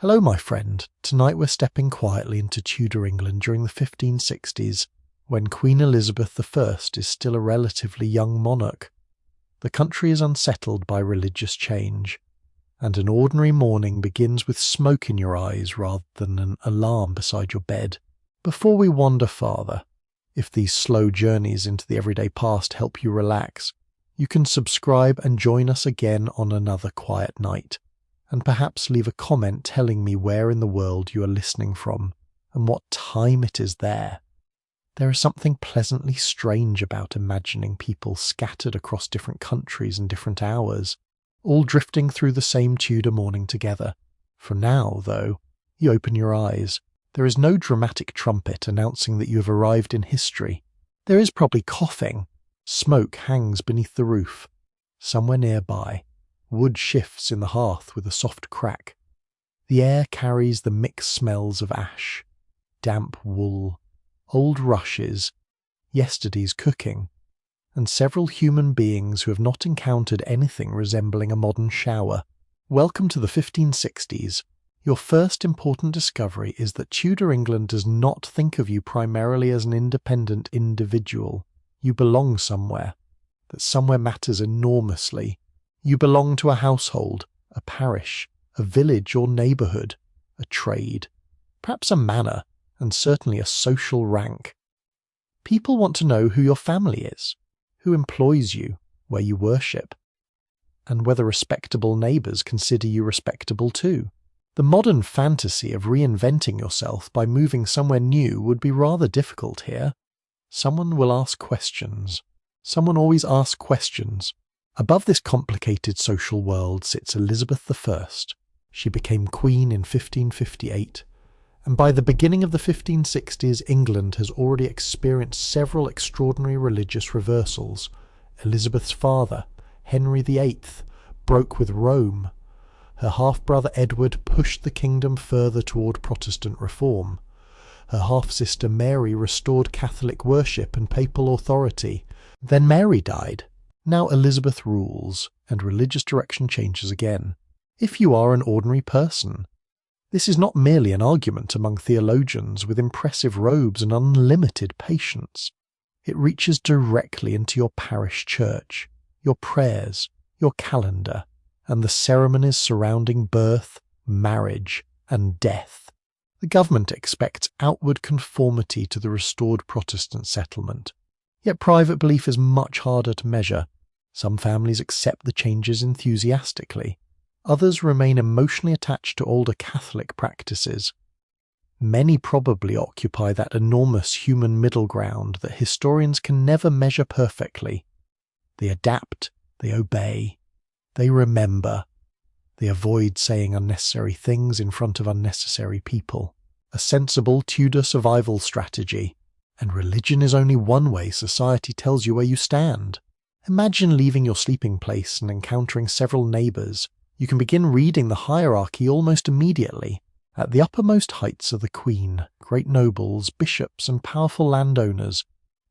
Hello, my friend. Tonight we're stepping quietly into Tudor England during the 1560s, when Queen Elizabeth I is still a relatively young monarch. The country is unsettled by religious change, and an ordinary morning begins with smoke in your eyes rather than an alarm beside your bed. Before we wander farther, if these slow journeys into the everyday past help you relax, you can subscribe and join us again on another quiet night, and perhaps leave a comment telling me where in the world you are listening from and what time it is there. There is something pleasantly strange about imagining people scattered across different countries and different hours, all drifting through the same Tudor morning together. For now, though, you open your eyes. There is no dramatic trumpet announcing that you have arrived in history. There is probably coughing. Smoke hangs beneath the roof. Somewhere nearby, wood shifts in the hearth with a soft crack. The air carries the mixed smells of ash, damp wool, old rushes, yesterday's cooking, and several human beings who have not encountered anything resembling a modern shower. Welcome to the 1560s. Your first important discovery is that Tudor England does not think of you primarily as an independent individual. You belong somewhere. That somewhere matters enormously. You belong to a household, a parish, a village or neighbourhood, a trade, perhaps a manor, and certainly a social rank. People want to know who your family is, who employs you, where you worship, and whether respectable neighbours consider you respectable too. The modern fantasy of reinventing yourself by moving somewhere new would be rather difficult here. Someone will ask questions. Someone always asks questions. Above this complicated social world sits Elizabeth I. She became queen in 1558, and by the beginning of the 1560s, England has already experienced several extraordinary religious reversals. Elizabeth's father, Henry VIII, broke with Rome. Her half-brother Edward pushed the kingdom further toward Protestant reform. Her half-sister Mary restored Catholic worship and papal authority. Then Mary died. Now Elizabeth rules, and religious direction changes again. If you are an ordinary person, this is not merely an argument among theologians with impressive robes and unlimited patience. It reaches directly into your parish church, your prayers, your calendar, and the ceremonies surrounding birth, marriage, and death. The government expects outward conformity to the restored Protestant settlement. Yet private belief is much harder to measure. Some families accept the changes enthusiastically. Others remain emotionally attached to older Catholic practices. Many probably occupy that enormous human middle ground that historians can never measure perfectly. They adapt, they obey, they remember. They avoid saying unnecessary things in front of unnecessary people. A sensible Tudor survival strategy. And religion is only one way society tells you where you stand. Imagine leaving your sleeping place and encountering several neighbours. You can begin reading the hierarchy almost immediately. At the uppermost heights are the Queen, great nobles, bishops, and powerful landowners.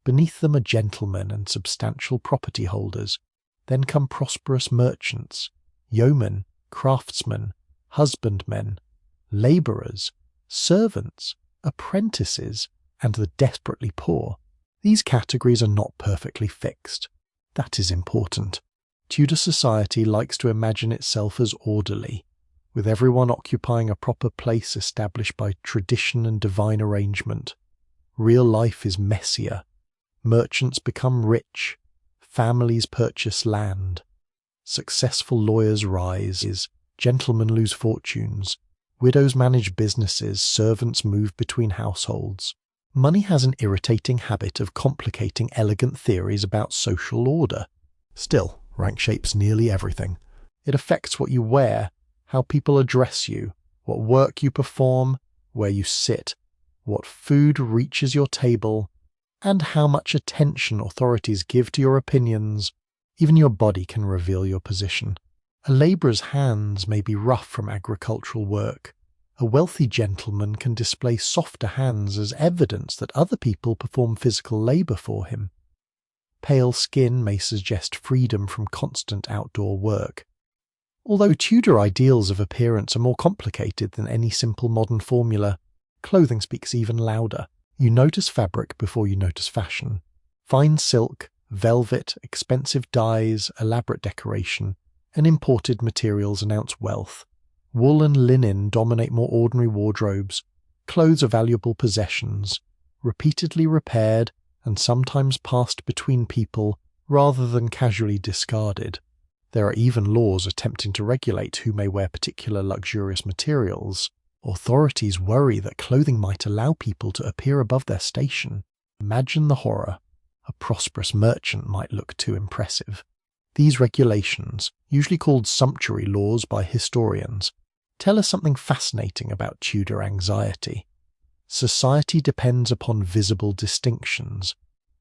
Beneath them are gentlemen and substantial property holders. Then come prosperous merchants, yeomen, craftsmen, husbandmen, labourers, servants, apprentices, and the desperately poor. These categories are not perfectly fixed. That is important. Tudor society likes to imagine itself as orderly, with everyone occupying a proper place established by tradition and divine arrangement. Real life is messier. Merchants become rich. Families purchase land. Successful lawyers rise. Gentlemen lose fortunes. Widows manage businesses. Servants move between households. Money has an irritating habit of complicating elegant theories about social order. Still, rank shapes nearly everything. It affects what you wear, how people address you, what work you perform, where you sit, what food reaches your table, and how much attention authorities give to your opinions. Even your body can reveal your position. A labourer's hands may be rough from agricultural work. A wealthy gentleman can display softer hands as evidence that other people perform physical labour for him. Pale skin may suggest freedom from constant outdoor work. Although Tudor ideals of appearance are more complicated than any simple modern formula, clothing speaks even louder. You notice fabric before you notice fashion. Fine silk, velvet, expensive dyes, elaborate decoration, and imported materials announce wealth. Wool and linen dominate more ordinary wardrobes. Clothes are valuable possessions, repeatedly repaired and sometimes passed between people rather than casually discarded. There are even laws attempting to regulate who may wear particular luxurious materials. Authorities worry that clothing might allow people to appear above their station. Imagine the horror. A prosperous merchant might look too impressive. These regulations, usually called sumptuary laws by historians, tell us something fascinating about Tudor anxiety. Society depends upon visible distinctions,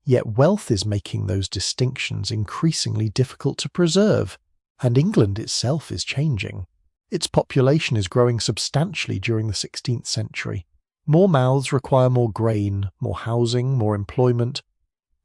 yet wealth is making those distinctions increasingly difficult to preserve, and England itself is changing. Its population is growing substantially during the 16th century. More mouths require more grain, more housing, more employment.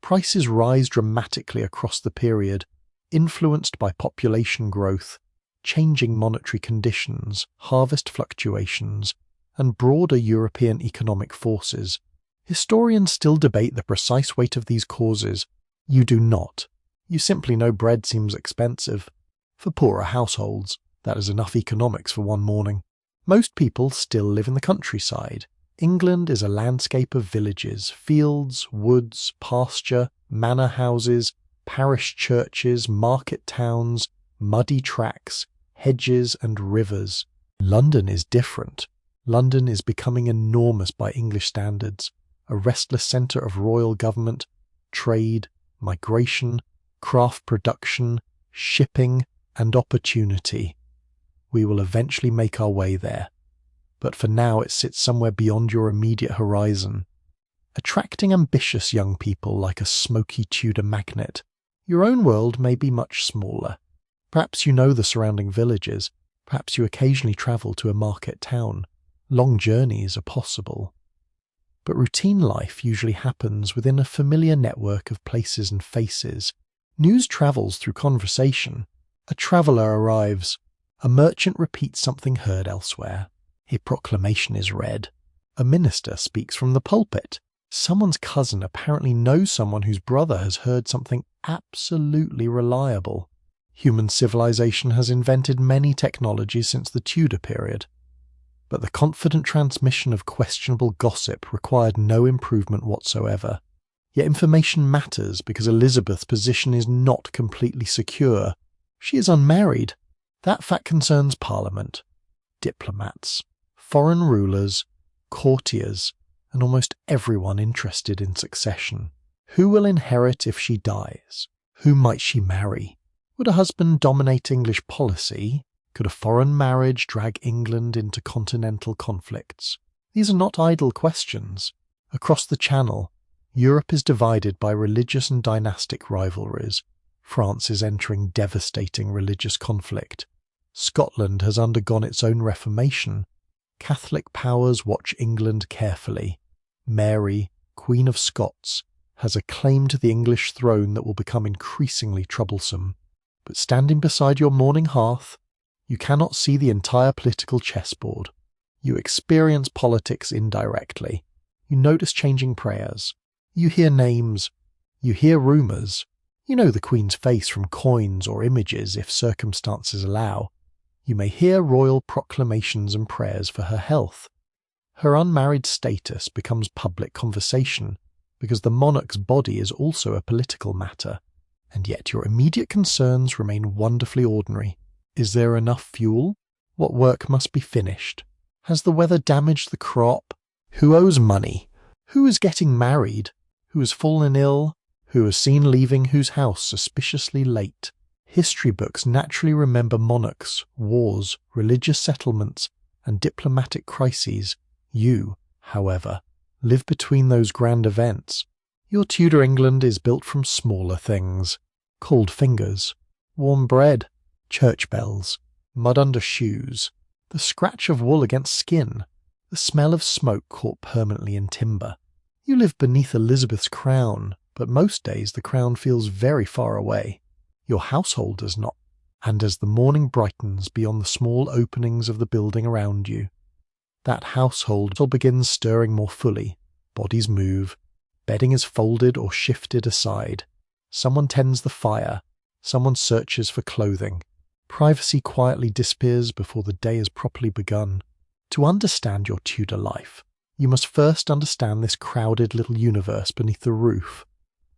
Prices rise dramatically across the period, influenced by population growth, changing monetary conditions, harvest fluctuations, and broader European economic forces. Historians still debate the precise weight of these causes. You do not. You simply know bread seems expensive. For poorer households, that is enough economics for one morning. Most people still live in the countryside. England is a landscape of villages, fields, woods, pasture, manor houses, parish churches, market towns, muddy tracks, hedges and rivers. London is different. London is becoming enormous by English standards, a restless centre of royal government, trade, migration, craft production, shipping, and opportunity. We will eventually make our way there, but for now it sits somewhere beyond your immediate horizon, attracting ambitious young people like a smoky Tudor magnet. Your own world may be much smaller. Perhaps you know the surrounding villages, perhaps you occasionally travel to a market town. Long journeys are possible. But routine life usually happens within a familiar network of places and faces. News travels through conversation. A traveller arrives. A merchant repeats something heard elsewhere. A proclamation is read. A minister speaks from the pulpit. Someone's cousin apparently knows someone whose brother has heard something absolutely reliable. Human civilization has invented many technologies since the Tudor period, but the confident transmission of questionable gossip required no improvement whatsoever. Yet information matters because Elizabeth's position is not completely secure. She is unmarried. That fact concerns Parliament, diplomats, foreign rulers, courtiers, and almost everyone interested in succession. Who will inherit if she dies? Who might she marry? Would a husband dominate English policy? Could a foreign marriage drag England into continental conflicts? These are not idle questions. Across the Channel, Europe is divided by religious and dynastic rivalries. France is entering devastating religious conflict. Scotland has undergone its own reformation. Catholic powers watch England carefully. Mary, Queen of Scots, has a claim to the English throne that will become increasingly troublesome. But standing beside your morning hearth, you cannot see the entire political chessboard. You experience politics indirectly. You notice changing prayers. You hear names. You hear rumours. You know the Queen's face from coins or images if circumstances allow. You may hear royal proclamations and prayers for her health. Her unmarried status becomes public conversation because the monarch's body is also a political matter, and yet your immediate concerns remain wonderfully ordinary. Is there enough fuel? What work must be finished? Has the weather damaged the crop? Who owes money? Who is getting married? Who has fallen ill? Who is seen leaving whose house suspiciously late? History books naturally remember monarchs, wars, religious settlements, and diplomatic crises. You, however, live between those grand events. Your Tudor England is built from smaller things. Cold fingers, warm bread, church bells, mud under shoes, the scratch of wool against skin, the smell of smoke caught permanently in timber. You live beneath Elizabeth's crown, but most days the crown feels very far away. Your household does not. And as the morning brightens beyond the small openings of the building around you, that household begins stirring more fully. Bodies move, bedding is folded or shifted aside. Someone tends the fire, someone searches for clothing. Privacy quietly disappears before the day has properly begun. To understand your Tudor life, you must first understand this crowded little universe beneath the roof.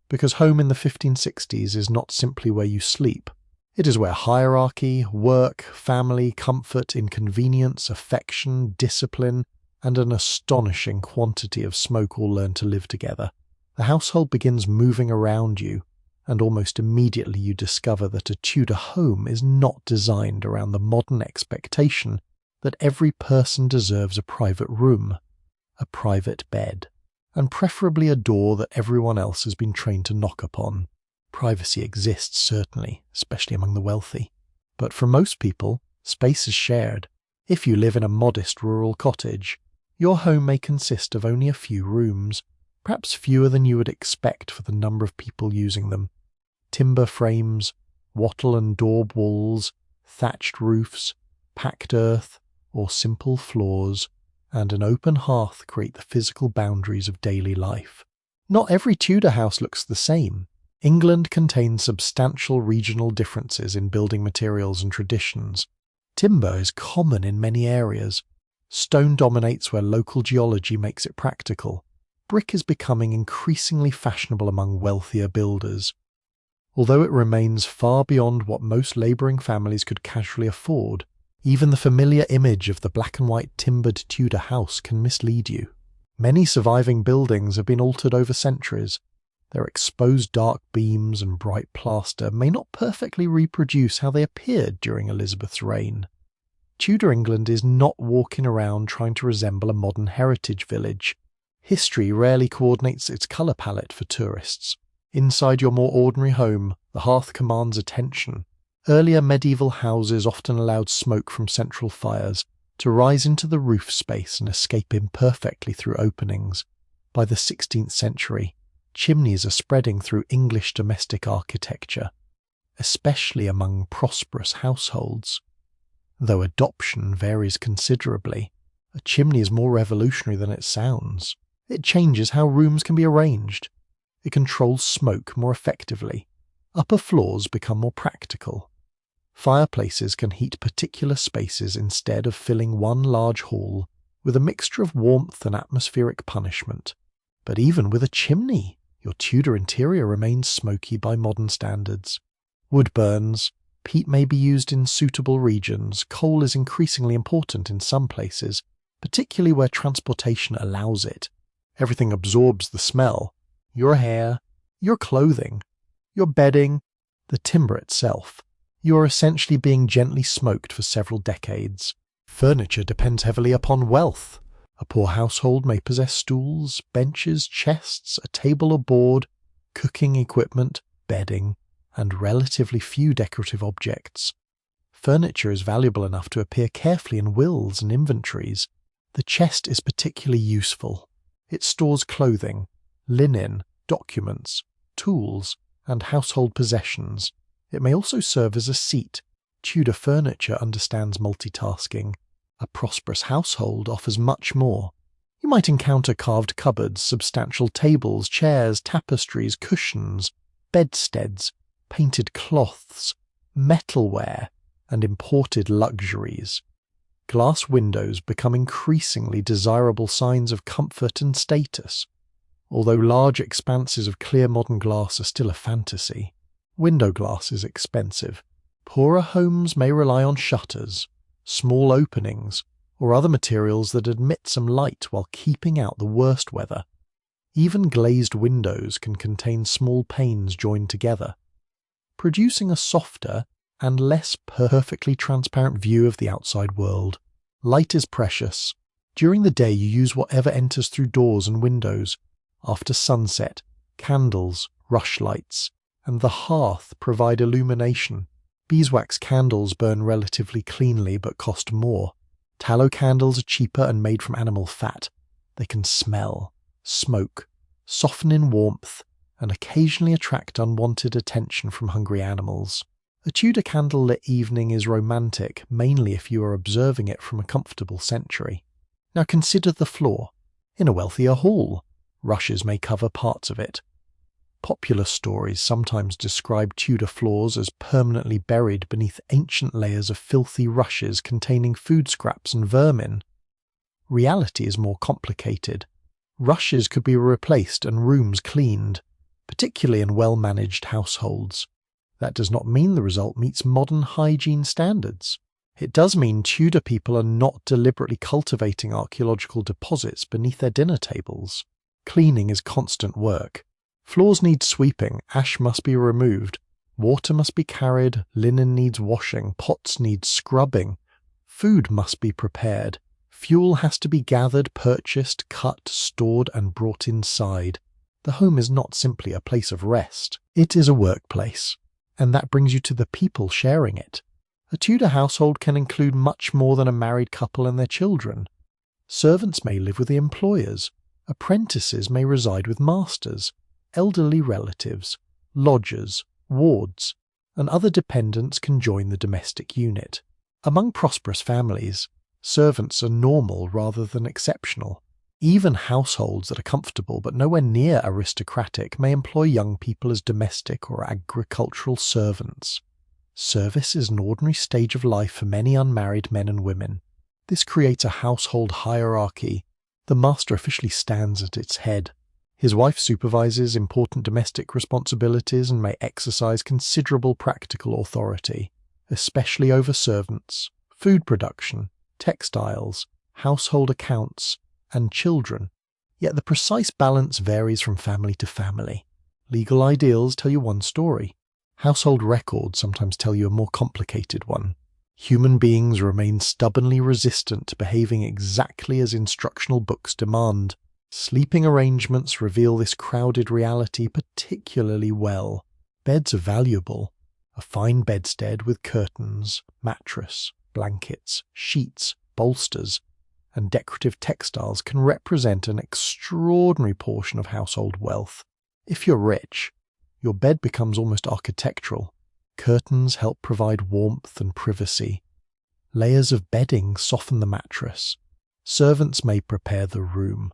Because home in the 1560s is not simply where you sleep. It is where hierarchy, work, family, comfort, inconvenience, affection, discipline, and an astonishing quantity of smoke all learn to live together. The household begins moving around you, and almost immediately you discover that a Tudor home is not designed around the modern expectation that every person deserves a private room, a private bed, and preferably a door that everyone else has been trained to knock upon. Privacy exists, certainly, especially among the wealthy. But for most people, space is shared. If you live in a modest rural cottage, your home may consist of only a few rooms, perhaps fewer than you would expect for the number of people using them. Timber frames, wattle and daub walls, thatched roofs, packed earth, or simple floors, and an open hearth create the physical boundaries of daily life. Not every Tudor house looks the same. England contains substantial regional differences in building materials and traditions. Timber is common in many areas. Stone dominates where local geology makes it practical. Brick is becoming increasingly fashionable among wealthier builders. Although it remains far beyond what most labouring families could casually afford, even the familiar image of the black and white timbered Tudor house can mislead you. Many surviving buildings have been altered over centuries. Their exposed dark beams and bright plaster may not perfectly reproduce how they appeared during Elizabeth's reign. Tudor England is not walking around trying to resemble a modern heritage village. History rarely coordinates its colour palette for tourists. Inside your more ordinary home, the hearth commands attention. Earlier medieval houses often allowed smoke from central fires to rise into the roof space and escape imperfectly through openings. By the 16th century, chimneys are spreading through English domestic architecture, especially among prosperous households. Though adoption varies considerably, a chimney is more revolutionary than it sounds. It changes how rooms can be arranged. It controls smoke more effectively. Upper floors become more practical. Fireplaces can heat particular spaces instead of filling one large hall with a mixture of warmth and atmospheric punishment. But even with a chimney, your Tudor interior remains smoky by modern standards. Wood burns, peat may be used in suitable regions, coal is increasingly important in some places, particularly where transportation allows it. Everything absorbs the smell. Your hair, your clothing, your bedding, the timber itself. You are essentially being gently smoked for several decades. Furniture depends heavily upon wealth. A poor household may possess stools, benches, chests, a table or board, cooking equipment, bedding, and relatively few decorative objects. Furniture is valuable enough to appear carefully in wills and inventories. The chest is particularly useful. It stores clothing, linen, documents, tools, and household possessions. It may also serve as a seat. Tudor furniture understands multitasking. A prosperous household offers much more. You might encounter carved cupboards, substantial tables, chairs, tapestries, cushions, bedsteads, painted cloths, metalware, and imported luxuries. Glass windows become increasingly desirable signs of comfort and status. Although large expanses of clear modern glass are still a fantasy, window glass is expensive. Poorer homes may rely on shutters, small openings, or other materials that admit some light while keeping out the worst weather. Even glazed windows can contain small panes joined together, producing a softer and less perfectly transparent view of the outside world. Light is precious. During the day you use whatever enters through doors and windows. After sunset, candles, rushlights, and the hearth provide illumination. Beeswax candles burn relatively cleanly but cost more. Tallow candles are cheaper and made from animal fat. They can smell, smoke, soften in warmth, and occasionally attract unwanted attention from hungry animals. A Tudor candlelit evening is romantic, mainly if you are observing it from a comfortable century. Now consider the floor. In a wealthier hall, rushes may cover parts of it. Popular stories sometimes describe Tudor floors as permanently buried beneath ancient layers of filthy rushes containing food scraps and vermin. Reality is more complicated. Rushes could be replaced and rooms cleaned, particularly in well-managed households. That does not mean the result meets modern hygiene standards. It does mean Tudor people are not deliberately cultivating archaeological deposits beneath their dinner tables. Cleaning is constant work. Floors need sweeping, ash must be removed, water must be carried, linen needs washing, pots need scrubbing, food must be prepared, fuel has to be gathered, purchased, cut, stored, and brought inside. The home is not simply a place of rest. It is a workplace. And that brings you to the people sharing it. A Tudor household can include much more than a married couple and their children. Servants may live with the employers, apprentices may reside with masters, elderly relatives, lodgers, wards, and other dependents can join the domestic unit. Among prosperous families, servants are normal rather than exceptional. Even households that are comfortable but nowhere near aristocratic may employ young people as domestic or agricultural servants. Service is an ordinary stage of life for many unmarried men and women. This creates a household hierarchy. The master officially stands at its head. His wife supervises important domestic responsibilities and may exercise considerable practical authority, especially over servants, food production, textiles, household accounts, and children. Yet the precise balance varies from family to family. Legal ideals tell you one story. Household records sometimes tell you a more complicated one. Human beings remain stubbornly resistant to behaving exactly as instructional books demand. Sleeping arrangements reveal this crowded reality particularly well. Beds are valuable. A fine bedstead with curtains, mattress, blankets, sheets, bolsters, and decorative textiles can represent an extraordinary portion of household wealth. If you're rich, your bed becomes almost architectural. Curtains help provide warmth and privacy. Layers of bedding soften the mattress. Servants may prepare the room.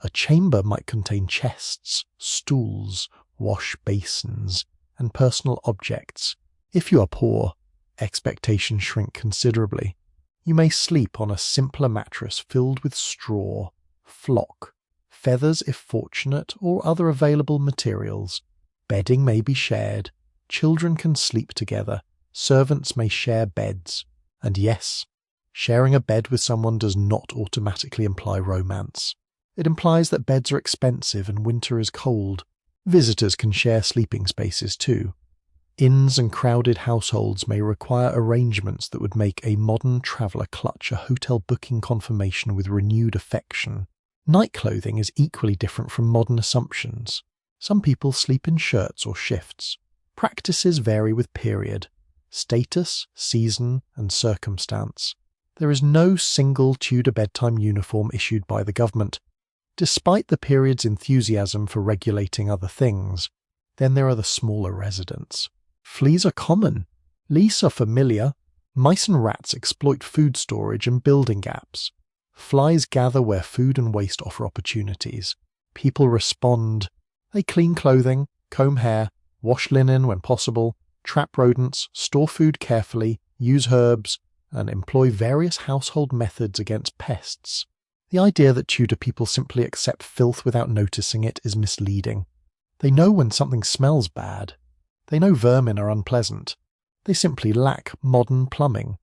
A chamber might contain chests, stools, wash basins, and personal objects. If you are poor, expectations shrink considerably. You may sleep on a simpler mattress filled with straw, flock, feathers if fortunate, or other available materials. Bedding may be shared. Children can sleep together. Servants may share beds. And yes, sharing a bed with someone does not automatically imply romance. It implies that beds are expensive and winter is cold. Visitors can share sleeping spaces too. Inns and crowded households may require arrangements that would make a modern traveller clutch a hotel booking confirmation with renewed affection. Night clothing is equally different from modern assumptions. Some people sleep in shirts or shifts. Practices vary with period, status, season, and circumstance. There is no single Tudor bedtime uniform issued by the government, despite the period's enthusiasm for regulating other things. Then there are the smaller residents. Fleas are common. Lice are familiar. Mice and rats exploit food storage and building gaps. Flies gather where food and waste offer opportunities. People respond. They clean clothing, comb hair, wash linen when possible, trap rodents, store food carefully, use herbs, and employ various household methods against pests. The idea that Tudor people simply accept filth without noticing it is misleading. They know when something smells bad. They know vermin are unpleasant. They simply lack modern plumbing,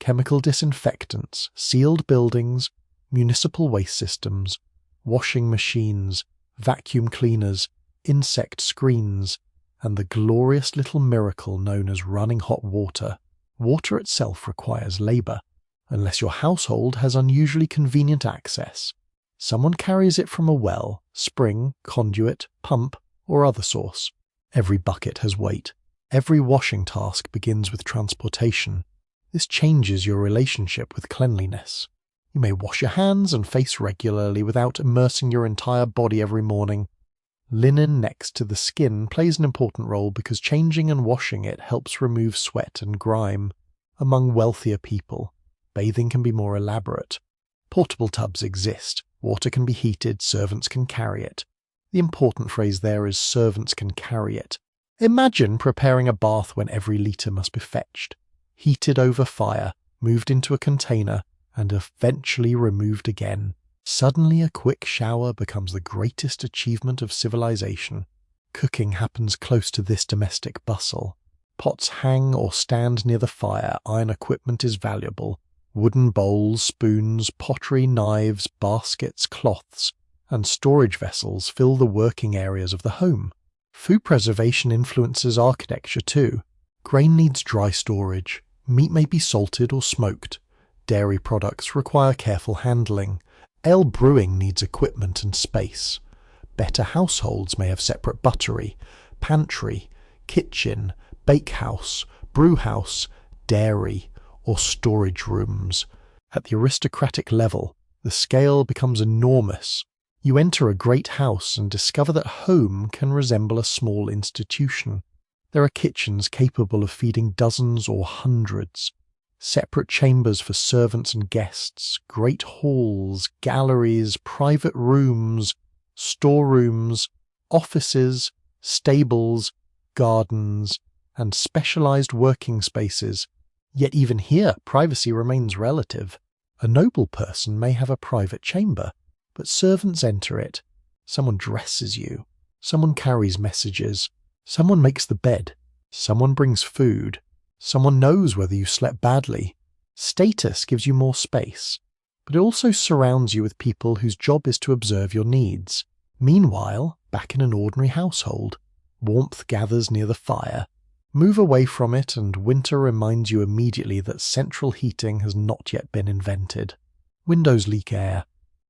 chemical disinfectants, sealed buildings, municipal waste systems, washing machines, vacuum cleaners, insect screens, and the glorious little miracle known as running hot water. Water itself requires labour, unless your household has unusually convenient access. Someone carries it from a well, spring, conduit, pump, or other source. Every bucket has weight. Every washing task begins with transportation. This changes your relationship with cleanliness. You may wash your hands and face regularly without immersing your entire body every morning. Linen next to the skin plays an important role because changing and washing it helps remove sweat and grime. Among wealthier people, bathing can be more elaborate. Portable tubs exist, water can be heated, servants can carry it. The important phrase there is servants can carry it. Imagine preparing a bath when every litre must be fetched, heated over fire, moved into a container, and eventually removed again. Suddenly a quick shower becomes the greatest achievement of civilization. Cooking happens close to this domestic bustle. Pots hang or stand near the fire, iron equipment is valuable. Wooden bowls, spoons, pottery, knives, baskets, cloths, and storage vessels fill the working areas of the home. Food preservation influences architecture too. Grain needs dry storage. Meat may be salted or smoked. Dairy products require careful handling. Ale brewing needs equipment and space. Better households may have separate buttery, pantry, kitchen, bakehouse, brewhouse, dairy, or storage rooms. At the aristocratic level, the scale becomes enormous. You enter a great house and discover that home can resemble a small institution. There are kitchens capable of feeding dozens or hundreds, separate chambers for servants and guests, great halls, galleries, private rooms, storerooms, offices, stables, gardens, and specialized working spaces. Yet even here, privacy remains relative. A noble person may have a private chamber, but servants enter it. Someone dresses you. Someone carries messages. Someone makes the bed. Someone brings food. Someone knows whether you slept badly. Status gives you more space, but it also surrounds you with people whose job is to observe your needs. Meanwhile, back in an ordinary household, warmth gathers near the fire. Move away from it and winter reminds you immediately that central heating has not yet been invented. Windows leak air.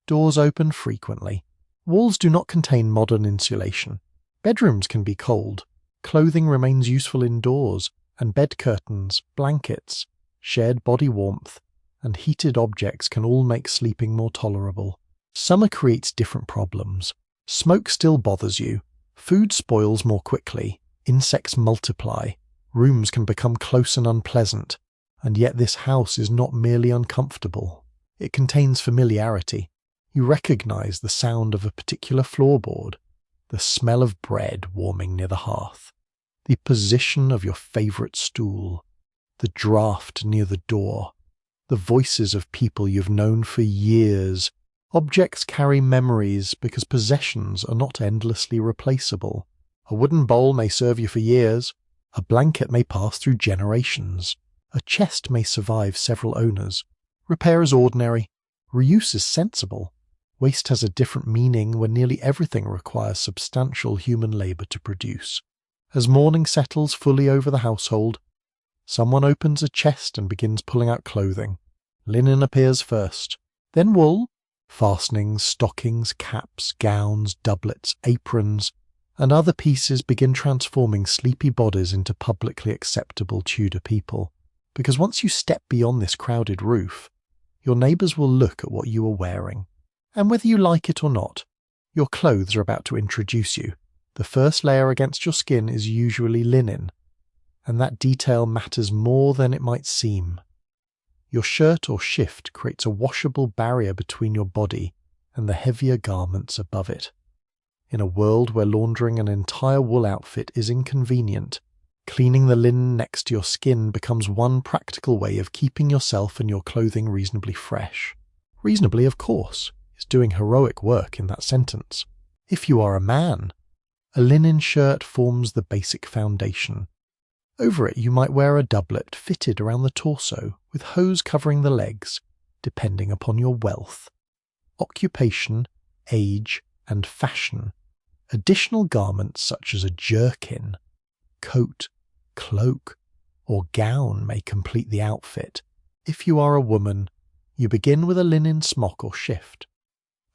Doors open frequently. Walls do not contain modern insulation. Bedrooms can be cold. Clothing remains useful indoors, and bed curtains, blankets, shared body warmth, and heated objects can all make sleeping more tolerable. Summer creates different problems. Smoke still bothers you. Food spoils more quickly. Insects multiply. Rooms can become close and unpleasant. And yet this house is not merely uncomfortable. It contains familiarity. You recognize the sound of a particular floorboard, the smell of bread warming near the hearth, the position of your favorite stool, the draught near the door, the voices of people you've known for years. Objects carry memories because possessions are not endlessly replaceable. A wooden bowl may serve you for years. A blanket may pass through generations. A chest may survive several owners. Repair is ordinary. Reuse is sensible. Waste has a different meaning when nearly everything requires substantial human labour to produce. As morning settles fully over the household, someone opens a chest and begins pulling out clothing. Linen appears first, then wool, fastenings, stockings, caps, gowns, doublets, aprons, and other pieces begin transforming sleepy bodies into publicly acceptable Tudor people. Because once you step beyond this crowded roof, your neighbours will look at what you are wearing. And whether you like it or not, your clothes are about to introduce you. The first layer against your skin is usually linen, and that detail matters more than it might seem. Your shirt or shift creates a washable barrier between your body and the heavier garments above it. In a world where laundering an entire wool outfit is inconvenient, cleaning the linen next to your skin becomes one practical way of keeping yourself and your clothing reasonably fresh. Reasonably, of course, is doing heroic work in that sentence. If you are a man, a linen shirt forms the basic foundation. Over it you might wear a doublet fitted around the torso, with hose covering the legs, depending upon your wealth, occupation, age, and fashion. Additional garments such as a jerkin, coat, cloak, or gown may complete the outfit. If you are a woman, you begin with a linen smock or shift.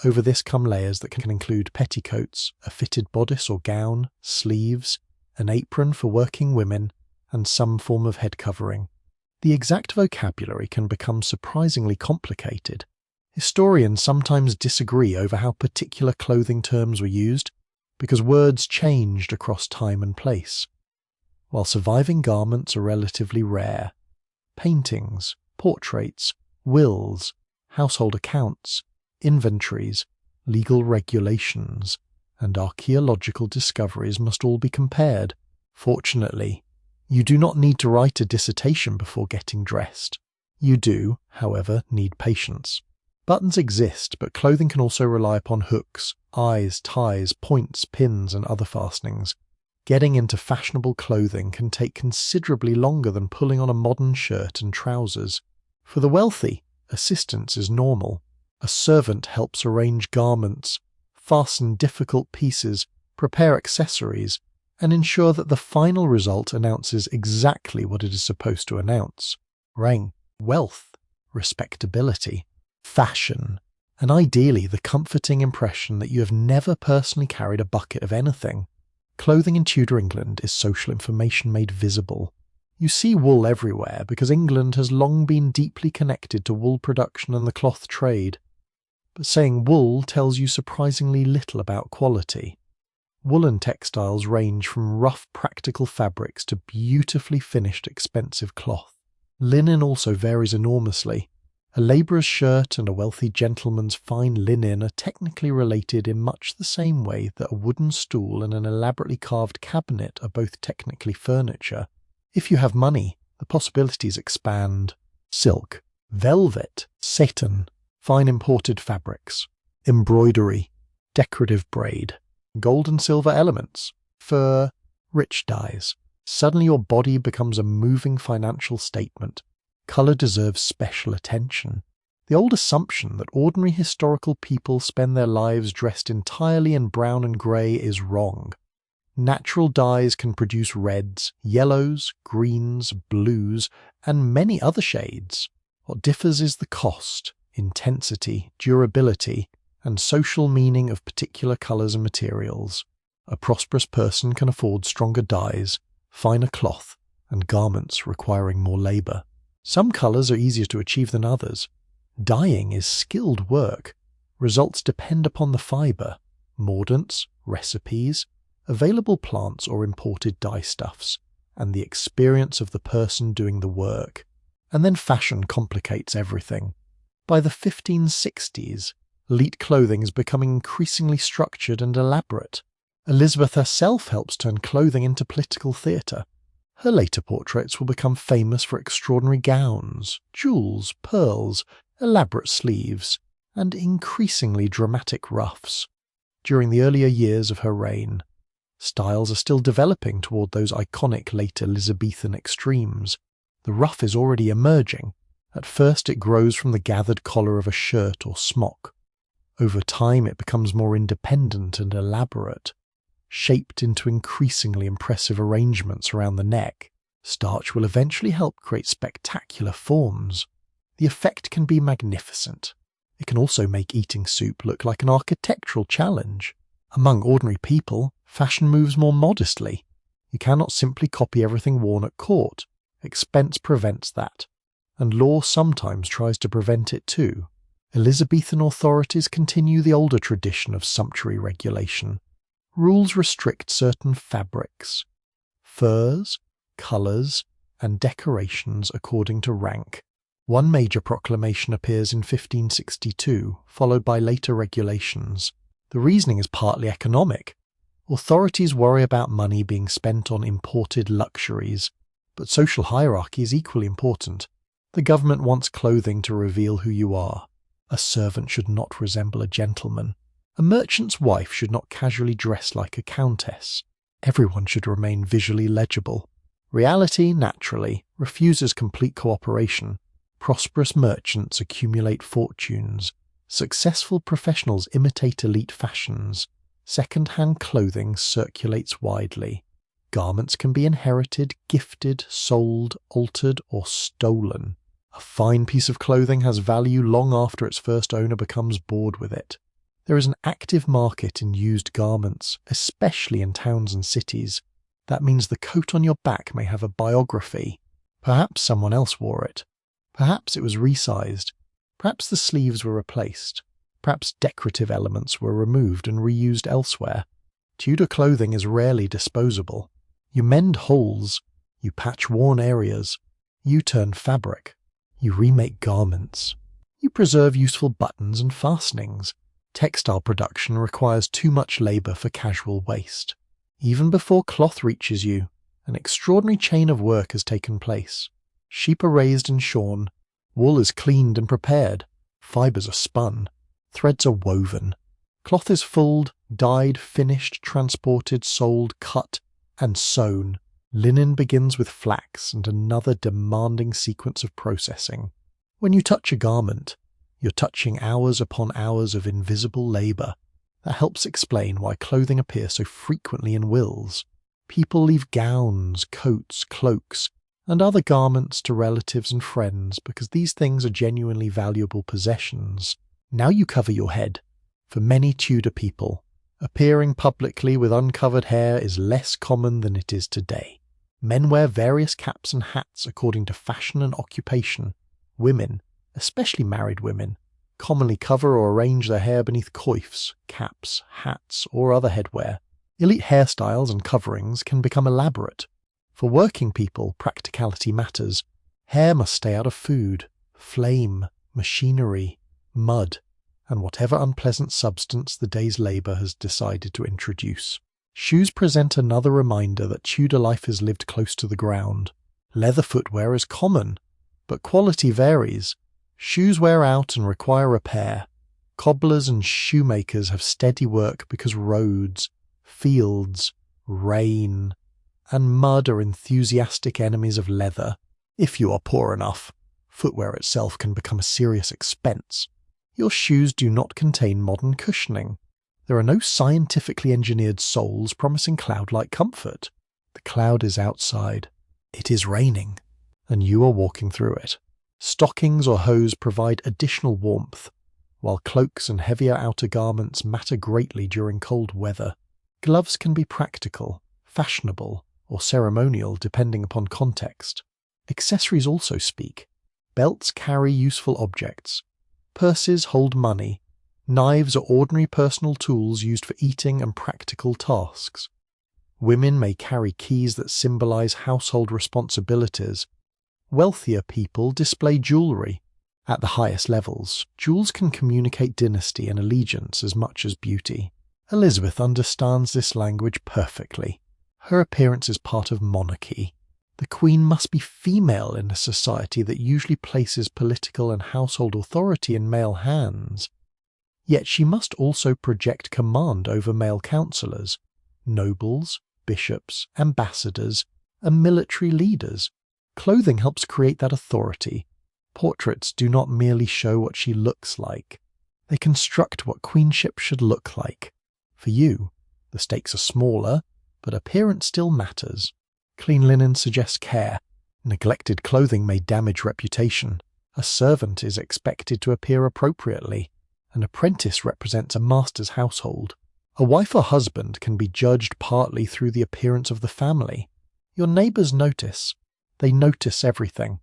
Over this come layers that can include petticoats, a fitted bodice or gown, sleeves, an apron for working women, and some form of head covering. The exact vocabulary can become surprisingly complicated. Historians sometimes disagree over how particular clothing terms were used, because words changed across time and place. While surviving garments are relatively rare, paintings, portraits, wills, household accounts, inventories, legal regulations, and archaeological discoveries must all be compared. Fortunately, you do not need to write a dissertation before getting dressed. You do, however, need patience. Buttons exist, but clothing can also rely upon hooks, eyes, ties, points, pins, and other fastenings. Getting into fashionable clothing can take considerably longer than pulling on a modern shirt and trousers. For the wealthy, assistance is normal. A servant helps arrange garments, fasten difficult pieces, prepare accessories, and ensure that the final result announces exactly what it is supposed to announce: rank, wealth, respectability, fashion, and ideally the comforting impression that you have never personally carried a bucket of anything. Clothing in Tudor England is social information made visible. You see wool everywhere because England has long been deeply connected to wool production and the cloth trade. But saying wool tells you surprisingly little about quality. Woolen textiles range from rough practical fabrics to beautifully finished expensive cloth. Linen also varies enormously. A labourer's shirt and a wealthy gentleman's fine linen are technically related in much the same way that a wooden stool and an elaborately carved cabinet are both technically furniture. If you have money, the possibilities expand. Silk, velvet, satin, fine imported fabrics, embroidery, decorative braid, gold and silver elements, fur, rich dyes. Suddenly your body becomes a moving financial statement. Colour deserves special attention. The old assumption that ordinary historical people spend their lives dressed entirely in brown and grey is wrong. Natural dyes can produce reds, yellows, greens, blues, and many other shades. What differs is the cost, intensity, durability, and social meaning of particular colours and materials. A prosperous person can afford stronger dyes, finer cloth, and garments requiring more labour. Some colours are easier to achieve than others. Dyeing is skilled work. Results depend upon the fibre, mordants, recipes, available plants or imported dyestuffs, and the experience of the person doing the work. And then fashion complicates everything. By the 1560s, elite clothing is becoming increasingly structured and elaborate. Elizabeth herself helps turn clothing into political theatre. Her later portraits will become famous for extraordinary gowns, jewels, pearls, elaborate sleeves, and increasingly dramatic ruffs. During the earlier years of her reign, styles are still developing toward those iconic late Elizabethan extremes. The ruff is already emerging. At first it grows from the gathered collar of a shirt or smock. Over time it becomes more independent and elaborate, shaped into increasingly impressive arrangements around the neck. Starch will eventually help create spectacular forms. The effect can be magnificent. It can also make eating soup look like an architectural challenge. Among ordinary people, fashion moves more modestly. You cannot simply copy everything worn at court. Expense prevents that, and law sometimes tries to prevent it too. Elizabethan authorities continue the older tradition of sumptuary regulation. Rules restrict certain fabrics, furs, colours, and decorations according to rank. One major proclamation appears in 1562, followed by later regulations. The reasoning is partly economic. Authorities worry about money being spent on imported luxuries, but social hierarchy is equally important. The government wants clothing to reveal who you are. A servant should not resemble a gentleman. A merchant's wife should not casually dress like a countess. Everyone should remain visually legible. Reality, naturally, refuses complete cooperation. Prosperous merchants accumulate fortunes. Successful professionals imitate elite fashions. Second-hand clothing circulates widely. Garments can be inherited, gifted, sold, altered, or stolen. A fine piece of clothing has value long after its first owner becomes bored with it. There is an active market in used garments, especially in towns and cities. That means the coat on your back may have a biography. Perhaps someone else wore it. Perhaps it was resized. Perhaps the sleeves were replaced. Perhaps decorative elements were removed and reused elsewhere. Tudor clothing is rarely disposable. You mend holes, you patch worn areas, you turn fabric, you remake garments, you preserve useful buttons and fastenings. Textile production requires too much labour for casual waste. Even before cloth reaches you, an extraordinary chain of work has taken place. Sheep are raised and shorn, wool is cleaned and prepared, fibres are spun, threads are woven, cloth is fulled, dyed, finished, transported, sold, cut, and sewn. Linen begins with flax and another demanding sequence of processing. When you touch a garment, you're touching hours upon hours of invisible labour. That helps explain why clothing appears so frequently in wills. People leave gowns, coats, cloaks, and other garments to relatives and friends because these things are genuinely valuable possessions. Now you cover your head. For many Tudor people, appearing publicly with uncovered hair is less common than it is today. Men wear various caps and hats according to fashion and occupation. Women, especially married women, commonly cover or arrange their hair beneath coifs, caps, hats, or other headwear. Elite hairstyles and coverings can become elaborate. For working people, practicality matters. Hair must stay out of food, flame, machinery, mud, and whatever unpleasant substance the day's labour has decided to introduce. Shoes present another reminder that Tudor life is lived close to the ground. Leather footwear is common, but quality varies. Shoes wear out and require repair. Cobblers and shoemakers have steady work because roads, fields, rain, and mud are enthusiastic enemies of leather. If you are poor enough, footwear itself can become a serious expense. Your shoes do not contain modern cushioning. There are no scientifically engineered soles promising cloud-like comfort. The cloud is outside. It is raining, and you are walking through it. Stockings or hose provide additional warmth, while cloaks and heavier outer garments matter greatly during cold weather. Gloves can be practical, fashionable, or ceremonial depending upon context. Accessories also speak. Belts carry useful objects. Purses hold money. Knives are ordinary personal tools used for eating and practical tasks. Women may carry keys that symbolize household responsibilities. Wealthier people display jewelry. At the highest levels, jewels can communicate dynasty and allegiance as much as beauty. Elizabeth understands this language perfectly. Her appearance is part of monarchy. The Queen must be female in a society that usually places political and household authority in male hands. Yet she must also project command over male councillors, nobles, bishops, ambassadors, and military leaders. Clothing helps create that authority. Portraits do not merely show what she looks like. They construct what queenship should look like. For you, the stakes are smaller, but appearance still matters. Clean linen suggests care. Neglected clothing may damage reputation. A servant is expected to appear appropriately. An apprentice represents a master's household. A wife or husband can be judged partly through the appearance of the family. Your neighbours notice. They notice everything.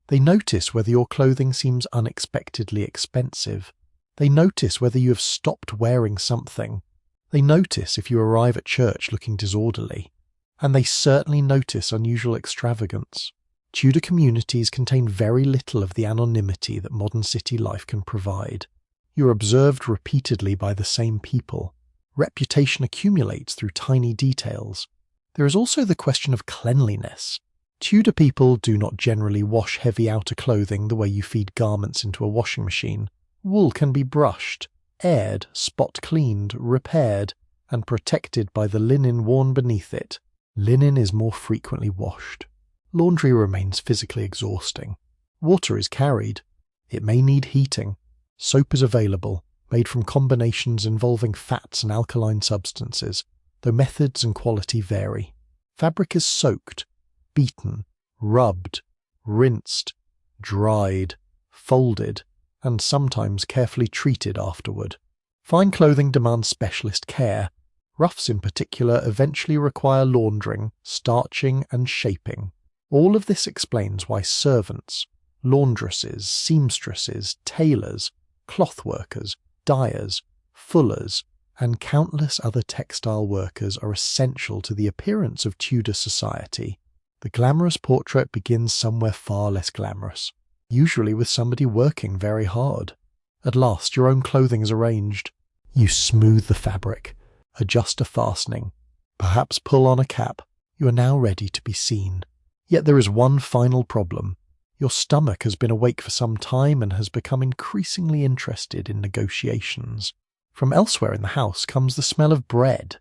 They notice whether your clothing seems unexpectedly expensive. They notice whether you have stopped wearing something. They notice if you arrive at church looking disorderly. And they certainly notice unusual extravagance. Tudor communities contain very little of the anonymity that modern city life can provide. You're observed repeatedly by the same people. Reputation accumulates through tiny details. There is also the question of cleanliness. Tudor people do not generally wash heavy outer clothing the way you feed garments into a washing machine. Wool can be brushed, aired, spot cleaned, repaired, and protected by the linen worn beneath it. Linen is more frequently washed. Laundry remains physically exhausting. Water is carried. It may need heating. Soap is available, made from combinations involving fats and alkaline substances, though methods and quality vary. Fabric is soaked, beaten, rubbed, rinsed, dried, folded, and sometimes carefully treated afterward. Fine clothing demands specialist care. Ruffs in particular eventually require laundering, starching, and shaping. All of this explains why servants, laundresses, seamstresses, tailors, cloth workers, dyers, fullers, and countless other textile workers are essential to the appearance of Tudor society. The glamorous portrait begins somewhere far less glamorous, usually with somebody working very hard. At last, your own clothing is arranged. You smooth the fabric, adjust a fastening, perhaps pull on a cap. You are now ready to be seen. Yet there is one final problem. Your stomach has been awake for some time and has become increasingly interested in negotiations. From elsewhere in the house comes the smell of bread,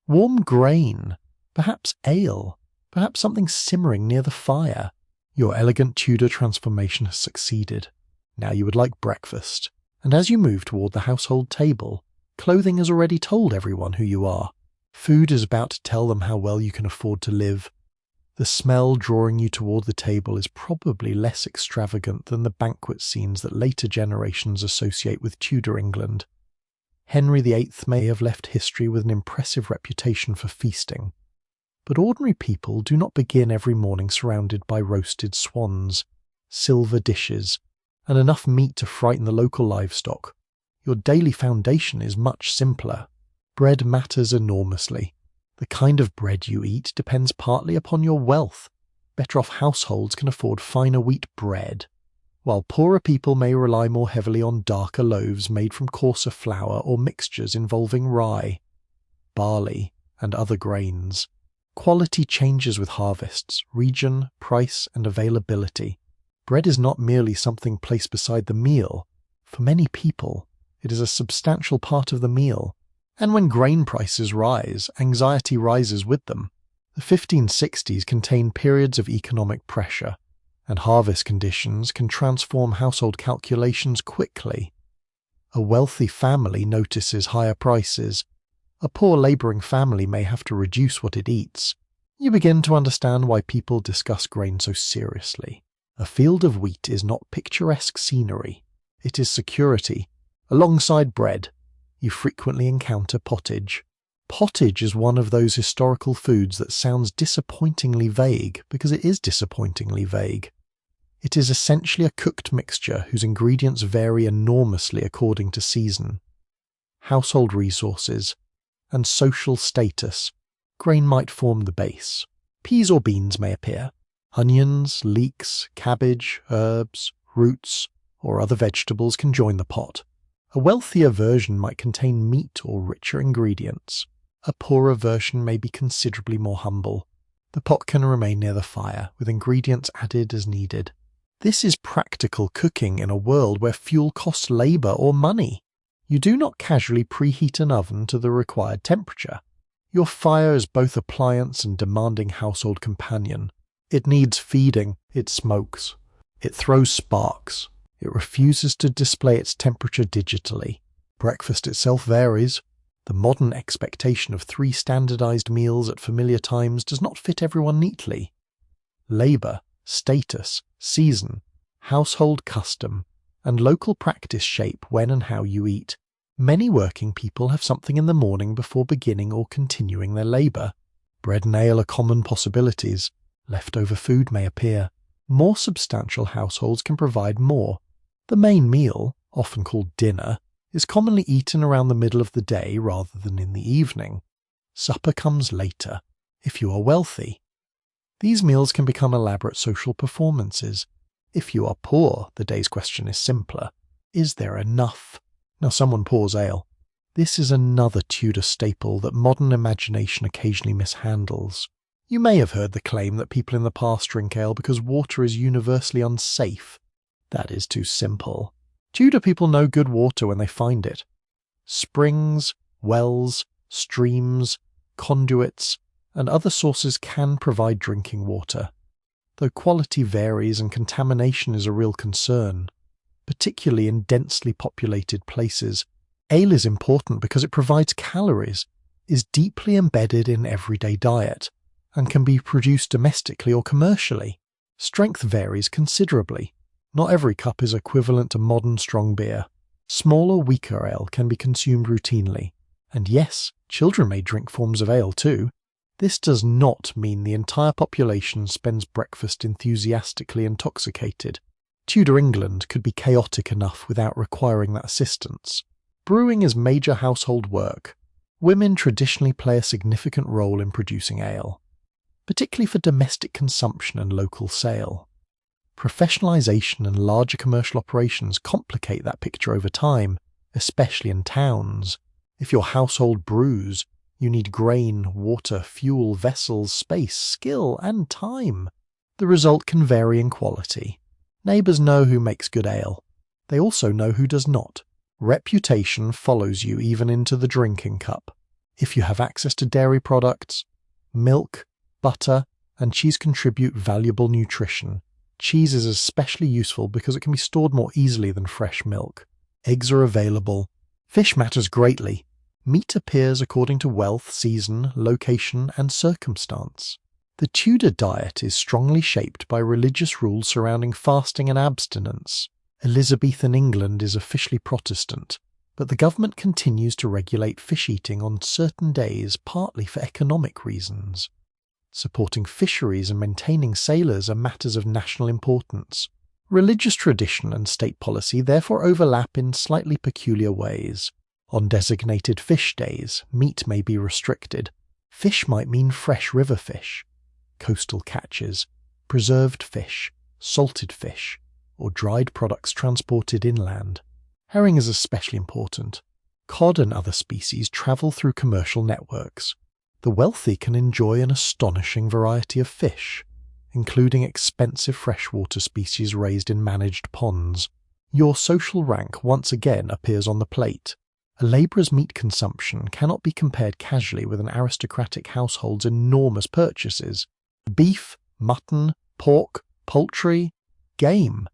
warm grain, perhaps ale, perhaps something simmering near the fire. Your elegant Tudor transformation has succeeded. Now you would like breakfast, and as you move toward the household table, clothing has already told everyone who you are. Food is about to tell them how well you can afford to live. The smell drawing you toward the table is probably less extravagant than the banquet scenes that later generations associate with Tudor England. Henry VIII may have left history with an impressive reputation for feasting, but ordinary people do not begin every morning surrounded by roasted swans, silver dishes, and enough meat to frighten the local livestock. Your daily foundation is much simpler. Bread matters enormously. The kind of bread you eat depends partly upon your wealth. Better-off households can afford finer wheat bread, while poorer people may rely more heavily on darker loaves made from coarser flour or mixtures involving rye, barley, and other grains. Quality changes with harvests, region, price, and availability. Bread is not merely something placed beside the meal. For many people, it is a substantial part of the meal. And when grain prices rise, anxiety rises with them. The 1560s contained periods of economic pressure, and harvest conditions can transform household calculations quickly. A wealthy family notices higher prices. A poor labouring family may have to reduce what it eats. You begin to understand why people discuss grain so seriously. A field of wheat is not picturesque scenery. It is security. Alongside bread, you frequently encounter pottage. Pottage is one of those historical foods that sounds disappointingly vague because it is disappointingly vague. It is essentially a cooked mixture whose ingredients vary enormously according to season, household resources, and social status. Grain might form the base. Peas or beans may appear. Onions, leeks, cabbage, herbs, roots, or other vegetables can join the pot. A wealthier version might contain meat or richer ingredients. A poorer version may be considerably more humble. The pot can remain near the fire, with ingredients added as needed. This is practical cooking in a world where fuel costs labour or money. You do not casually preheat an oven to the required temperature. Your fire is both appliance and demanding household companion. It needs feeding, it smokes, it throws sparks. It refuses to display its temperature digitally. Breakfast itself varies. The modern expectation of 3 standardized meals at familiar times does not fit everyone neatly. Labor, status, season, household custom, and local practice shape when and how you eat. Many working people have something in the morning before beginning or continuing their labor. Bread and ale are common possibilities. Leftover food may appear. More substantial households can provide more. The main meal, often called dinner, is commonly eaten around the middle of the day rather than in the evening. Supper comes later, if you are wealthy. These meals can become elaborate social performances. If you are poor, the day's question is simpler. Is there enough? Now someone pours ale. This is another Tudor staple that modern imagination occasionally mishandles. You may have heard the claim that people in the past drink ale because water is universally unsafe. That is too simple. Tudor people know good water when they find it. Springs, wells, streams, conduits, and other sources can provide drinking water, though quality varies and contamination is a real concern, particularly in densely populated places. Ale is important because it provides calories, is deeply embedded in everyday diet, and can be produced domestically or commercially. Strength varies considerably. Not every cup is equivalent to modern strong beer. Smaller, weaker ale can be consumed routinely. And yes, children may drink forms of ale too. This does not mean the entire population spends breakfast enthusiastically intoxicated. Tudor England could be chaotic enough without requiring that assistance. Brewing is major household work. Women traditionally play a significant role in producing ale, particularly for domestic consumption and local sale. Professionalisation and larger commercial operations complicate that picture over time, especially in towns. If your household brews, you need grain, water, fuel, vessels, space, skill, and time. The result can vary in quality. Neighbours know who makes good ale. They also know who does not. Reputation follows you even into the drinking cup. If you have access to dairy products, milk, butter, and cheese contribute valuable nutrition. Cheese is especially useful because it can be stored more easily than fresh milk. Eggs are available. Fish matters greatly. Meat appears according to wealth, season, location, and circumstance. The Tudor diet is strongly shaped by religious rules surrounding fasting and abstinence. Elizabethan England is officially Protestant, but the government continues to regulate fish eating on certain days, partly for economic reasons. Supporting fisheries and maintaining sailors are matters of national importance. Religious tradition and state policy therefore overlap in slightly peculiar ways. On designated fish days, meat may be restricted. Fish might mean fresh river fish, coastal catches, preserved fish, salted fish, or dried products transported inland. Herring is especially important. Cod and other species travel through commercial networks. The wealthy can enjoy an astonishing variety of fish, including expensive freshwater species raised in managed ponds. Your social rank once again appears on the plate. A labourer's meat consumption cannot be compared casually with an aristocratic household's enormous purchases. Beef, mutton, pork, poultry, game,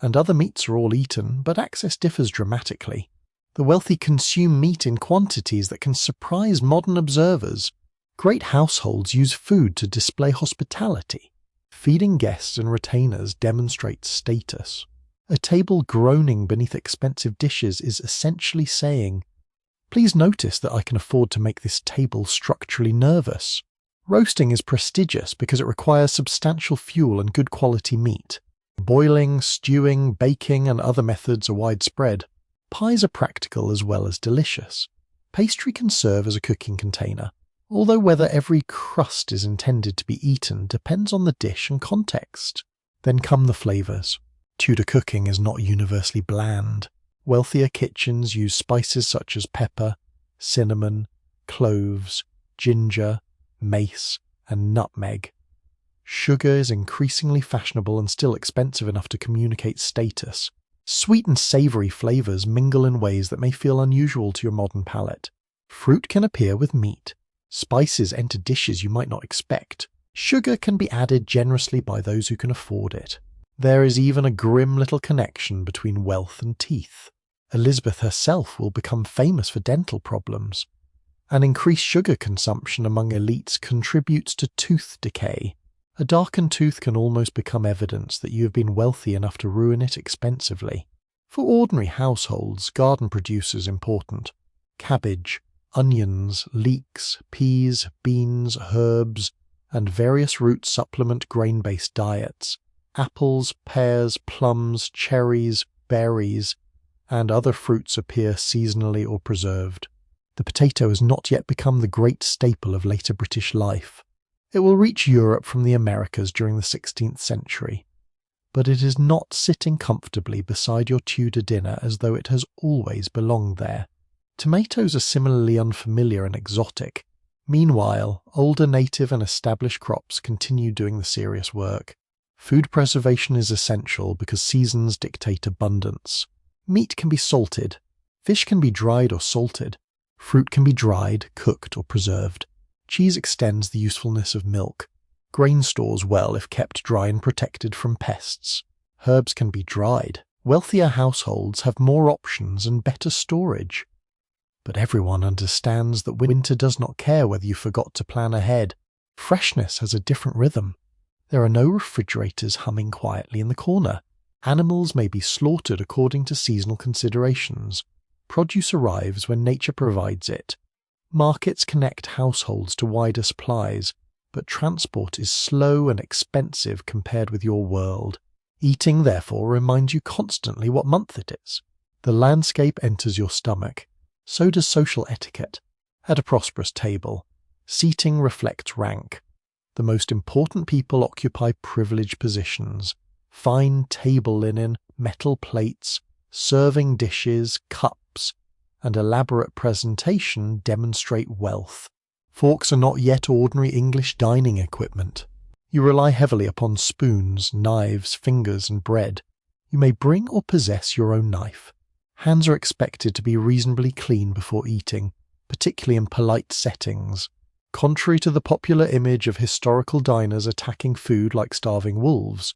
and other meats are all eaten, but access differs dramatically. The wealthy consume meat in quantities that can surprise modern observers. Great households use food to display hospitality. Feeding guests and retainers demonstrates status. A table groaning beneath expensive dishes is essentially saying, "Please notice that I can afford to make this table structurally nervous." Roasting is prestigious because it requires substantial fuel and good quality meat. Boiling, stewing, baking, and other methods are widespread. Pies are practical as well as delicious. Pastry can serve as a cooking container, although whether every crust is intended to be eaten depends on the dish and context. Then come the flavours. Tudor cooking is not universally bland. Wealthier kitchens use spices such as pepper, cinnamon, cloves, ginger, mace, and nutmeg. Sugar is increasingly fashionable and still expensive enough to communicate status. Sweet and savoury flavours mingle in ways that may feel unusual to your modern palate. Fruit can appear with meat. Spices enter dishes you might not expect. Sugar can be added generously by those who can afford it. There is even a grim little connection between wealth and teeth. Elizabeth herself will become famous for dental problems. An increased sugar consumption among elites contributes to tooth decay. A darkened tooth can almost become evidence that you have been wealthy enough to ruin it expensively. For ordinary households, garden produce is important. Cabbage, onions, leeks, peas, beans, herbs, and various roots supplement grain-based diets. Apples, pears, plums, cherries, berries, and other fruits appear seasonally or preserved. The potato has not yet become the great staple of later British life. It will reach Europe from the Americas during the 16th century, but it is not sitting comfortably beside your Tudor dinner as though it has always belonged there. Tomatoes are similarly unfamiliar and exotic. Meanwhile, older native and established crops continue doing the serious work. Food preservation is essential because seasons dictate abundance. Meat can be salted. Fish can be dried or salted. Fruit can be dried, cooked, or preserved. Cheese extends the usefulness of milk. Grain stores well if kept dry and protected from pests. Herbs can be dried. Wealthier households have more options and better storage. But everyone understands that winter does not care whether you forgot to plan ahead. Freshness has a different rhythm. There are no refrigerators humming quietly in the corner. Animals may be slaughtered according to seasonal considerations. Produce arrives when nature provides it. Markets connect households to wider supplies, but transport is slow and expensive compared with your world. Eating, therefore, reminds you constantly what month it is. The landscape enters your stomach. So does social etiquette. At a prosperous table, seating reflects rank. The most important people occupy privileged positions. Fine table linen, metal plates, serving dishes, cups, and elaborate presentation demonstrate wealth. Forks are not yet ordinary English dining equipment. You rely heavily upon spoons, knives, fingers, and bread. You may bring or possess your own knife. Hands are expected to be reasonably clean before eating, particularly in polite settings. Contrary to the popular image of historical diners attacking food like starving wolves,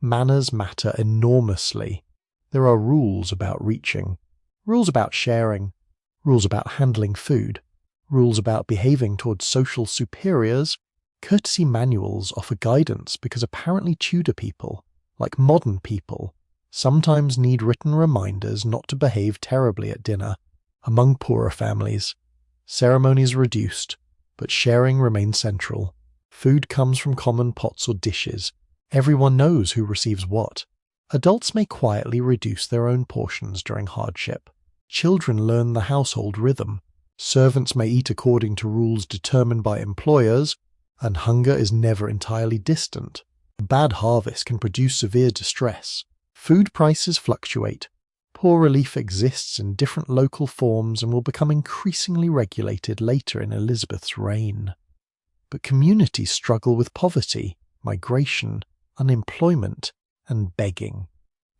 manners matter enormously. There are rules about reaching, rules about sharing, rules about handling food, rules about behaving towards social superiors. Courtesy manuals offer guidance because apparently Tudor people, like modern people, sometimes need written reminders not to behave terribly at dinner. Among poorer families, ceremony is reduced, but sharing remains central. Food comes from common pots or dishes. Everyone knows who receives what. Adults may quietly reduce their own portions during hardship. Children learn the household rhythm. Servants may eat according to rules determined by employers, and hunger is never entirely distant. A bad harvest can produce severe distress. Food prices fluctuate. Poor relief exists in different local forms and will become increasingly regulated later in Elizabeth's reign. But communities struggle with poverty, migration, unemployment, and begging.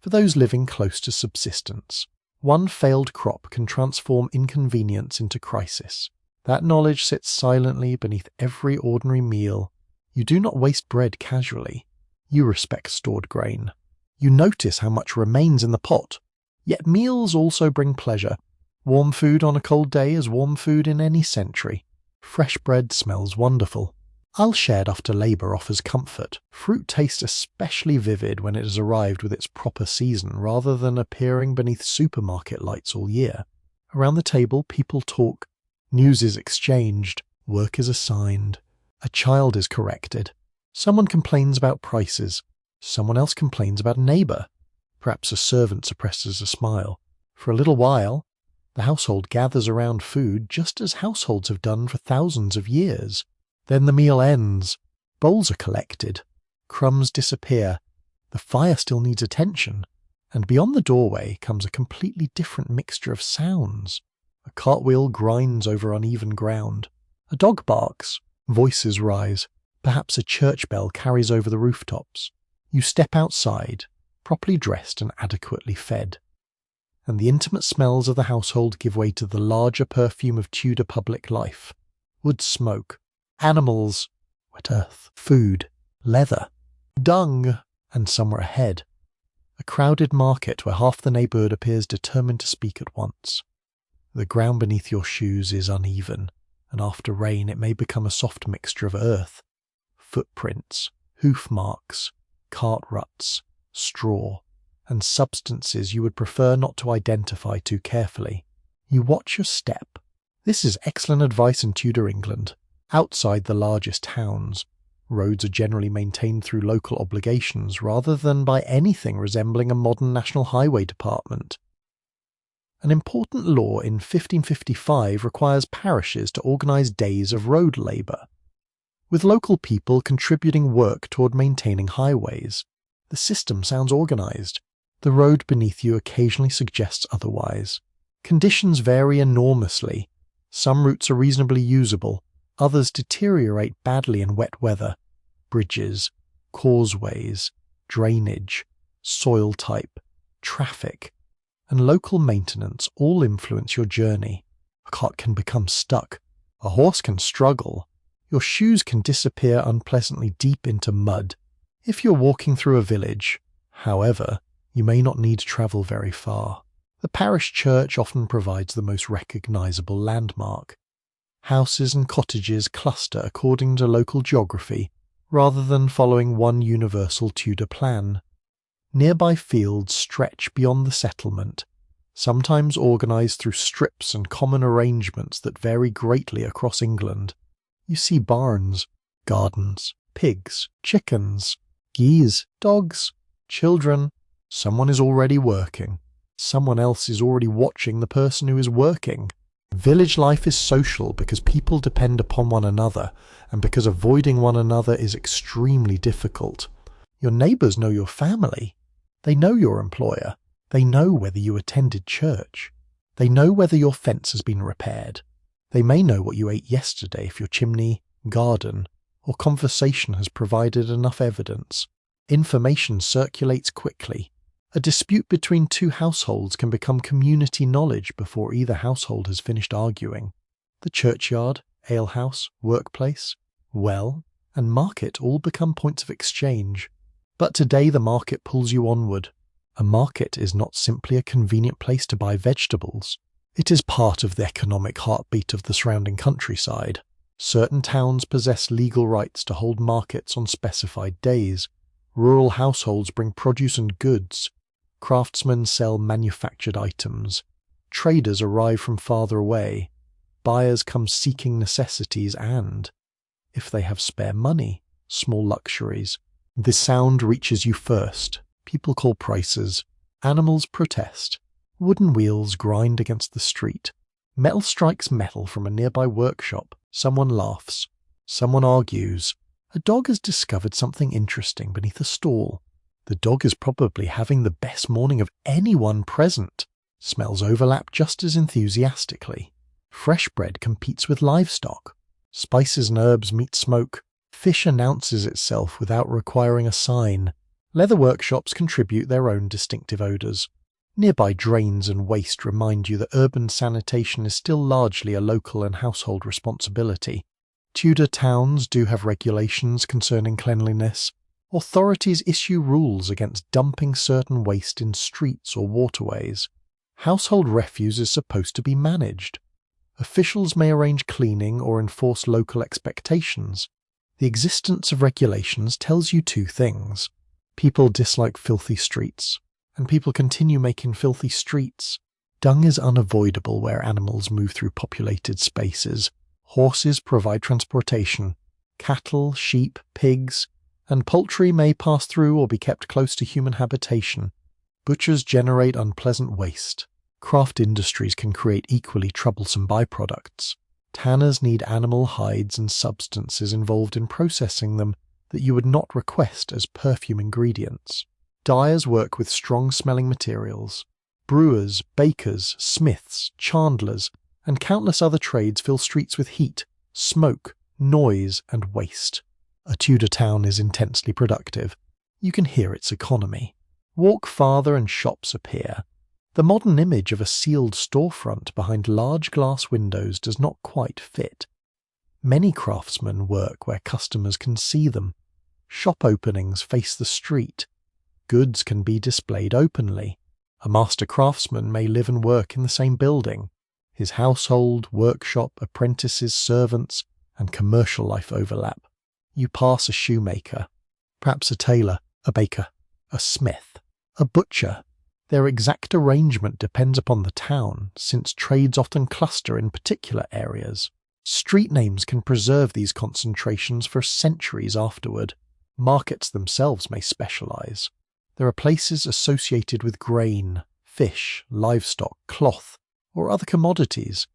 For those living close to subsistence, one failed crop can transform inconvenience into crisis. That knowledge sits silently beneath every ordinary meal. You do not waste bread casually. You respect stored grain. You notice how much remains in the pot. Yet meals also bring pleasure. Warm food on a cold day is warm food in any century. Fresh bread smells wonderful. Ale shared after labour offers comfort. Fruit tastes especially vivid when it has arrived with its proper season, rather than appearing beneath supermarket lights all year. Around the table, people talk. News is exchanged. Work is assigned. A child is corrected. Someone complains about prices. Someone else complains about a neighbour. Perhaps a servant suppresses a smile. For a little while, the household gathers around food just as households have done for thousands of years. Then the meal ends. Bowls are collected. Crumbs disappear. The fire still needs attention. And beyond the doorway comes a completely different mixture of sounds. A cartwheel grinds over uneven ground. A dog barks. Voices rise. Perhaps a church bell carries over the rooftops. You step outside, properly dressed and adequately fed. And the intimate smells of the household give way to the larger perfume of Tudor public life. Wood smoke, animals, wet earth, food, leather, dung, and somewhere ahead. A crowded market where half the neighbourhood appears determined to speak at once. The ground beneath your shoes is uneven, and after rain it may become a soft mixture of earth, footprints, hoof marks, cart ruts, straw, and substances you would prefer not to identify too carefully. You watch your step. This is excellent advice in Tudor England. Outside the largest towns, roads are generally maintained through local obligations rather than by anything resembling a modern national highway department. An important law in 1555 requires parishes to organise days of road labour, with local people contributing work toward maintaining highways. The system sounds organised. The road beneath you occasionally suggests otherwise. Conditions vary enormously. Some routes are reasonably usable, others deteriorate badly in wet weather. Bridges, causeways, drainage, soil type, traffic, and local maintenance all influence your journey. A cart can become stuck. A horse can struggle. Your shoes can disappear unpleasantly deep into mud. If you're walking through a village, however, you may not need to travel very far. The parish church often provides the most recognisable landmark. Houses and cottages cluster according to local geography, rather than following one universal Tudor plan. Nearby fields stretch beyond the settlement, sometimes organised through strips and common arrangements that vary greatly across England. You see barns, gardens, pigs, chickens, geese, dogs, children. Someone is already working. Someone else is already watching the person who is working. Village life is social because people depend upon one another, and because avoiding one another is extremely difficult. Your neighbours know your family. They know your employer. They know whether you attended church. They know whether your fence has been repaired. They may know what you ate yesterday if your chimney, garden, or conversation has provided enough evidence. Information circulates quickly. A dispute between two households can become community knowledge before either household has finished arguing. The churchyard, alehouse, workplace, well, and market all become points of exchange. But today the market pulls you onward. A market is not simply a convenient place to buy vegetables. It is part of the economic heartbeat of the surrounding countryside. Certain towns possess legal rights to hold markets on specified days. Rural households bring produce and goods. Craftsmen sell manufactured items. Traders arrive from farther away. Buyers come seeking necessities and, if they have spare money, small luxuries. The sound reaches you first. People call prices. Animals protest. Wooden wheels grind against the street. Metal strikes metal from a nearby workshop. Someone laughs. Someone argues. A dog has discovered something interesting beneath a stall. The dog is probably having the best morning of anyone present. Smells overlap just as enthusiastically. Fresh bread competes with livestock. Spices and herbs meet smoke. Fish announces itself without requiring a sign. Leather workshops contribute their own distinctive odours. Nearby drains and waste remind you that urban sanitation is still largely a local and household responsibility. Tudor towns do have regulations concerning cleanliness. Authorities issue rules against dumping certain waste in streets or waterways. Household refuse is supposed to be managed. Officials may arrange cleaning or enforce local expectations. The existence of regulations tells you two things. People dislike filthy streets, and people continue making filthy streets. Dung is unavoidable where animals move through populated spaces. Horses provide transportation. Cattle, sheep, pigs, and poultry may pass through or be kept close to human habitation. Butchers generate unpleasant waste. Craft industries can create equally troublesome byproducts. Tanners need animal hides and substances involved in processing them that you would not request as perfume ingredients. Dyers work with strong-smelling materials. Brewers, bakers, smiths, chandlers, and countless other trades fill streets with heat, smoke, noise, and waste. A Tudor town is intensely productive. You can hear its economy. Walk farther and shops appear. The modern image of a sealed storefront behind large glass windows does not quite fit. Many craftsmen work where customers can see them. Shop openings face the street. Goods can be displayed openly. A master craftsman may live and work in the same building. His household, workshop, apprentices, servants, and commercial life overlap. You pass a shoemaker, perhaps a tailor, a baker, a smith, a butcher. Their exact arrangement depends upon the town, since trades often cluster in particular areas. Street names can preserve these concentrations for centuries afterward. Markets themselves may specialize. There are places associated with grain, fish, livestock, cloth, or other commodities.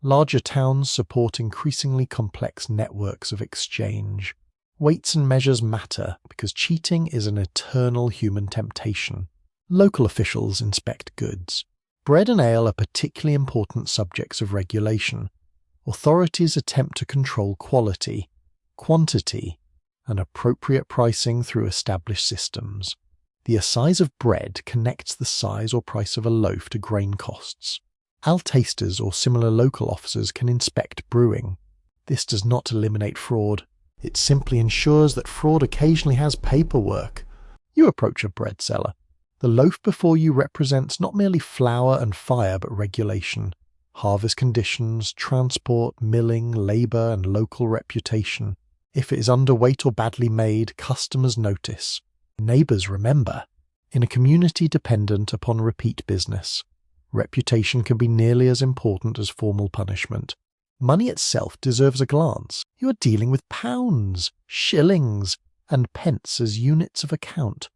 Larger towns support increasingly complex networks of exchange. Weights and measures matter because cheating is an eternal human temptation. Local officials inspect goods. Bread and ale are particularly important subjects of regulation. Authorities attempt to control quality, quantity, and appropriate pricing through established systems. The size of bread connects the size or price of a loaf to grain costs. Ale-tasters or similar local officers can inspect brewing. This does not eliminate fraud. It simply ensures that fraud occasionally has paperwork. You approach a bread seller. The loaf before you represents not merely flour and fire but regulation, harvest conditions, transport, milling, labour, and local reputation. If it is underweight or badly made, customers notice. Neighbours remember. In a community dependent upon repeat business, reputation can be nearly as important as formal punishment. Money itself deserves a glance. You are dealing with pounds, shillings, and pence as units of account.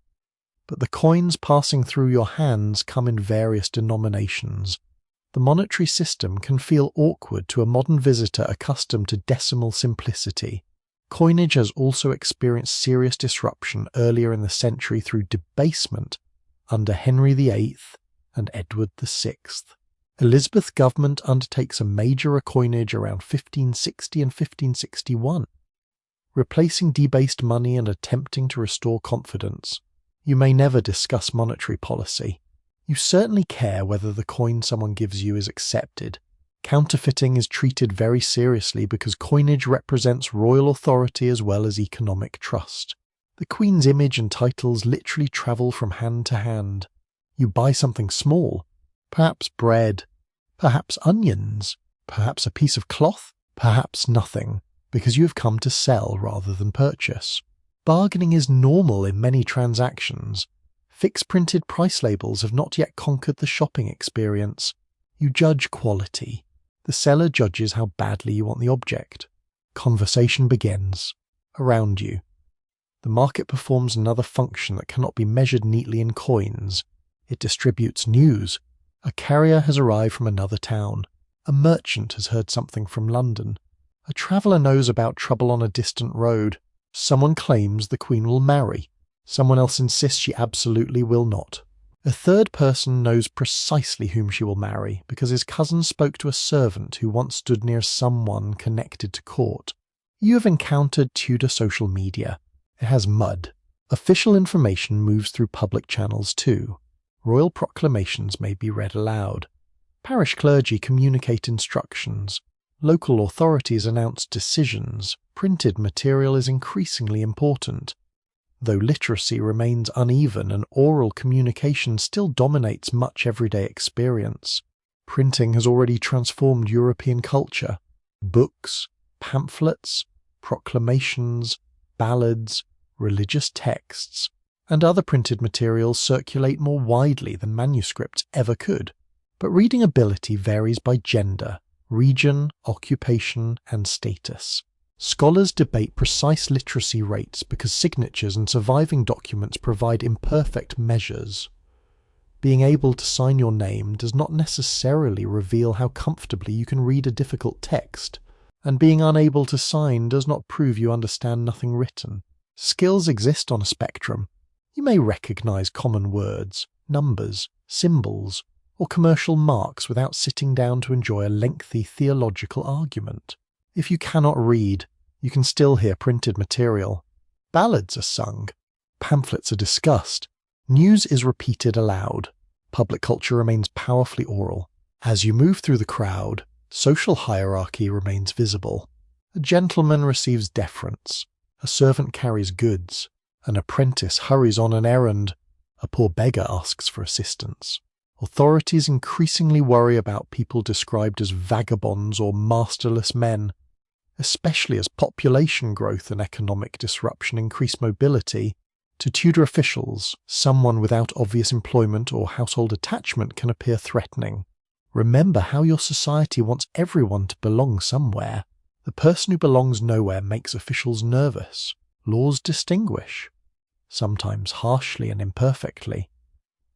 But the coins passing through your hands come in various denominations. The monetary system can feel awkward to a modern visitor accustomed to decimal simplicity. Coinage has also experienced serious disruption earlier in the century through debasement under Henry VIII and Edward VI. Elizabeth's government undertakes a major recoinage around 1560 and 1561, replacing debased money and attempting to restore confidence. You may never discuss monetary policy. You certainly care whether the coin someone gives you is accepted. Counterfeiting is treated very seriously because coinage represents royal authority as well as economic trust. The Queen's image and titles literally travel from hand to hand. You buy something small, perhaps bread, perhaps onions, perhaps a piece of cloth, perhaps nothing, because you have come to sell rather than purchase. Bargaining is normal in many transactions. Fixed printed price labels have not yet conquered the shopping experience. You judge quality. The seller judges how badly you want the object. Conversation begins. Around you. The market performs another function that cannot be measured neatly in coins. It distributes news. A carrier has arrived from another town. A merchant has heard something from London. A traveller knows about trouble on a distant road. Someone claims the Queen will marry. Someone else insists she absolutely will not. A third person knows precisely whom she will marry because his cousin spoke to a servant who once stood near someone connected to court. You have encountered Tudor social media. It has mud. Official information moves through public channels too. Royal proclamations may be read aloud. Parish clergy communicate instructions. Local authorities announce decisions. Printed material is increasingly important. Though literacy remains uneven and oral communication still dominates much everyday experience, printing has already transformed European culture. Books, pamphlets, proclamations, ballads, religious texts, and other printed materials circulate more widely than manuscripts ever could. But reading ability varies by gender, region, occupation, and status. Scholars debate precise literacy rates because signatures and surviving documents provide imperfect measures. Being able to sign your name does not necessarily reveal how comfortably you can read a difficult text, and being unable to sign does not prove you understand nothing written. Skills exist on a spectrum. You may recognize common words, numbers, symbols, or commercial marks without sitting down to enjoy a lengthy theological argument. If you cannot read, you can still hear printed material. Ballads are sung. Pamphlets are discussed. News is repeated aloud. Public culture remains powerfully oral. As you move through the crowd, social hierarchy remains visible. A gentleman receives deference. A servant carries goods. An apprentice hurries on an errand. A poor beggar asks for assistance. Authorities increasingly worry about people described as vagabonds or masterless men. Especially as population growth and economic disruption increase mobility, to Tudor officials, someone without obvious employment or household attachment can appear threatening. Remember how your society wants everyone to belong somewhere. The person who belongs nowhere makes officials nervous. Laws distinguish, sometimes harshly and imperfectly,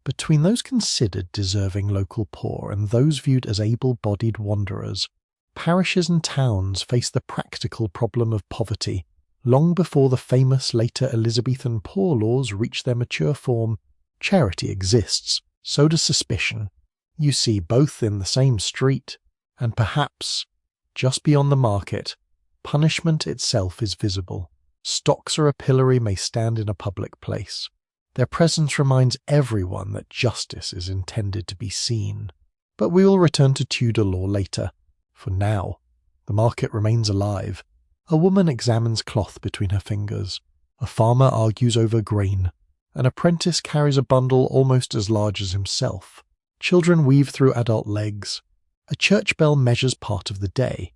between those considered deserving local poor and those viewed as able-bodied wanderers. Parishes and towns face the practical problem of poverty. Long before the famous later Elizabethan poor laws reach their mature form, charity exists, so does suspicion. You see both in the same street, and perhaps, just beyond the market, punishment itself is visible. Stocks or a pillory may stand in a public place. Their presence reminds everyone that justice is intended to be seen. But we will return to Tudor law later. For now, the market remains alive. A woman examines cloth between her fingers. A farmer argues over grain. An apprentice carries a bundle almost as large as himself. Children weave through adult legs. A church bell measures part of the day,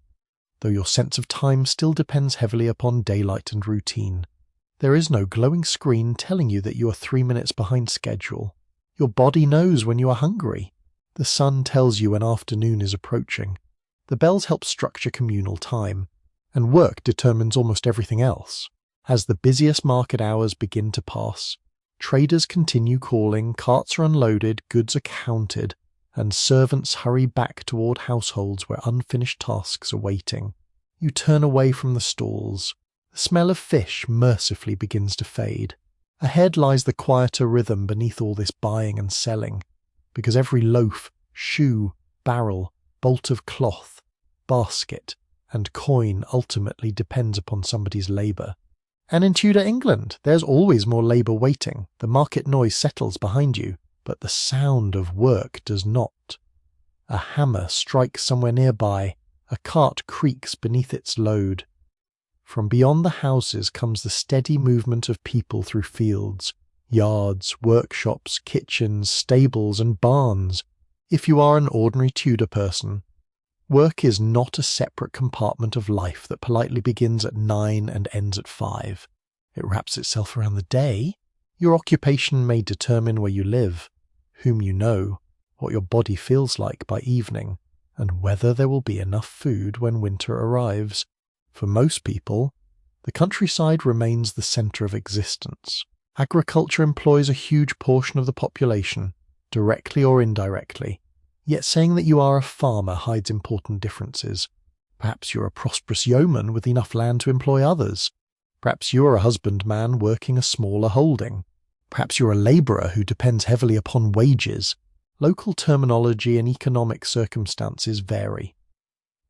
though your sense of time still depends heavily upon daylight and routine. There is no glowing screen telling you that you are 3 minutes behind schedule. Your body knows when you are hungry. The sun tells you when afternoon is approaching. The bells help structure communal time, and work determines almost everything else. As the busiest market hours begin to pass, traders continue calling, carts are unloaded, goods are counted, and servants hurry back toward households where unfinished tasks are waiting. You turn away from the stalls. The smell of fish mercifully begins to fade. Ahead lies the quieter rhythm beneath all this buying and selling, because every loaf, shoe, barrel, bolt of cloth, basket, and coin ultimately depends upon somebody's labour. And in Tudor England, there's always more labour waiting. The market noise settles behind you, but the sound of work does not. A hammer strikes somewhere nearby, a cart creaks beneath its load. From beyond the houses comes the steady movement of people through fields, yards, workshops, kitchens, stables, and barns. If you are an ordinary Tudor person, work is not a separate compartment of life that politely begins at 9 and ends at 5. It wraps itself around the day. Your occupation may determine where you live, whom you know, what your body feels like by evening, and whether there will be enough food when winter arrives. For most people, the countryside remains the centre of existence. Agriculture employs a huge portion of the population, directly or indirectly. Yet saying that you are a farmer hides important differences. Perhaps you're a prosperous yeoman with enough land to employ others. Perhaps you're a husbandman working a smaller holding. Perhaps you're a labourer who depends heavily upon wages. Local terminology and economic circumstances vary,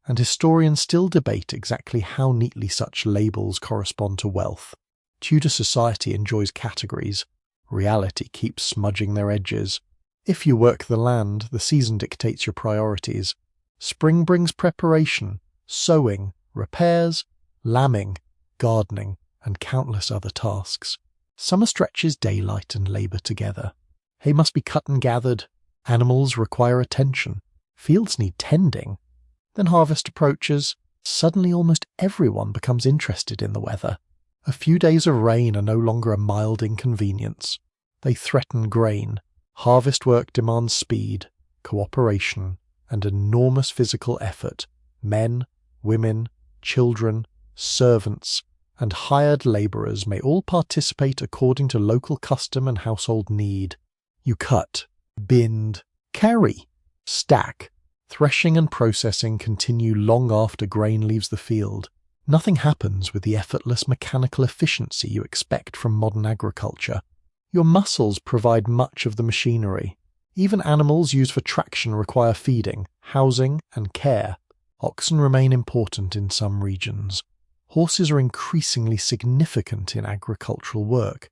and historians still debate exactly how neatly such labels correspond to wealth. Tudor society enjoys categories. Reality keeps smudging their edges. If you work the land, the season dictates your priorities. Spring brings preparation, sowing, repairs, lambing, gardening, and countless other tasks. Summer stretches daylight and labour together. Hay must be cut and gathered. Animals require attention. Fields need tending. Then harvest approaches. Suddenly almost everyone becomes interested in the weather. A few days of rain are no longer a mild inconvenience. They threaten grain. Harvest work demands speed, cooperation, and enormous physical effort. Men, women, children, servants, and hired labourers may all participate according to local custom and household need. You cut, bind, carry, stack. Threshing and processing continue long after grain leaves the field. Nothing happens with the effortless mechanical efficiency you expect from modern agriculture. Your muscles provide much of the machinery. Even animals used for traction require feeding, housing, and care. Oxen remain important in some regions. Horses are increasingly significant in agricultural work.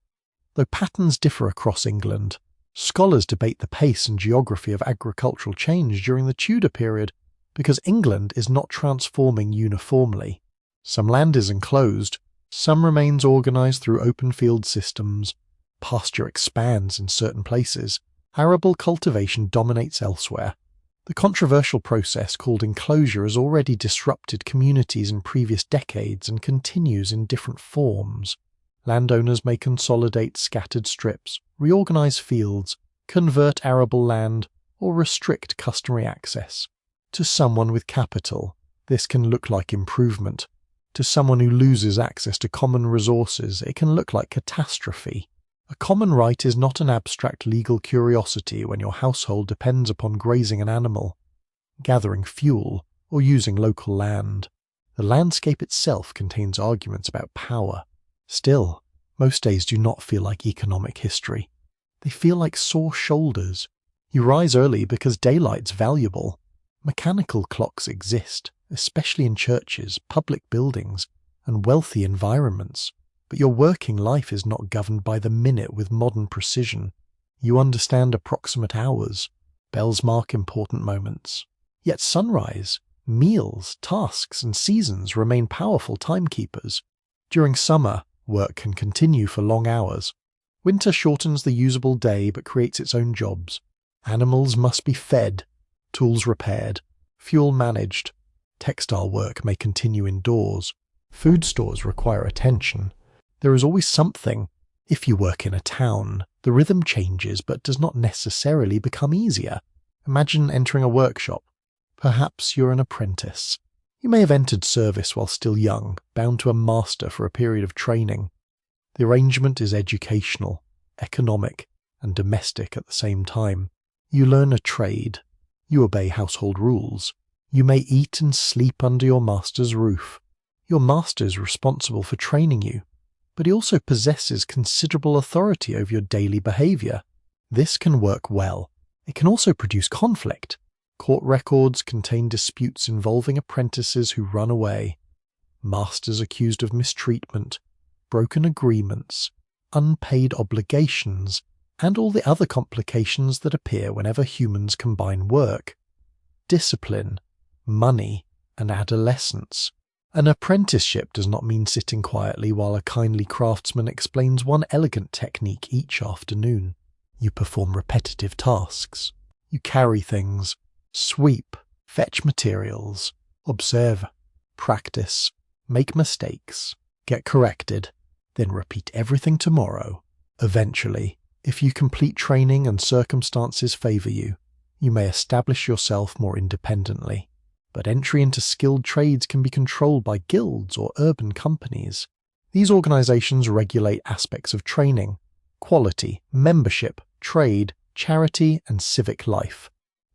Though patterns differ across England, scholars debate the pace and geography of agricultural change during the Tudor period because England is not transforming uniformly. Some land is enclosed, some remains organised through open field systems, pasture expands in certain places, arable cultivation dominates elsewhere. The controversial process called enclosure has already disrupted communities in previous decades and continues in different forms. Landowners may consolidate scattered strips, reorganise fields, convert arable land, or restrict customary access. To someone with capital, this can look like improvement. To someone who loses access to common resources, it can look like catastrophe. A common right is not an abstract legal curiosity when your household depends upon grazing an animal, gathering fuel, or using local land. The landscape itself contains arguments about power. Still, most days do not feel like economic history. They feel like sore shoulders. You rise early because daylight's valuable. Mechanical clocks exist, especially in churches, public buildings, and wealthy environments. But your working life is not governed by the minute with modern precision. You understand approximate hours. Bells mark important moments. Yet sunrise, meals, tasks, and seasons remain powerful timekeepers. During summer, work can continue for long hours. Winter shortens the usable day but creates its own jobs. Animals must be fed, tools repaired, fuel managed. Textile work may continue indoors. Food stores require attention. There is always something. If you work in a town, the rhythm changes but does not necessarily become easier. Imagine entering a workshop. Perhaps you're an apprentice. You may have entered service while still young, bound to a master for a period of training. The arrangement is educational, economic, and domestic at the same time. You learn a trade, You obey household rules. You may eat and sleep under your master's roof. Your master is responsible for training you, but he also possesses considerable authority over your daily behavior. This can work well. It can also produce conflict. Court records contain disputes involving apprentices who run away, masters accused of mistreatment, broken agreements, unpaid obligations, and all the other complications that appear whenever humans combine work, discipline, money, and adolescence. An apprenticeship does not mean sitting quietly while a kindly craftsman explains one elegant technique each afternoon. You perform repetitive tasks. You carry things, sweep, fetch materials, observe, practice, make mistakes, get corrected, then repeat everything tomorrow. Eventually, if you complete training and circumstances favour you, you may establish yourself more independently. But entry into skilled trades can be controlled by guilds or urban companies. These organisations regulate aspects of training, quality, membership, trade, charity, and civic life.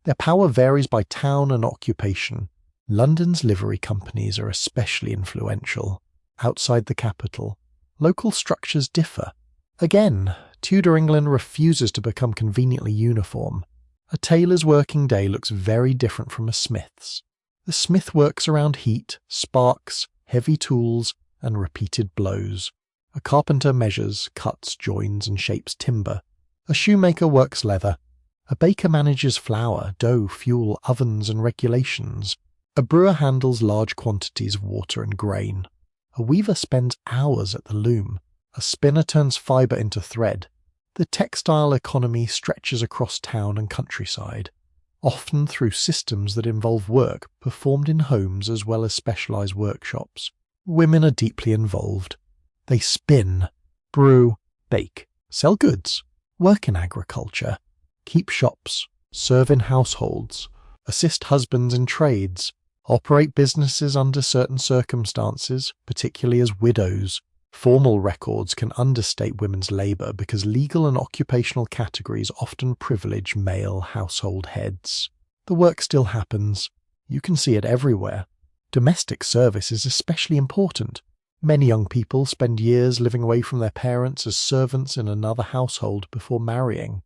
Their power varies by town and occupation. London's livery companies are especially influential. Outside the capital, local structures differ. Again, Tudor England refuses to become conveniently uniform. A tailor's working day looks very different from a smith's. The smith works around heat, sparks, heavy tools, and repeated blows. A carpenter measures, cuts, joins, and shapes timber. A shoemaker works leather. A baker manages flour, dough, fuel, ovens, and regulations. A brewer handles large quantities of water and grain. A weaver spends hours at the loom. A spinner turns fibre into thread. The textile economy stretches across town and countryside, often through systems that involve work performed in homes as well as specialised workshops. Women are deeply involved. They spin, brew, bake, sell goods, work in agriculture, keep shops, serve in households, assist husbands in trades, operate businesses under certain circumstances, particularly as widows. Formal records can understate women's labour because legal and occupational categories often privilege male household heads. The work still happens. You can see it everywhere. Domestic service is especially important. Many young people spend years living away from their parents as servants in another household before marrying.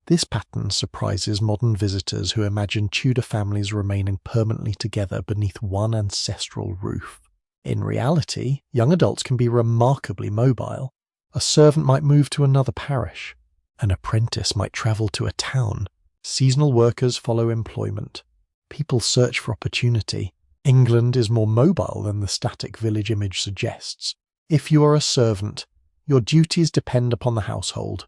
This pattern surprises modern visitors who imagine Tudor families remaining permanently together beneath one ancestral roof. In reality, young adults can be remarkably mobile. A servant might move to another parish. An apprentice might travel to a town. Seasonal workers follow employment. People search for opportunity. England is more mobile than the static village image suggests. If you are a servant, your duties depend upon the household.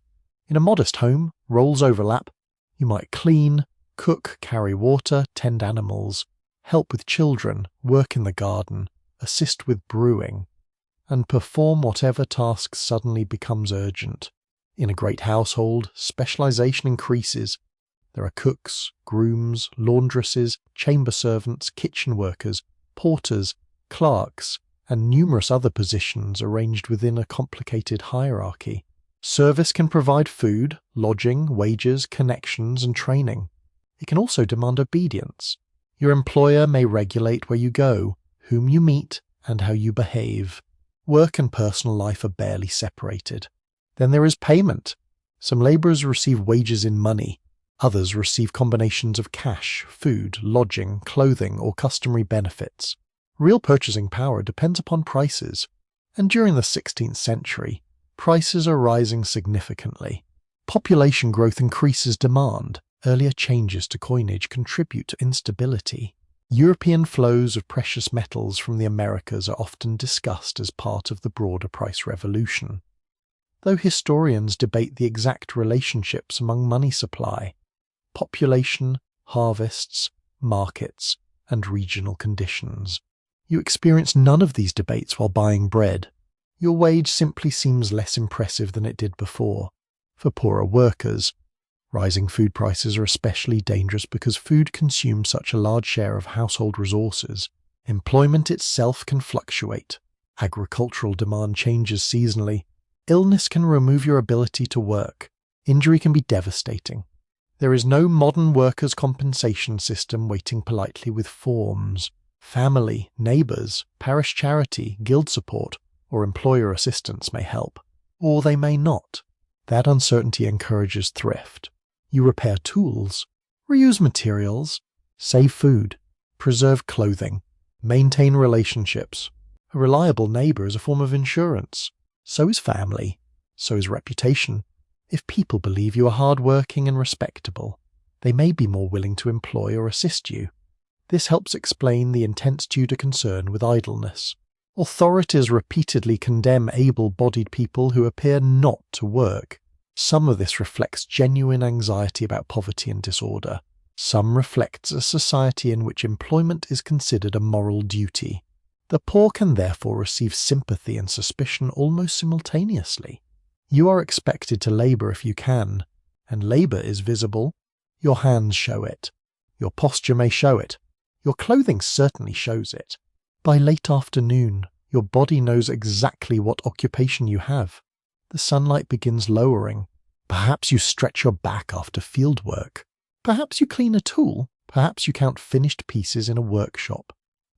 In a modest home, roles overlap. You might clean, cook, carry water, tend animals, help with children, work in the garden, assist with brewing, and perform whatever task suddenly becomes urgent. In a great household, specialisation increases. There are cooks, grooms, laundresses, chamber servants, kitchen workers, porters, clerks, and numerous other positions arranged within a complicated hierarchy. Service can provide food, lodging, wages, connections, and training. It can also demand obedience. Your employer may regulate where you go, whom you meet, and how you behave. Work and personal life are barely separated. Then there is payment. Some labourers receive wages in money. Others receive combinations of cash, food, lodging, clothing, or customary benefits. Real purchasing power depends upon prices. And during the 16th century, prices are rising significantly. Population growth increases demand. Earlier changes to coinage contribute to instability. European flows of precious metals from the Americas are often discussed as part of the broader price revolution, though historians debate the exact relationships among money supply, population, harvests, markets, and regional conditions. You experience none of these debates while buying bread. Your wage simply seems less impressive than it did before. For poorer workers, rising food prices are especially dangerous because food consumes such a large share of household resources. Employment itself can fluctuate. Agricultural demand changes seasonally. Illness can remove your ability to work. Injury can be devastating. There is no modern workers' compensation system waiting politely with forms. Family, neighbours, parish charity, guild support, or employer assistance may help, or they may not. That uncertainty encourages thrift. You repair tools, reuse materials, save food, preserve clothing, maintain relationships. A reliable neighbour is a form of insurance. So is family. So is reputation. If people believe you are hard-working and respectable, they may be more willing to employ or assist you. This helps explain the intense Tudor concern with idleness. Authorities repeatedly condemn able-bodied people who appear not to work. Some of this reflects genuine anxiety about poverty and disorder. Some reflects a society in which employment is considered a moral duty. The poor can therefore receive sympathy and suspicion almost simultaneously. You are expected to labour if you can, and labour is visible. Your hands show it. Your posture may show it. Your clothing certainly shows it. By late afternoon, your body knows exactly what occupation you have. The sunlight begins lowering. Perhaps you stretch your back after field work. Perhaps you clean a tool. Perhaps you count finished pieces in a workshop.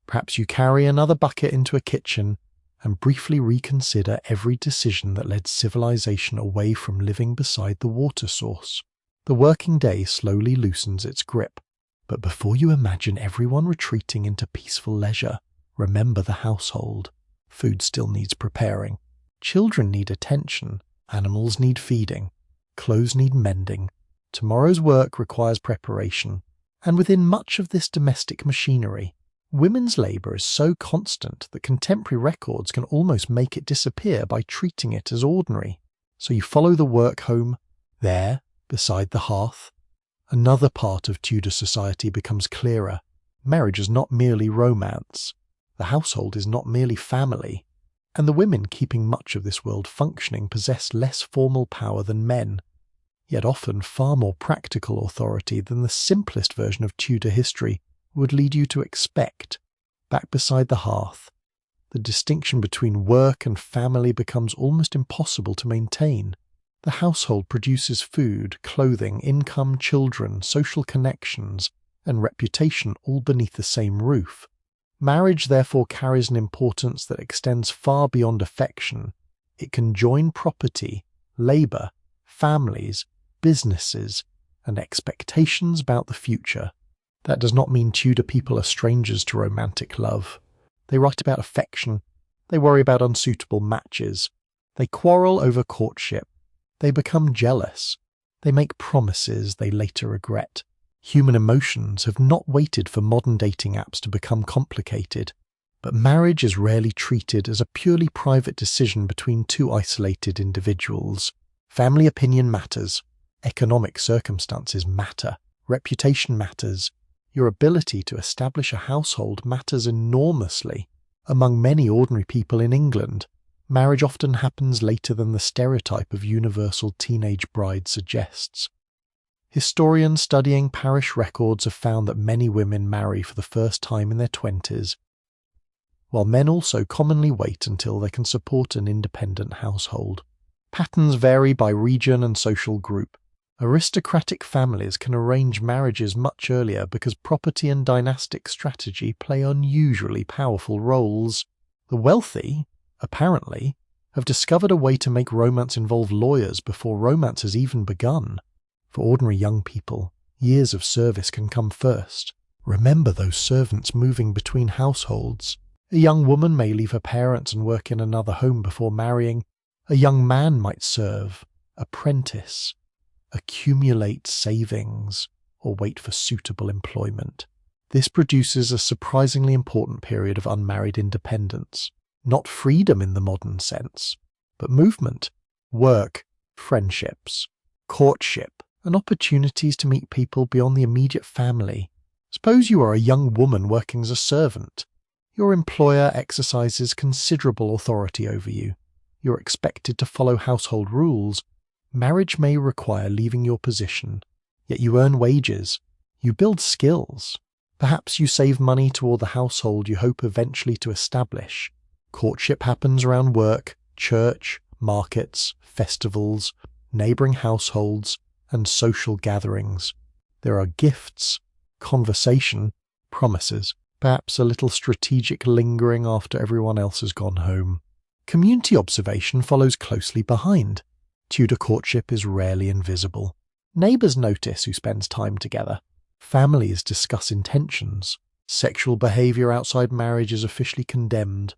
Perhaps you carry another bucket into a kitchen and briefly reconsider every decision that led civilization away from living beside the water source. The working day slowly loosens its grip. But before you imagine everyone retreating into peaceful leisure, remember the household. Food still needs preparing. Children need attention. Animals need feeding. Clothes need mending. Tomorrow's work requires preparation. And within much of this domestic machinery, women's labour is so constant that contemporary records can almost make it disappear by treating it as ordinary. So you follow the work home. There, beside the hearth, another part of Tudor society becomes clearer. Marriage is not merely romance. The household is not merely family. And the women keeping much of this world functioning possess less formal power than men, yet often far more practical authority than the simplest version of Tudor history would lead you to expect. Back beside the hearth, the distinction between work and family becomes almost impossible to maintain. The household produces food, clothing, income, children, social connections, and reputation all beneath the same roof. Marriage therefore carries an importance that extends far beyond affection. It can join property, labour, families, businesses, and expectations about the future. That does not mean Tudor people are strangers to romantic love. They write about affection. They worry about unsuitable matches. They quarrel over courtship. They become jealous. They make promises they later regret. Human emotions have not waited for modern dating apps to become complicated, but marriage is rarely treated as a purely private decision between two isolated individuals. Family opinion matters. Economic circumstances matter. Reputation matters. Your ability to establish a household matters enormously. Among many ordinary people in England, marriage often happens later than the stereotype of universal teenage bride suggests. Historians studying parish records have found that many women marry for the first time in their 20s, while men also commonly wait until they can support an independent household. Patterns vary by region and social group. Aristocratic families can arrange marriages much earlier because property and dynastic strategy play unusually powerful roles. The wealthy, apparently, have discovered a way to make romance involve lawyers before romance has even begun. For ordinary young people, years of service can come first. Remember those servants moving between households. A young woman may leave her parents and work in another home before marrying. A young man might serve, apprentice, accumulate savings, or wait for suitable employment. This produces a surprisingly important period of unmarried independence. Not freedom in the modern sense, but movement, work, friendships, courtship, and opportunities to meet people beyond the immediate family. Suppose you are a young woman working as a servant. Your employer exercises considerable authority over you. You're expected to follow household rules. Marriage may require leaving your position, yet you earn wages. You build skills. Perhaps you save money toward the household you hope eventually to establish. Courtship happens around work, church, markets, festivals, neighbouring households, and social gatherings. There are gifts, conversation, promises, perhaps a little strategic lingering after everyone else has gone home. Community observation follows closely behind. Tudor courtship is rarely invisible. Neighbours notice who spends time together. Families discuss intentions. Sexual behaviour outside marriage is officially condemned.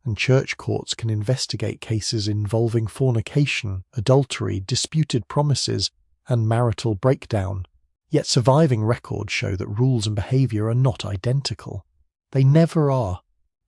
And church courts can investigate cases involving fornication, adultery, disputed promises, and marital breakdown. Yet surviving records show that rules and behaviour are not identical. They never are.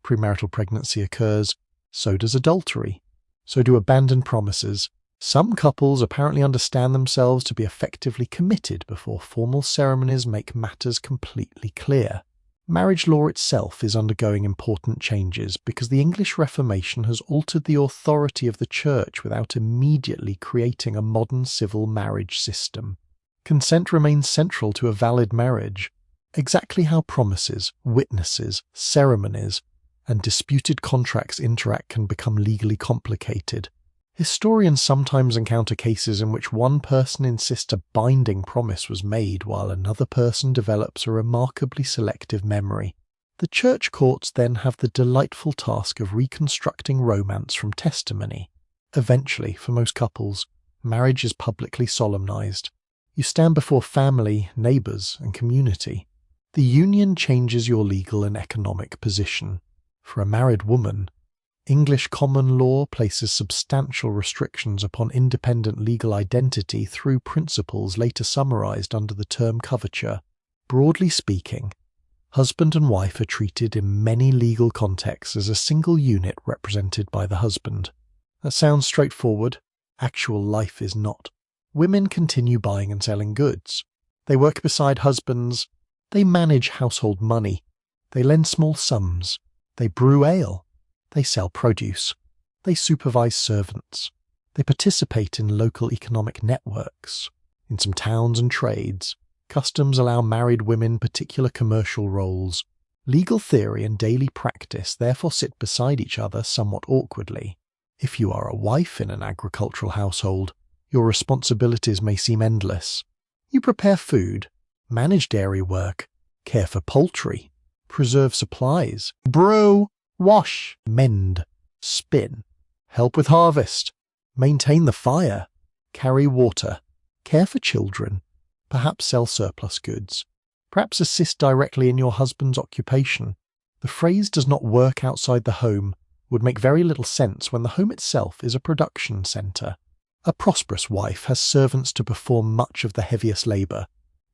Premarital pregnancy occurs. So does adultery. So do abandoned promises. Some couples apparently understand themselves to be effectively committed before formal ceremonies make matters completely clear. Marriage law itself is undergoing important changes because the English Reformation has altered the authority of the Church without immediately creating a modern civil marriage system. Consent remains central to a valid marriage. Exactly how promises, witnesses, ceremonies, and disputed contracts interact can become legally complicated. Historians sometimes encounter cases in which one person insists a binding promise was made while another person develops a remarkably selective memory. The church courts then have the delightful task of reconstructing romance from testimony. Eventually, for most couples, marriage is publicly solemnized. You stand before family, neighbours, and community. The union changes your legal and economic position. For a married woman, English common law places substantial restrictions upon independent legal identity through principles later summarised under the term coverture. Broadly speaking, husband and wife are treated in many legal contexts as a single unit represented by the husband. That sounds straightforward. Actual life is not. Women continue buying and selling goods. They work beside husbands. They manage household money. They lend small sums. They brew ale. They sell produce. They supervise servants. They participate in local economic networks. In some towns and trades, customs allow married women particular commercial roles. Legal theory and daily practice therefore sit beside each other somewhat awkwardly. If you are a wife in an agricultural household, your responsibilities may seem endless. You prepare food, manage dairy work, care for poultry, preserve supplies, brew, wash, mend, spin, help with harvest, maintain the fire, carry water, care for children, perhaps sell surplus goods, perhaps assist directly in your husband's occupation. The phrase "does not work outside the home" would make very little sense when the home itself is a production centre. A prosperous wife has servants to perform much of the heaviest labour,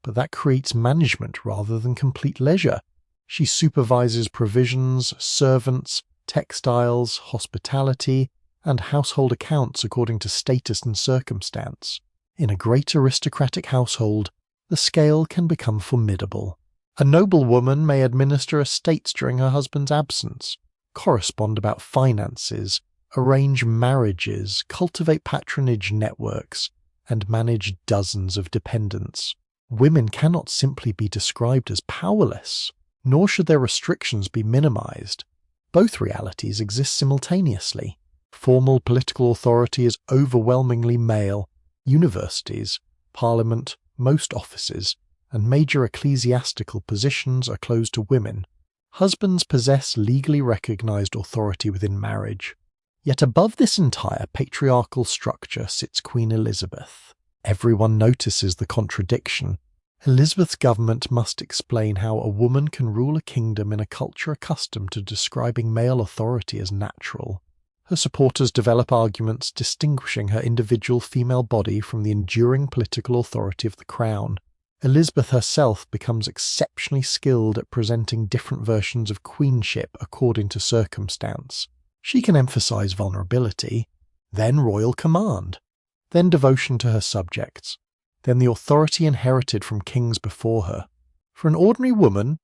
but that creates management rather than complete leisure. She supervises provisions, servants, textiles, hospitality, and household accounts according to status and circumstance. In a great aristocratic household, the scale can become formidable. A noble woman may administer estates during her husband's absence, correspond about finances, arrange marriages, cultivate patronage networks, and manage dozens of dependents. Women cannot simply be described as powerless, nor should their restrictions be minimized. Both realities exist simultaneously. Formal political authority is overwhelmingly male. Universities, parliament, most offices, and major ecclesiastical positions are closed to women. Husbands possess legally recognized authority within marriage. Yet above this entire patriarchal structure sits Queen Elizabeth. Everyone notices the contradiction. Elizabeth's government must explain how a woman can rule a kingdom in a culture accustomed to describing male authority as natural. Her supporters develop arguments distinguishing her individual female body from the enduring political authority of the crown. Elizabeth herself becomes exceptionally skilled at presenting different versions of queenship according to circumstance. She can emphasize vulnerability, then royal command, then devotion to her subjects, then the authority inherited from kings before her. For an ordinary woman,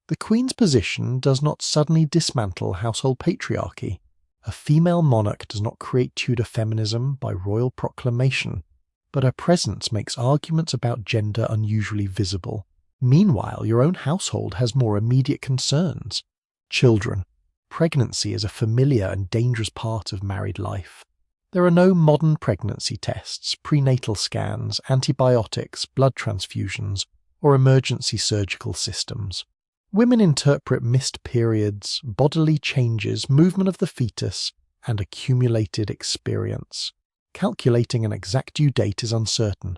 the Queen's position does not suddenly dismantle household patriarchy. A female monarch does not create Tudor feminism by royal proclamation, but her presence makes arguments about gender unusually visible. Meanwhile, your own household has more immediate concerns. Children. Pregnancy is a familiar and dangerous part of married life. There are no modern pregnancy tests, prenatal scans, antibiotics, blood transfusions, or emergency surgical systems. Women interpret missed periods, bodily changes, movement of the fetus, and accumulated experience. Calculating an exact due date is uncertain.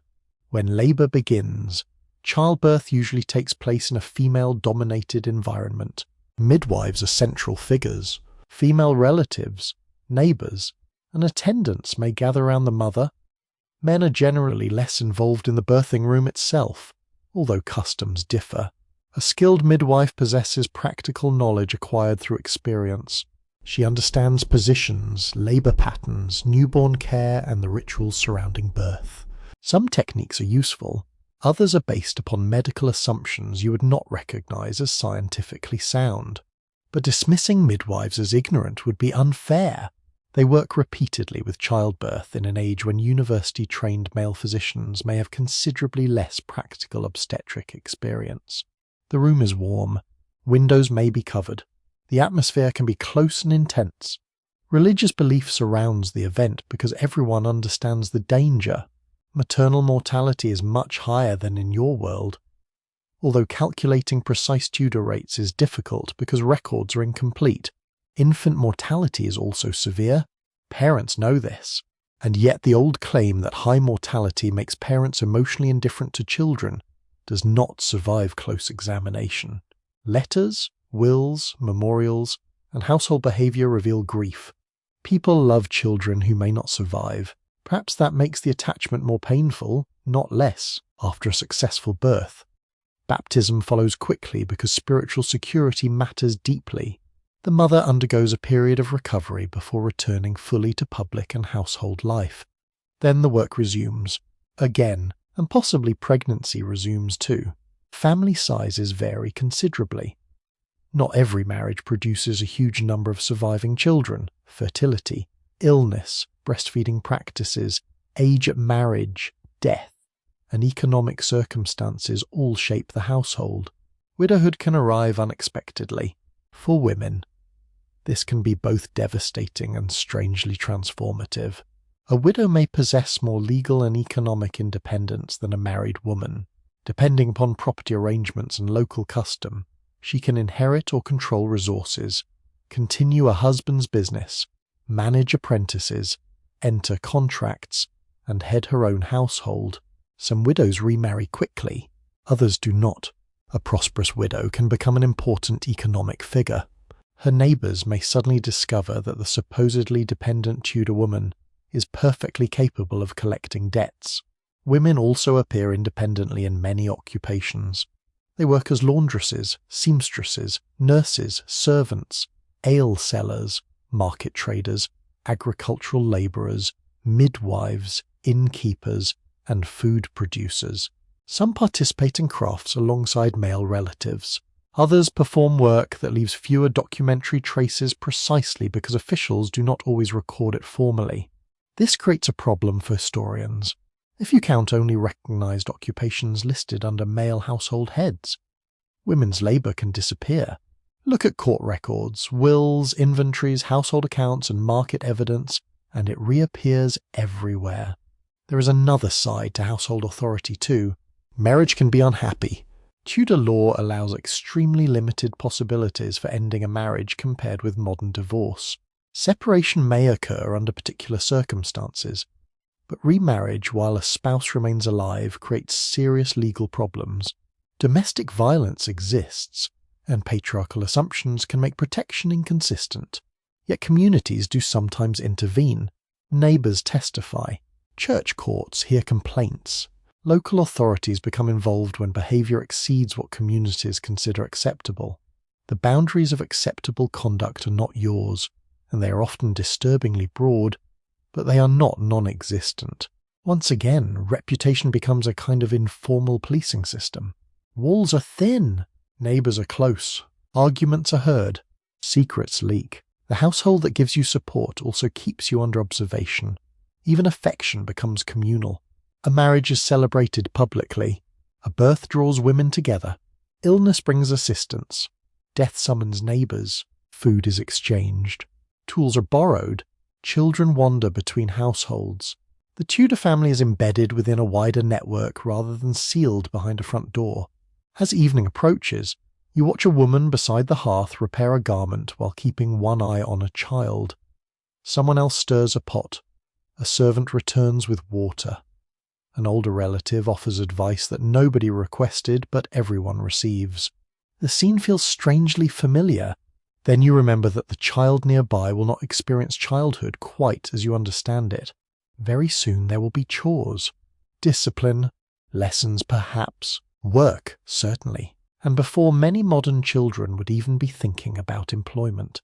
When labour begins, childbirth usually takes place in a female-dominated environment. Midwives are central figures. Female relatives, neighbours, and attendants may gather around the mother. Men are generally less involved in the birthing room itself, although customs differ. A skilled midwife possesses practical knowledge acquired through experience. She understands positions, labour patterns, newborn care, and the rituals surrounding birth. Some techniques are useful. Others are based upon medical assumptions you would not recognise as scientifically sound. But dismissing midwives as ignorant would be unfair. They work repeatedly with childbirth in an age when university-trained male physicians may have considerably less practical obstetric experience. The room is warm. Windows may be covered. The atmosphere can be close and intense. Religious belief surrounds the event because everyone understands the danger. Maternal mortality is much higher than in your world. Although calculating precise Tudor rates is difficult because records are incomplete, infant mortality is also severe. Parents know this. And yet the old claim that high mortality makes parents emotionally indifferent to children does not survive close examination. Letters, wills, memorials, and household behaviour reveal grief. People love children who may not survive. Perhaps that makes the attachment more painful, not less, after a successful birth. Baptism follows quickly because spiritual security matters deeply. The mother undergoes a period of recovery before returning fully to public and household life. Then the work resumes, again, and possibly pregnancy resumes too. Family sizes vary considerably. Not every marriage produces a huge number of surviving children. Fertility, illness, breastfeeding practices, age at marriage, death, and economic circumstances all shape the household. Widowhood can arrive unexpectedly. For women, this can be both devastating and strangely transformative. A widow may possess more legal and economic independence than a married woman. Depending upon property arrangements and local custom, she can inherit or control resources, continue a husband's business, manage apprentices, enter contracts, and head her own household. Some widows remarry quickly, others do not. A prosperous widow can become an important economic figure. Her neighbours may suddenly discover that the supposedly dependent Tudor woman is perfectly capable of collecting debts. Women also appear independently in many occupations. They work as laundresses, seamstresses, nurses, servants, ale sellers, market traders, agricultural labourers, midwives, innkeepers, and food producers. Some participate in crafts alongside male relatives. Others perform work that leaves fewer documentary traces precisely because officials do not always record it formally. This creates a problem for historians, if you count only recognised occupations listed under male household heads. Women's labour can disappear. Look at court records, wills, inventories, household accounts, and market evidence, and it reappears everywhere. There is another side to household authority too. Marriage can be unhappy. Tudor law allows extremely limited possibilities for ending a marriage compared with modern divorce. Separation may occur under particular circumstances, but remarriage while a spouse remains alive creates serious legal problems. Domestic violence exists, and patriarchal assumptions can make protection inconsistent. Yet communities do sometimes intervene. Neighbours testify. Church courts hear complaints. Local authorities become involved when behaviour exceeds what communities consider acceptable. The boundaries of acceptable conduct are not yours, and they are often disturbingly broad, but they are not non-existent. Once again, reputation becomes a kind of informal policing system. Walls are thin, neighbours are close, arguments are heard, secrets leak. The household that gives you support also keeps you under observation. Even affection becomes communal. A marriage is celebrated publicly. A birth draws women together. Illness brings assistance. Death summons neighbours. Food is exchanged. Tools are borrowed. children wander between households. The Tudor family is embedded within a wider network rather than sealed behind a front door. As evening approaches, you watch a woman beside the hearth repair a garment while keeping one eye on a child. Someone else stirs a pot. A servant returns with water. An older relative offers advice that nobody requested but everyone receives. The scene feels strangely familiar. Then you remember that the child nearby will not experience childhood quite as you understand it. Very soon there will be chores, discipline, lessons perhaps, work certainly, and before many modern children would even be thinking about employment.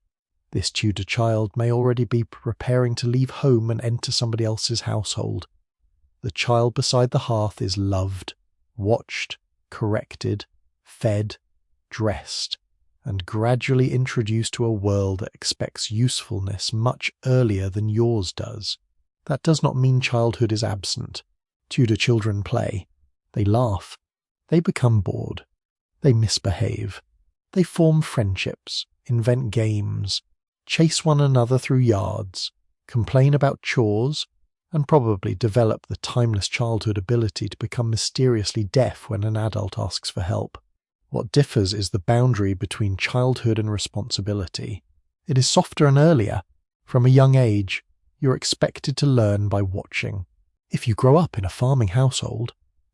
This Tudor child may already be preparing to leave home and enter somebody else's household. The child beside the hearth is loved, watched, corrected, fed, dressed, and gradually introduced to a world that expects usefulness much earlier than yours does. That does not mean childhood is absent. Tudor children play. They laugh. They become bored. They misbehave. They form friendships, invent games, chase one another through yards, complain about chores, and probably develop the timeless childhood ability to become mysteriously deaf when an adult asks for help. What differs is the boundary between childhood and responsibility. It is softer and earlier. From a young age, you're expected to learn by watching. If you grow up in a farming household,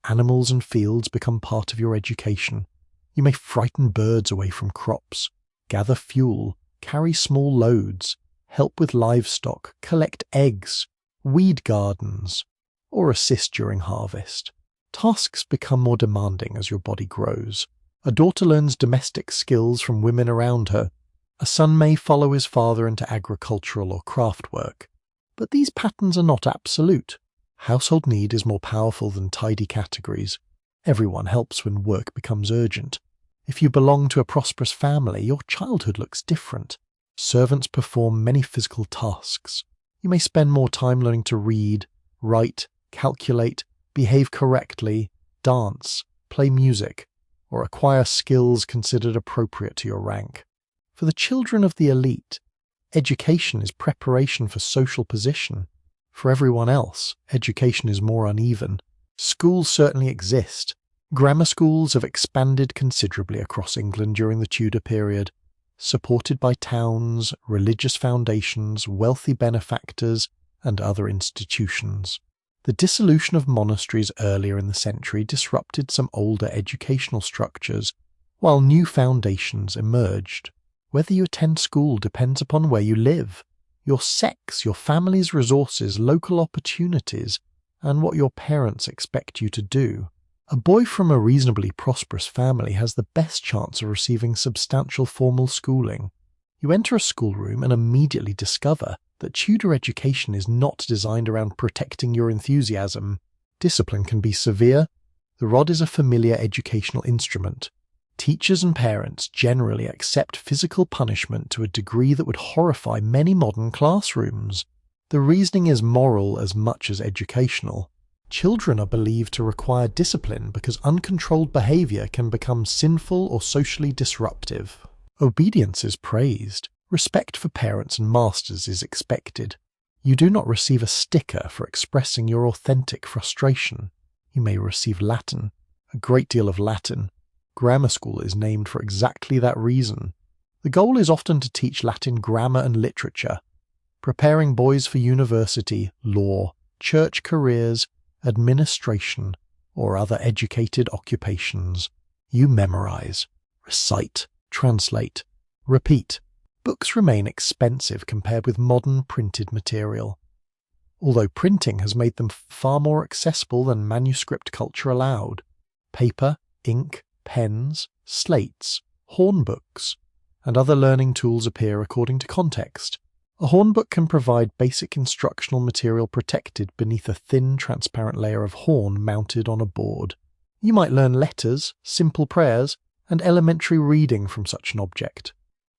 animals and fields become part of your education. You may frighten birds away from crops, gather fuel, carry small loads, help with livestock, collect eggs, weed gardens, or assist during harvest. Tasks become more demanding as your body grows. A daughter learns domestic skills from women around her. A son may follow his father into agricultural or craft work. But these patterns are not absolute. Household need is more powerful than tidy categories. Everyone helps when work becomes urgent. If you belong to a prosperous family, your childhood looks different. Servants perform many physical tasks. You may spend more time learning to read, write, calculate, behave correctly, dance, play music, or acquire skills considered appropriate to your rank. For the children of the elite, education is preparation for social position. For everyone else, education is more uneven. Schools certainly exist. Grammar schools have expanded considerably across England during the Tudor period, supported by towns, religious foundations, wealthy benefactors, and other institutions. The dissolution of monasteries earlier in the century disrupted some older educational structures, while new foundations emerged. Whether you attend school depends upon where you live, your sex, your family's resources, local opportunities, and what your parents expect you to do. A boy from a reasonably prosperous family has the best chance of receiving substantial formal schooling. You enter a schoolroom and immediately discover that Tudor education is not designed around protecting your enthusiasm. Discipline can be severe. The rod is a familiar educational instrument. Teachers and parents generally accept physical punishment to a degree that would horrify many modern classrooms. The reasoning is moral as much as educational. Children are believed to require discipline because uncontrolled behavior can become sinful or socially disruptive. Obedience is praised. Respect for parents and masters is expected. You do not receive a sticker for expressing your authentic frustration. You may receive Latin, a great deal of Latin. Grammar school is named for exactly that reason. The goal is often to teach Latin grammar and literature, preparing boys for university, law, church careers, administration, or other educated occupations. You memorize, recite, translate, repeat. Books remain expensive compared with modern printed material, although printing has made them far more accessible than manuscript culture allowed. Paper, ink, pens, slates, hornbooks, and other learning tools appear according to context. A hornbook can provide basic instructional material protected beneath a thin, transparent layer of horn mounted on a board. You might learn letters, simple prayers, and elementary reading from such an object.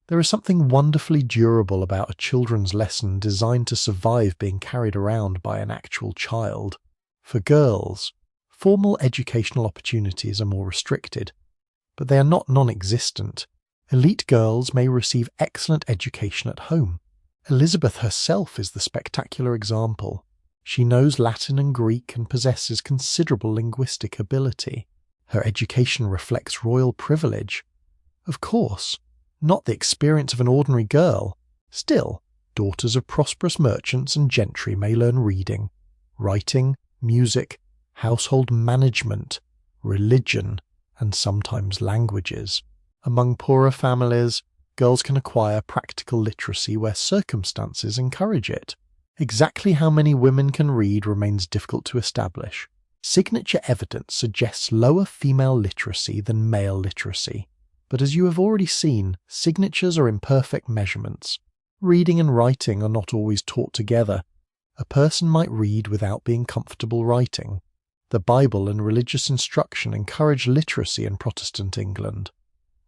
There is something wonderfully durable about a children's lesson designed to survive being carried around by an actual child. For girls, formal educational opportunities are more restricted, but they are not non-existent. Elite girls may receive excellent education at home. Elizabeth herself is the spectacular example. She knows Latin and Greek and possesses considerable linguistic ability. Her education reflects royal privilege. Of course, not the experience of an ordinary girl. Still, daughters of prosperous merchants and gentry may learn reading, writing, music, household management, religion, and sometimes languages. Among poorer families, girls can acquire practical literacy where circumstances encourage it. Exactly how many women can read remains difficult to establish. Signature evidence suggests lower female literacy than male literacy. But as you have already seen, signatures are imperfect measurements. Reading and writing are not always taught together. A person might read without being comfortable writing. The Bible and religious instruction encourage literacy in Protestant England,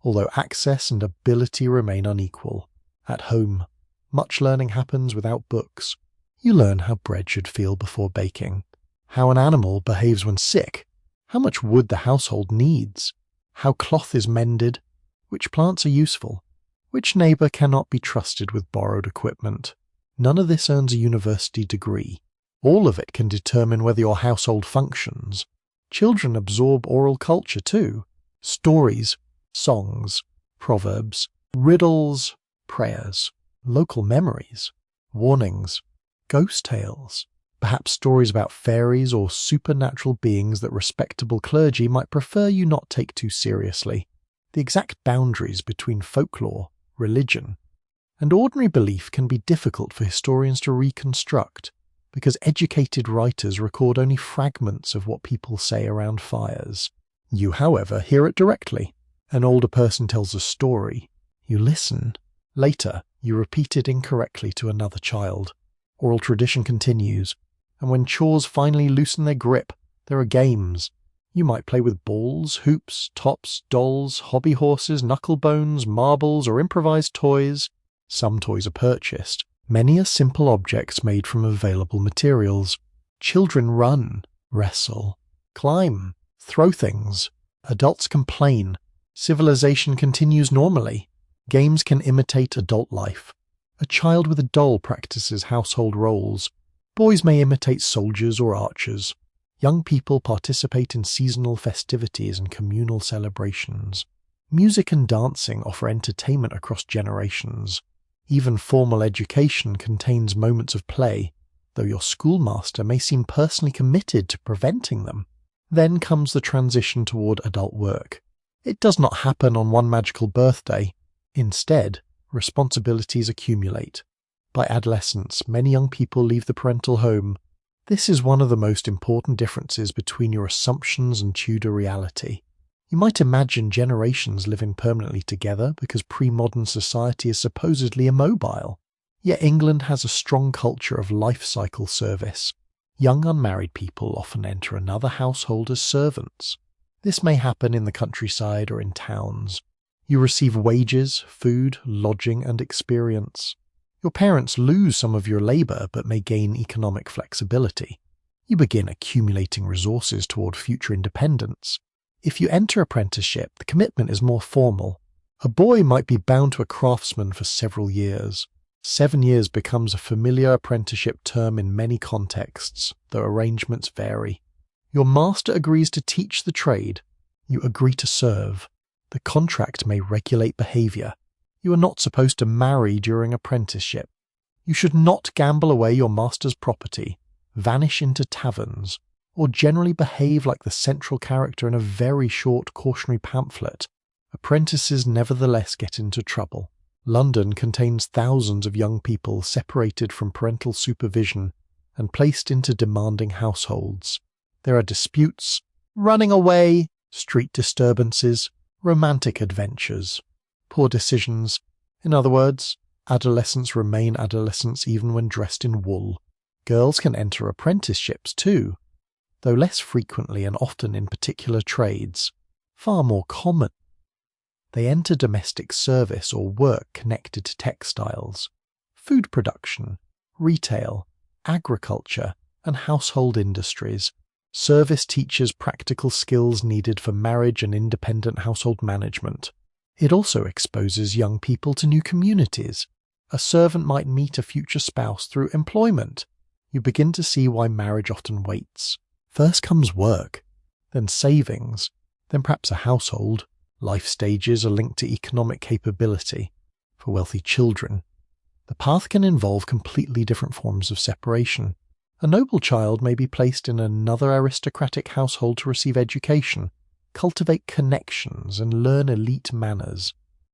although access and ability remain unequal. At home, much learning happens without books. You learn how bread should feel before baking, how an animal behaves when sick, how much wood the household needs, how cloth is mended, which plants are useful, which neighbour cannot be trusted with borrowed equipment. None of this earns a university degree. All of it can determine whether your household functions. Children absorb oral culture too. Stories, songs, proverbs, riddles, prayers, local memories, warnings, ghost tales, perhaps stories about fairies or supernatural beings that respectable clergy might prefer you not take too seriously. The exact boundaries between folklore, religion, and ordinary belief can be difficult for historians to reconstruct, because educated writers record only fragments of what people say around fires. You, however, hear it directly. An older person tells a story. You listen. Later, you repeat it incorrectly to another child. Oral tradition continues, and when chores finally loosen their grip, there are games. You might play with balls, hoops, tops, dolls, hobby horses, knucklebones, marbles, or improvised toys. Some toys are purchased. Many are simple objects made from available materials. Children run, wrestle, climb, throw things. Adults complain. Civilization continues normally. Games can imitate adult life. A child with a doll practices household roles. Boys may imitate soldiers or archers. Young people participate in seasonal festivities and communal celebrations. Music and dancing offer entertainment across generations. Even formal education contains moments of play, though your schoolmaster may seem personally committed to preventing them. Then comes the transition toward adult work. It does not happen on one magical birthday. Instead, responsibilities accumulate. By adolescence, many young people leave the parental home. This is one of the most important differences between your assumptions and Tudor reality. You might imagine generations living permanently together because pre-modern society is supposedly immobile. Yet England has a strong culture of life cycle service. Young unmarried people often enter another household as servants. This may happen in the countryside or in towns. You receive wages, food, lodging, and experience. Your parents lose some of your labour but may gain economic flexibility. You begin accumulating resources toward future independence. If you enter apprenticeship, the commitment is more formal. A boy might be bound to a craftsman for several years. 7 years becomes a familiar apprenticeship term in many contexts, though arrangements vary. Your master agrees to teach the trade. You agree to serve. The contract may regulate behaviour. You are not supposed to marry during apprenticeship. You should not gamble away your master's property, vanish into taverns, or generally behave like the central character in a very short cautionary pamphlet. Apprentices nevertheless get into trouble. London contains thousands of young people separated from parental supervision and placed into demanding households. There are disputes, running away, street disturbances, romantic adventures, poor decisions. In other words, adolescents remain adolescents even when dressed in wool. Girls can enter apprenticeships too, though less frequently and often in particular trades. Far more common. They enter domestic service or work connected to textiles, food production, retail, agriculture, and household industries. Service teaches practical skills needed for marriage and independent household management. It also exposes young people to new communities. A servant might meet a future spouse through employment. You begin to see why marriage often waits. First comes work, then savings, then perhaps a household. Life stages are linked to economic capability. For wealthy children, the path can involve completely different forms of separation. A noble child may be placed in another aristocratic household to receive education, cultivate connections, and learn elite manners.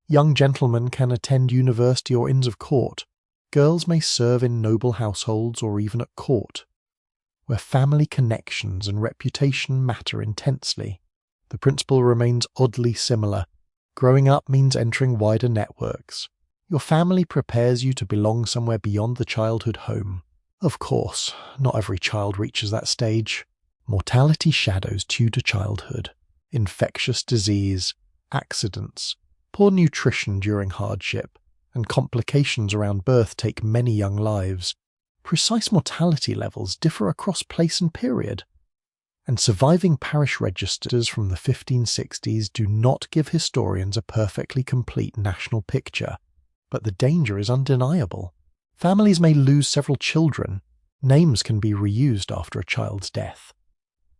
Young gentlemen can attend university or Inns of Court. Girls may serve in noble households or even at court, where family connections and reputation matter intensely. The principle remains oddly similar. Growing up means entering wider networks. Your family prepares you to belong somewhere beyond the childhood home. Of course, not every child reaches that stage. Mortality shadows Tudor childhood. Infectious disease, accidents, poor nutrition during hardship, and complications around birth take many young lives. Precise mortality levels differ across place and period, and surviving parish registers from the 1560s do not give historians a perfectly complete national picture, but the danger is undeniable. Families may lose several children. Names can be reused after a child's death.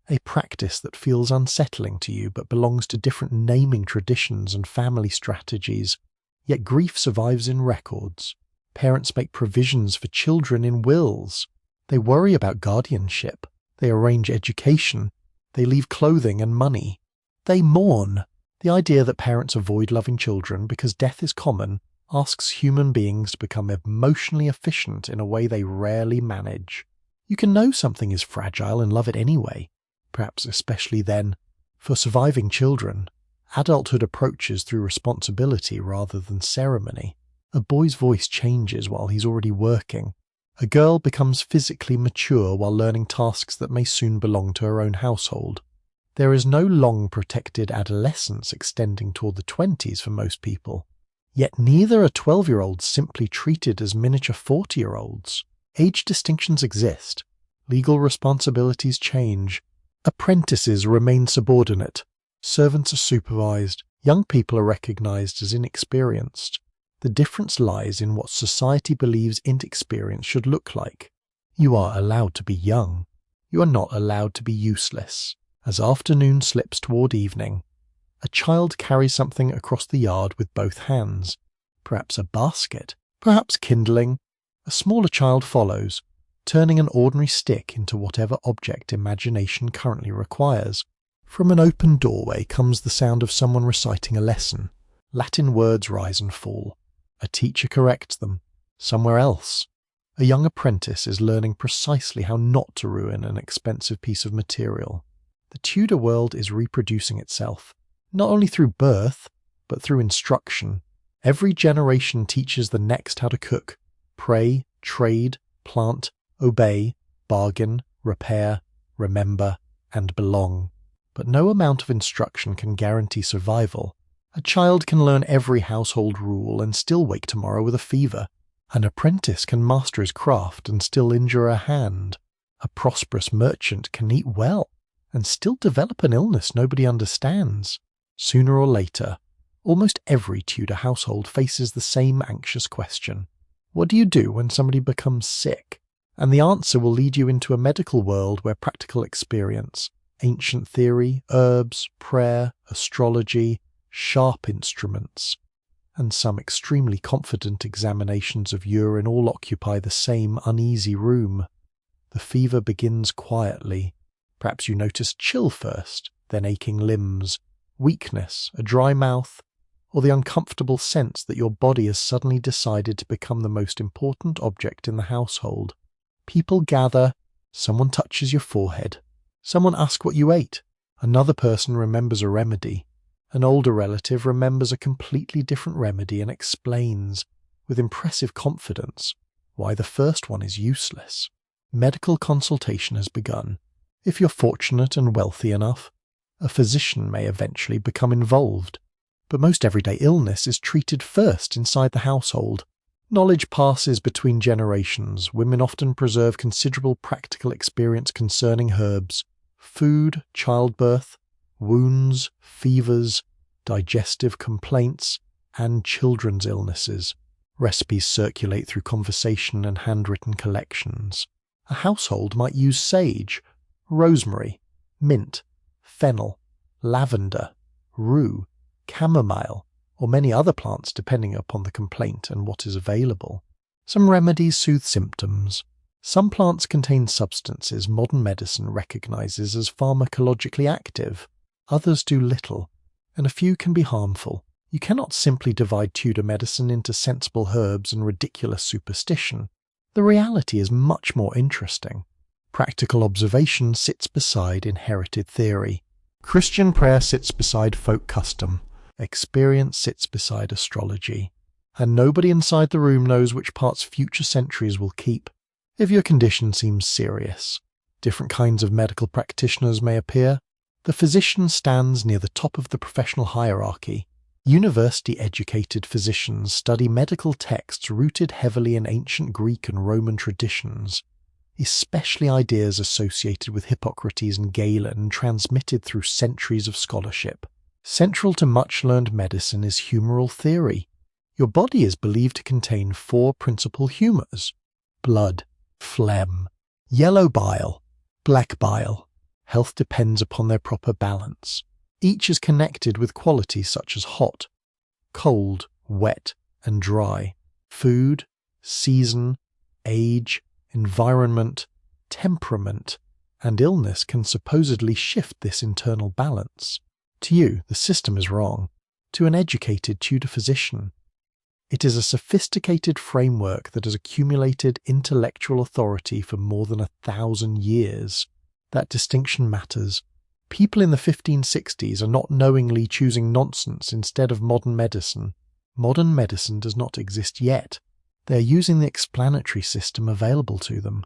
A practice that feels unsettling to you but belongs to different naming traditions and family strategies, yet grief survives in records. Parents make provisions for children in wills. They worry about guardianship. They arrange education. They leave clothing and money. They mourn. The idea that parents avoid loving children because death is common asks human beings to become emotionally efficient in a way they rarely manage. You can know something is fragile and love it anyway, perhaps especially then. For surviving children, adulthood approaches through responsibility rather than ceremony. A boy's voice changes while he's already working. A girl becomes physically mature while learning tasks that may soon belong to her own household. There is no long protected adolescence extending toward the 20s for most people. Yet neither are 12-year-olds simply treated as miniature 40-year-olds. Age distinctions exist. Legal responsibilities change. Apprentices remain subordinate. Servants are supervised. Young people are recognized as inexperienced. The difference lies in what society believes inexperience should look like. You are allowed to be young. You are not allowed to be useless. As afternoon slips toward evening, a child carries something across the yard with both hands. Perhaps a basket, perhaps kindling. A smaller child follows, turning an ordinary stick into whatever object imagination currently requires. From an open doorway comes the sound of someone reciting a lesson. Latin words rise and fall. A teacher corrects them. Somewhere else, a young apprentice is learning precisely how not to ruin an expensive piece of material. The Tudor world is reproducing itself, not only through birth, but through instruction. Every generation teaches the next how to cook, pray, trade, plant, obey, bargain, repair, remember, and belong. But no amount of instruction can guarantee survival. A child can learn every household rule and still wake tomorrow with a fever. An apprentice can master his craft and still injure a hand. A prosperous merchant can eat well and still develop an illness nobody understands. Sooner or later, almost every Tudor household faces the same anxious question. What do you do when somebody becomes sick? And the answer will lead you into a medical world where practical experience, ancient theory, herbs, prayer, astrology, sharp instruments, and some extremely confident examinations of urine all occupy the same uneasy room. The fever begins quietly. Perhaps you notice chill first, then aching limbs, weakness, a dry mouth, or the uncomfortable sense that your body has suddenly decided to become the most important object in the household. People gather, someone touches your forehead, someone asks what you ate, another person remembers a remedy, an older relative remembers a completely different remedy and explains, with impressive confidence, why the first one is useless. Medical consultation has begun. If you're fortunate and wealthy enough, a physician may eventually become involved, but most everyday illness is treated first inside the household. Knowledge passes between generations. Women often preserve considerable practical experience concerning herbs, food, childbirth, wounds, fevers, digestive complaints, and children's illnesses. Recipes circulate through conversation and handwritten collections. A household might use sage, rosemary, mint, fennel, lavender, rue, chamomile, or many other plants depending upon the complaint and what is available. Some remedies soothe symptoms. Some plants contain substances modern medicine recognizes as pharmacologically active. Others do little, and a few can be harmful. You cannot simply divide Tudor medicine into sensible herbs and ridiculous superstition. The reality is much more interesting. Practical observation sits beside inherited theory. Christian prayer sits beside folk custom. Experience sits beside astrology. And nobody inside the room knows which parts future centuries will keep. If your condition seems serious, different kinds of medical practitioners may appear. The physician stands near the top of the professional hierarchy. University-educated physicians study medical texts rooted heavily in ancient Greek and Roman traditions, especially ideas associated with Hippocrates and Galen transmitted through centuries of scholarship. Central to much learned medicine is humoral theory. Your body is believed to contain 4 principal humors: blood, phlegm, yellow bile, black bile. Health depends upon their proper balance. Each is connected with qualities such as hot, cold, wet, and dry, food, season, age, environment, temperament, and illness can supposedly shift this internal balance. To you, the system is wrong. To an educated Tudor physician, it is a sophisticated framework that has accumulated intellectual authority for more than 1,000 years. That distinction matters. People in the 1560s are not knowingly choosing nonsense instead of modern medicine. Modern medicine does not exist yet. They are using the explanatory system available to them.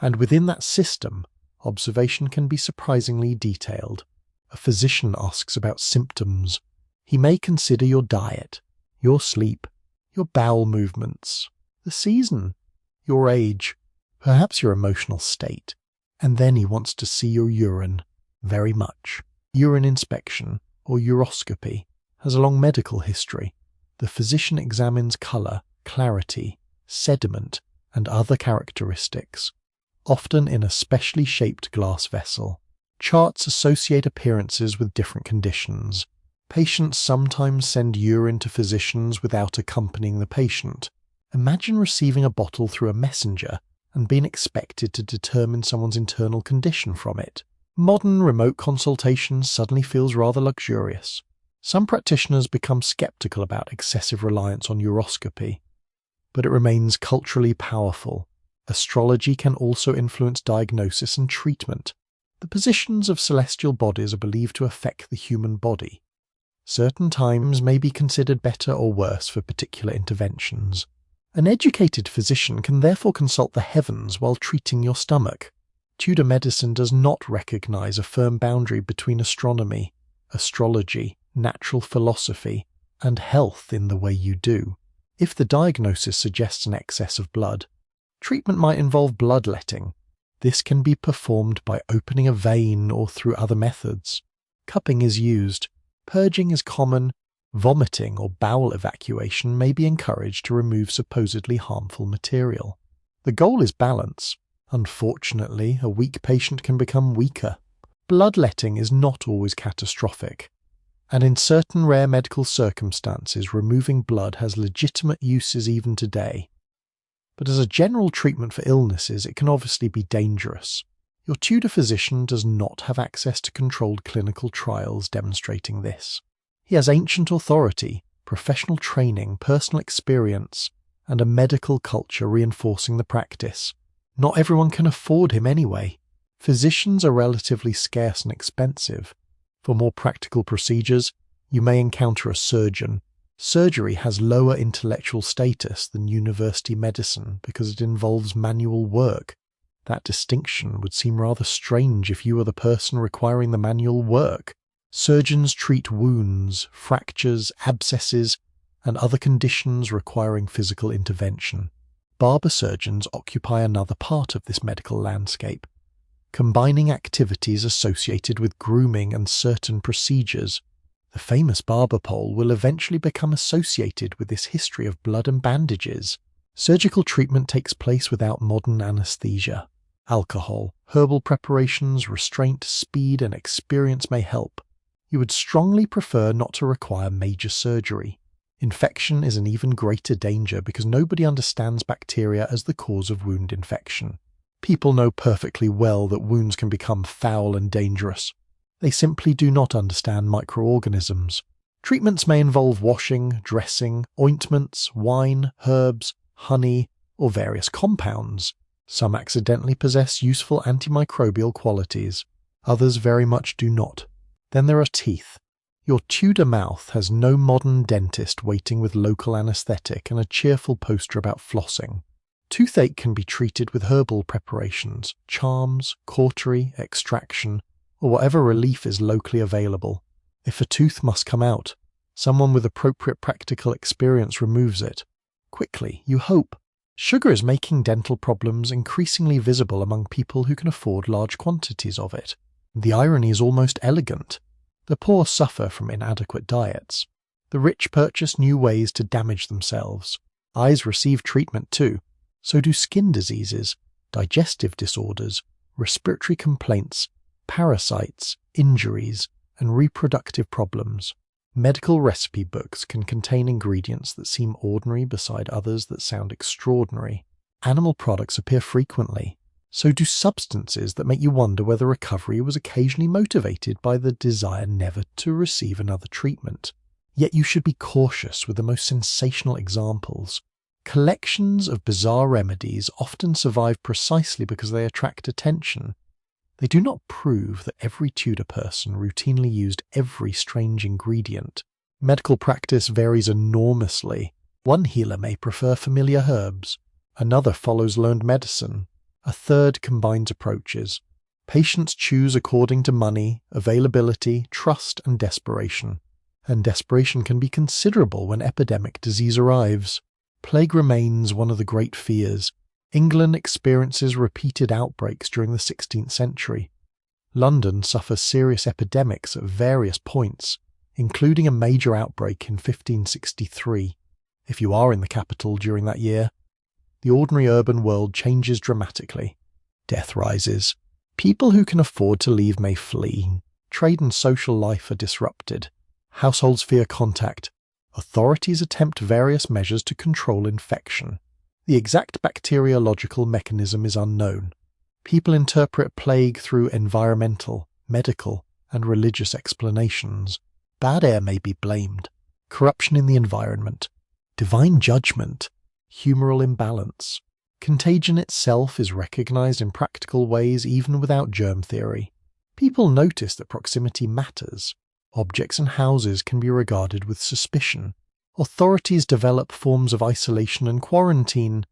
And within that system, observation can be surprisingly detailed. A physician asks about symptoms. He may consider your diet, your sleep, your bowel movements, the season, your age, perhaps your emotional state. And then he wants to see your urine. Very much. Urine inspection, or uroscopy, has a long medical history. The physician examines colour, clarity, sediment, and other characteristics, often in a specially shaped glass vessel. Charts associate appearances with different conditions. Patients sometimes send urine to physicians without accompanying the patient. Imagine receiving a bottle through a messenger and being expected to determine someone's internal condition from it. Modern remote consultation suddenly feels rather luxurious. Some practitioners become skeptical about excessive reliance on uroscopy, but it remains culturally powerful. Astrology can also influence diagnosis and treatment. The positions of celestial bodies are believed to affect the human body. Certain times may be considered better or worse for particular interventions. An educated physician can therefore consult the heavens while treating your stomach. Tudor medicine does not recognize a firm boundary between astronomy, astrology, natural philosophy, and health in the way you do. If the diagnosis suggests an excess of blood, treatment might involve bloodletting. This can be performed by opening a vein or through other methods. Cupping is used. Purging is common. Vomiting or bowel evacuation may be encouraged to remove supposedly harmful material. The goal is balance. Unfortunately, a weak patient can become weaker. Bloodletting is not always catastrophic, and in certain rare medical circumstances, removing blood has legitimate uses even today. But as a general treatment for illnesses, it can obviously be dangerous. Your Tudor physician does not have access to controlled clinical trials demonstrating this. He has ancient authority, professional training, personal experience, and a medical culture reinforcing the practice. Not everyone can afford him anyway. Physicians are relatively scarce and expensive. For more practical procedures, you may encounter a surgeon. Surgery has lower intellectual status than university medicine because it involves manual work. That distinction would seem rather strange if you were the person requiring the manual work. Surgeons treat wounds, fractures, abscesses, and other conditions requiring physical intervention. Barber surgeons occupy another part of this medical landscape, combining activities associated with grooming and certain procedures. The famous barber pole will eventually become associated with this history of blood and bandages. Surgical treatment takes place without modern anesthesia. Alcohol, herbal preparations, restraint, speed, and experience may help. You would strongly prefer not to require major surgery. Infection is an even greater danger because nobody understands bacteria as the cause of wound infection. People know perfectly well that wounds can become foul and dangerous. They simply do not understand microorganisms. Treatments may involve washing, dressing, ointments, wine, herbs, honey, or various compounds. Some accidentally possess useful antimicrobial qualities. Others very much do not. Then there are teeth. Your Tudor mouth has no modern dentist waiting with local anaesthetic and a cheerful poster about flossing. Toothache can be treated with herbal preparations, charms, cautery, extraction, or whatever relief is locally available. If a tooth must come out, someone with appropriate practical experience removes it. Quickly, you hope. Sugar is making dental problems increasingly visible among people who can afford large quantities of it. The irony is almost elegant. The poor suffer from inadequate diets. The rich purchase new ways to damage themselves. Eyes receive treatment too. So do skin diseases, digestive disorders, respiratory complaints, parasites, injuries, and reproductive problems. Medical recipe books can contain ingredients that seem ordinary beside others that sound extraordinary. Animal products appear frequently. So do substances that make you wonder whether recovery was occasionally motivated by the desire never to receive another treatment. Yet you should be cautious with the most sensational examples. Collections of bizarre remedies often survive precisely because they attract attention. They do not prove that every Tudor person routinely used every strange ingredient. Medical practice varies enormously. One healer may prefer familiar herbs. Another follows learned medicine. A third combines approaches. Patients choose according to money, availability, trust, and desperation. And desperation can be considerable when epidemic disease arrives. Plague remains one of the great fears. England experiences repeated outbreaks during the 16th century. London suffers serious epidemics at various points, including a major outbreak in 1563. If you are in the capital during that year, the ordinary urban world changes dramatically. Death rises. People who can afford to leave may flee. Trade and social life are disrupted. Households fear contact. Authorities attempt various measures to control infection. The exact bacteriological mechanism is unknown. People interpret plague through environmental, medical, and religious explanations. Bad air may be blamed. Corruption in the environment. Divine judgment. Humoral imbalance. Contagion itself is recognized in practical ways even without germ theory. People notice that proximity matters. Objects and houses can be regarded with suspicion. Authorities develop forms of isolation and quarantine.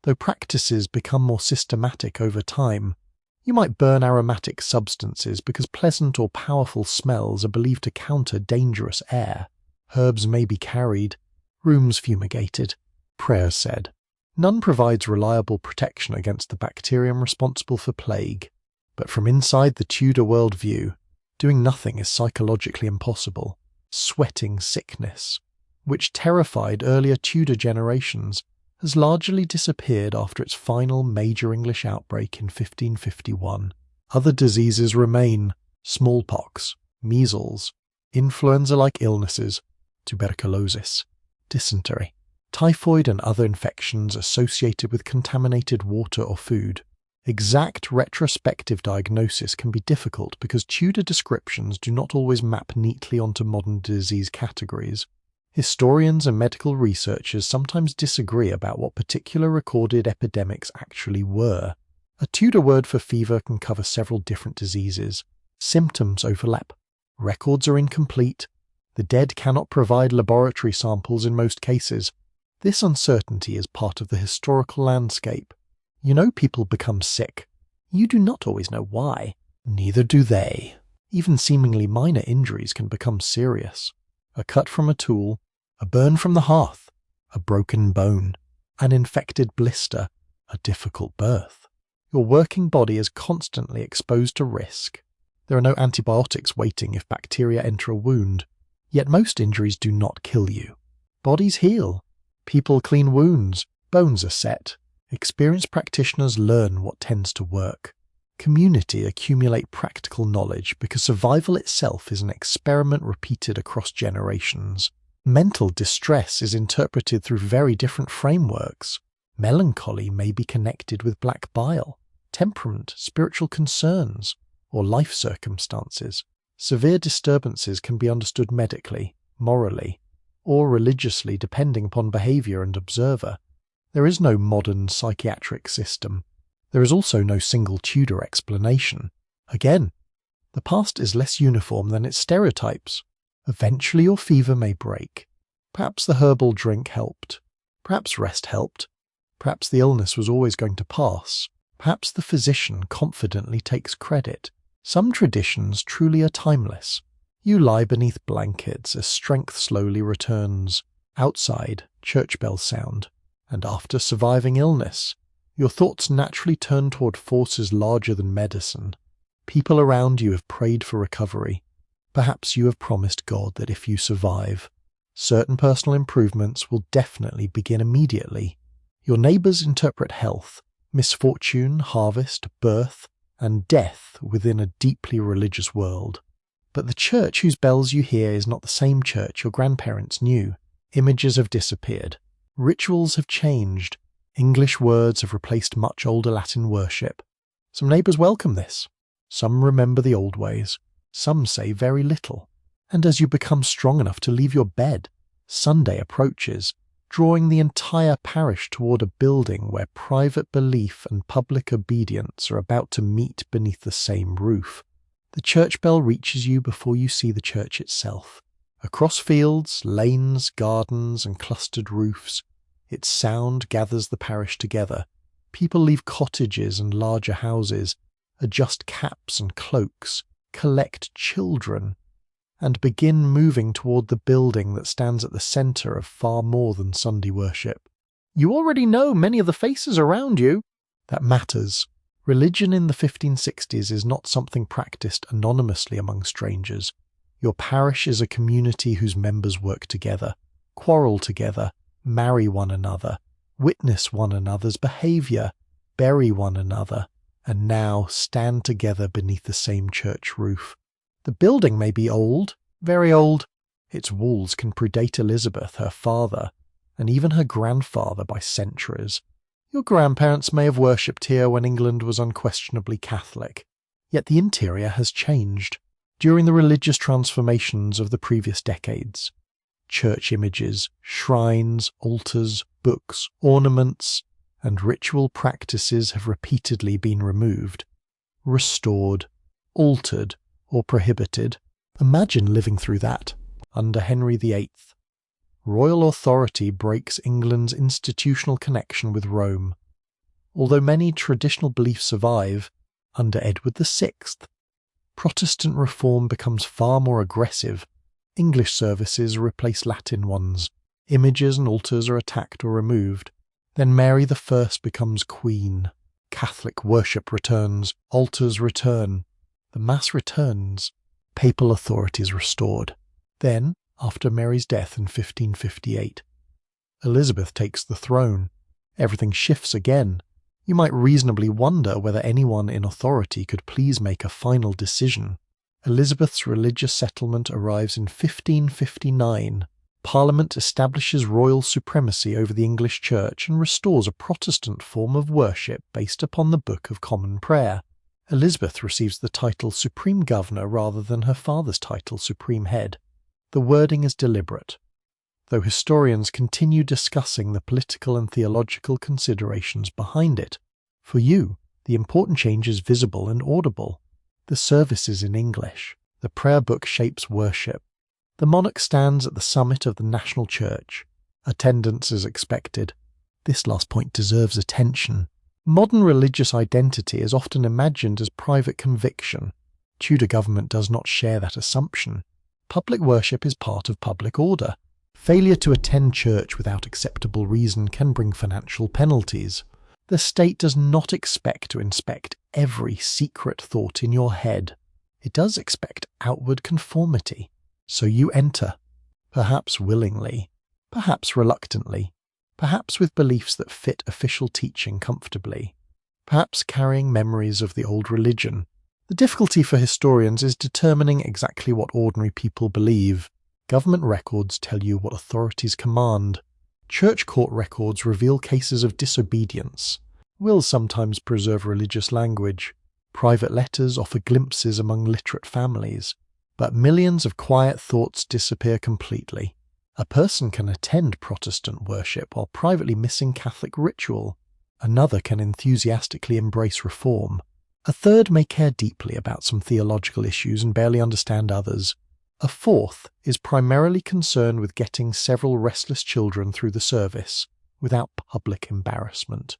Though practices become more systematic over time, you might burn aromatic substances because pleasant or powerful smells are believed to counter dangerous air. Herbs may be carried. Rooms fumigated. Prayers said. None provides reliable protection against the bacterium responsible for plague. But from inside the Tudor worldview, doing nothing is psychologically impossible. Sweating sickness, which terrified earlier Tudor generations, has largely disappeared after its final major English outbreak in 1551. Other diseases remain: smallpox, measles, influenza-like illnesses, tuberculosis, dysentery, typhoid and other infections associated with contaminated water or food. Exact retrospective diagnosis can be difficult because Tudor descriptions do not always map neatly onto modern disease categories. Historians and medical researchers sometimes disagree about what particular recorded epidemics actually were. A Tudor word for fever can cover several different diseases. Symptoms overlap. Records are incomplete. The dead cannot provide laboratory samples in most cases. This uncertainty is part of the historical landscape. You know people become sick. You do not always know why. Neither do they. Even seemingly minor injuries can become serious. A cut from a tool, a burn from the hearth, a broken bone, an infected blister, a difficult birth. Your working body is constantly exposed to risk. There are no antibiotics waiting if bacteria enter a wound. Yet most injuries do not kill you. Bodies heal. People clean wounds. Bones are set. Experienced practitioners learn what tends to work. Community accumulate practical knowledge because survival itself is an experiment repeated across generations. Mental distress is interpreted through very different frameworks. Melancholy may be connected with black bile, temperament, spiritual concerns, or life circumstances. Severe disturbances can be understood medically, morally, or religiously depending upon behaviour and observer. There is no modern psychiatric system. There is also no single Tudor explanation. Again, the past is less uniform than its stereotypes. Eventually your fever may break. Perhaps the herbal drink helped. Perhaps rest helped. Perhaps the illness was always going to pass. Perhaps the physician confidently takes credit. Some traditions truly are timeless. You lie beneath blankets as strength slowly returns. Outside, church bells sound. And after surviving illness, your thoughts naturally turn toward forces larger than medicine. People around you have prayed for recovery. Perhaps you have promised God that if you survive, certain personal improvements will definitely begin immediately. Your neighbours interpret health, misfortune, harvest, birth, and death within a deeply religious world. But the church whose bells you hear is not the same church your grandparents knew. Images have disappeared. Rituals have changed. English words have replaced much older Latin worship. Some neighbours welcome this. Some remember the old ways. Some say very little. And as you become strong enough to leave your bed, Sunday approaches, drawing the entire parish toward a building where private belief and public obedience are about to meet beneath the same roof. The church bell reaches you before you see the church itself. Across fields, lanes, gardens, and clustered roofs, its sound gathers the parish together. People leave cottages and larger houses, adjust caps and cloaks, collect children, and begin moving toward the building that stands at the centre of far more than Sunday worship. You already know many of the faces around you. That matters. Religion in the 1560s is not something practiced anonymously among strangers. Your parish is a community whose members work together, quarrel together, marry one another, witness one another's behaviour, bury one another, and now stand together beneath the same church roof. The building may be old, very old. Its walls can predate Elizabeth, her father, and even her grandfather by centuries. Your grandparents may have worshipped here when England was unquestionably Catholic, yet the interior has changed. During the religious transformations of the previous decades, church images, shrines, altars, books, ornaments, and ritual practices have repeatedly been removed, restored, altered, or prohibited. Imagine living through that under Henry VIII. Royal authority breaks England's institutional connection with Rome. Although many traditional beliefs survive, under Edward VI, Protestant reform becomes far more aggressive. English services replace Latin ones. Images and altars are attacked or removed. Then Mary I becomes Queen. Catholic worship returns. Altars return. The Mass returns. Papal authority is restored. Then, after Mary's death in 1558, Elizabeth takes the throne. Everything shifts again. You might reasonably wonder whether anyone in authority could please make a final decision. Elizabeth's religious settlement arrives in 1559. Parliament establishes royal supremacy over the English Church and restores a Protestant form of worship based upon the Book of Common Prayer. Elizabeth receives the title Supreme Governor rather than her father's title Supreme Head. The wording is deliberate, though historians continue discussing the political and theological considerations behind it. For you, the important change is visible and audible. The service is in English. The prayer book shapes worship. The monarch stands at the summit of the national church. Attendance is expected. This last point deserves attention. Modern religious identity is often imagined as private conviction. Tudor government does not share that assumption. Public worship is part of public order. Failure to attend church without acceptable reason can bring financial penalties. The state does not expect to inspect every secret thought in your head. It does expect outward conformity. So you enter. perhaps willingly, perhaps reluctantly, perhaps with beliefs that fit official teaching comfortably, perhaps carrying memories of the old religion. The difficulty for historians is determining exactly what ordinary people believe. Government records tell you what authorities command. Church court records reveal cases of disobedience. Wills sometimes preserve religious language. Private letters offer glimpses among literate families. But millions of quiet thoughts disappear completely. A person can attend Protestant worship while privately missing Catholic ritual. Another can enthusiastically embrace reform. A third may care deeply about some theological issues and barely understand others. A fourth is primarily concerned with getting several restless children through the service without public embarrassment.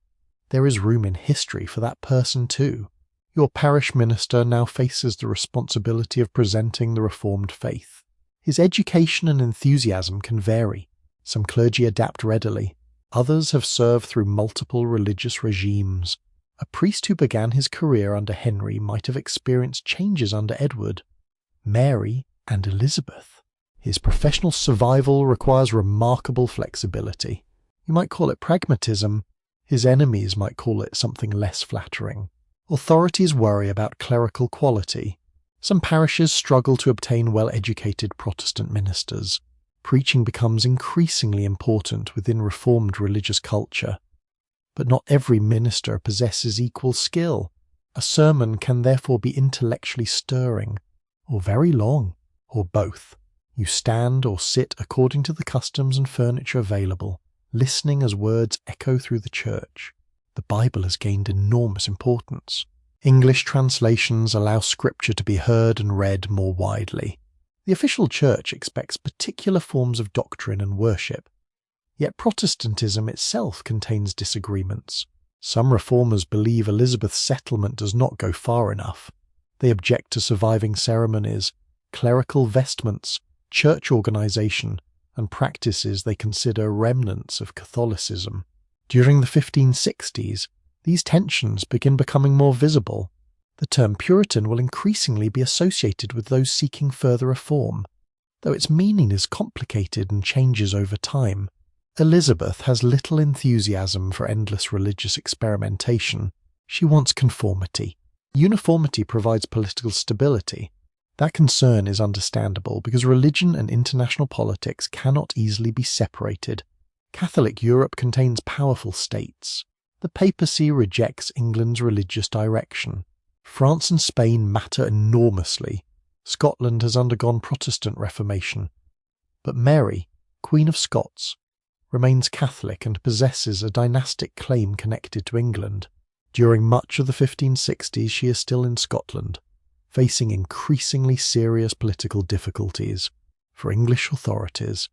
There is room in history for that person too. Your parish minister now faces the responsibility of presenting the Reformed faith. His education and enthusiasm can vary. Some clergy adapt readily. Others have served through multiple religious regimes. A priest who began his career under Henry might have experienced changes under Edward, Mary, and Elizabeth. His professional survival requires remarkable flexibility. You might call it pragmatism. His enemies might call it something less flattering. Authorities worry about clerical quality. Some parishes struggle to obtain well-educated Protestant ministers. Preaching becomes increasingly important within Reformed religious culture. But not every minister possesses equal skill. A sermon can therefore be intellectually stirring, or very long, or both. You stand or sit according to the customs and furniture available, listening as words echo through the church. The Bible has gained enormous importance. English translations allow Scripture to be heard and read more widely. The official church expects particular forms of doctrine and worship. Yet Protestantism itself contains disagreements. Some reformers believe Elizabeth's settlement does not go far enough. They object to surviving ceremonies, clerical vestments, church organization, and practices they consider remnants of Catholicism. During the 1560s, these tensions begin becoming more visible. The term Puritan will increasingly be associated with those seeking further reform, though its meaning is complicated and changes over time. Elizabeth has little enthusiasm for endless religious experimentation. She wants conformity. Uniformity provides political stability. That concern is understandable because religion and international politics cannot easily be separated. Catholic Europe contains powerful states. The papacy rejects England's religious direction. France and Spain matter enormously. Scotland has undergone Protestant Reformation. But Mary, Queen of Scots, remains Catholic and possesses a dynastic claim connected to England. During much of the 1560s, she is still in Scotland, facing increasingly serious political difficulties. For English authorities,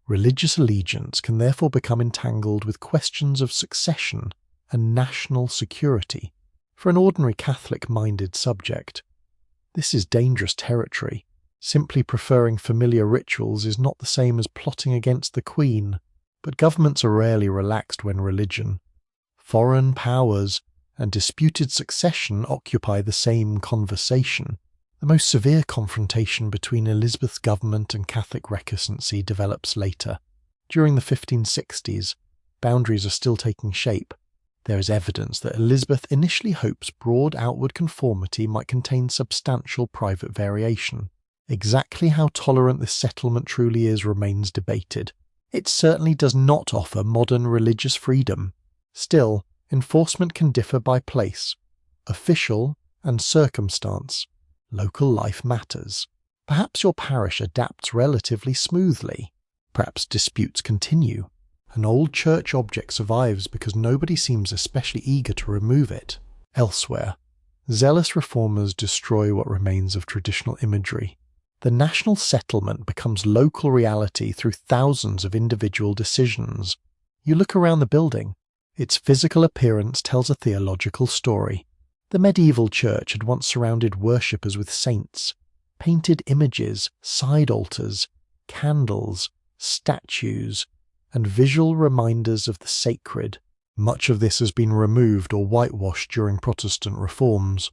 religious allegiance can therefore become entangled with questions of succession and national security. For an ordinary Catholic-minded subject, this is dangerous territory. Simply preferring familiar rituals is not the same as plotting against the Queen, but governments are rarely relaxed when religion, foreign powers, and disputed succession occupy the same conversation. The most severe confrontation between Elizabeth's government and Catholic recusancy develops later. During the 1560s, boundaries are still taking shape. There is evidence that Elizabeth initially hopes broad outward conformity might contain substantial private variation. Exactly how tolerant this settlement truly is remains debated. It certainly does not offer modern religious freedom. Still, enforcement can differ by place, official, and circumstance. Local life matters. Perhaps your parish adapts relatively smoothly. Perhaps disputes continue. An old church object survives because nobody seems especially eager to remove it. Elsewhere, zealous reformers destroy what remains of traditional imagery. The national settlement becomes local reality through thousands of individual decisions. You look around the building. Its physical appearance tells a theological story. The medieval church had once surrounded worshippers with saints, painted images, side altars, candles, statues, and visual reminders of the sacred. Much of this has been removed or whitewashed during Protestant reforms.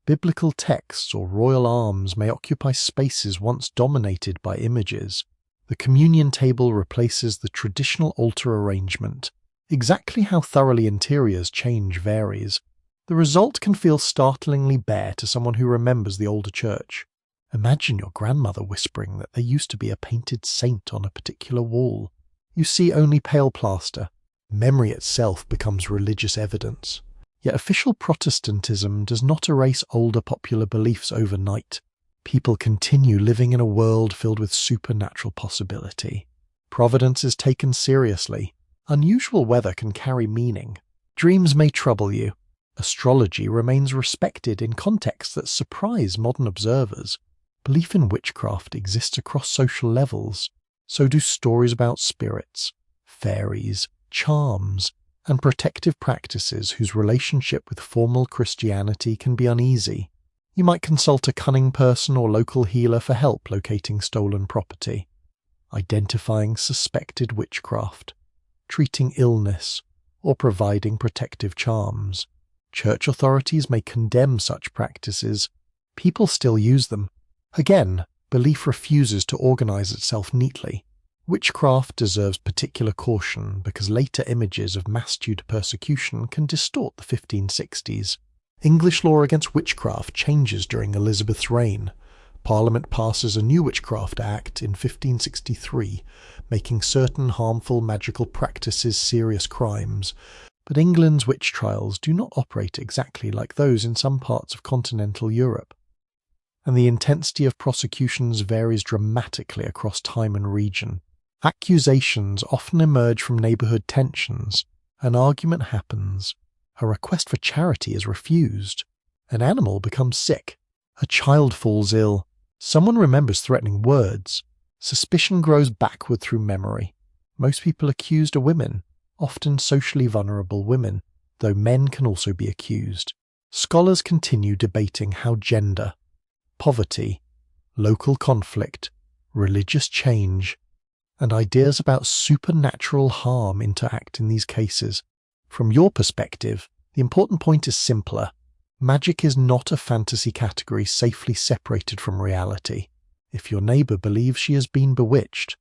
Biblical texts or royal arms may occupy spaces once dominated by images. The communion table replaces the traditional altar arrangement. Exactly how thoroughly interiors change varies. The result can feel startlingly bare to someone who remembers the older church. Imagine your grandmother whispering that there used to be a painted saint on a particular wall. You see only pale plaster. Memory itself becomes religious evidence. Yet official Protestantism does not erase older popular beliefs overnight. People continue living in a world filled with supernatural possibility. Providence is taken seriously. Unusual weather can carry meaning. Dreams may trouble you. Astrology remains respected in contexts that surprise modern observers. Belief in witchcraft exists across social levels. So do stories about spirits, fairies, charms, and protective practices whose relationship with formal Christianity can be uneasy. You might consult a cunning person or local healer for help locating stolen property, identifying suspected witchcraft, treating illness, or providing protective charms. Church authorities may condemn such practices. People still use them. Again, belief refuses to organize itself neatly. Witchcraft deserves particular caution because later images of mass Tudor persecution can distort the 1560s. English law against witchcraft changes during Elizabeth's reign. Parliament passes a new Witchcraft Act in 1563, making certain harmful magical practices serious crimes. But England's witch trials do not operate exactly like those in some parts of continental Europe. And the intensity of prosecutions varies dramatically across time and region. Accusations often emerge from neighbourhood tensions. An argument happens. A request for charity is refused. An animal becomes sick. A child falls ill. Someone remembers threatening words. Suspicion grows backward through memory. Most people accused are women, often socially vulnerable women, though men can also be accused. Scholars continue debating how gender, poverty, local conflict, religious change, and ideas about supernatural harm interact in these cases. From your perspective, the important point is simpler. Magic is not a fantasy category safely separated from reality. If your neighbour believes she has been bewitched,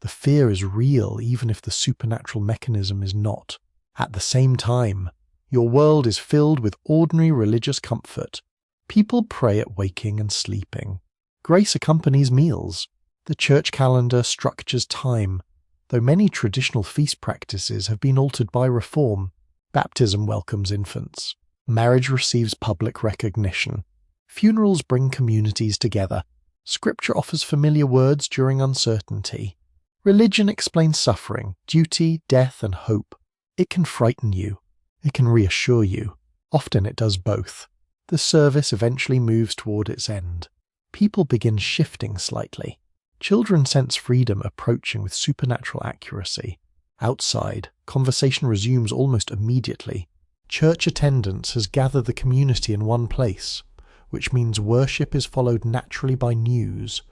the fear is real even if the supernatural mechanism is not. At the same time, your world is filled with ordinary religious comfort. People pray at waking and sleeping. Grace accompanies meals. The church calendar structures time, though many traditional feast practices have been altered by reform. Baptism welcomes infants. Marriage receives public recognition. Funerals bring communities together. Scripture offers familiar words during uncertainty. Religion explains suffering, duty, death, and hope. It can frighten you. It can reassure you. Often it does both. The service eventually moves toward its end. People begin shifting slightly. Children sense freedom approaching with supernatural accuracy. Outside, conversation resumes almost immediately. Church attendance has gathered the community in one place, which means worship is followed naturally by news,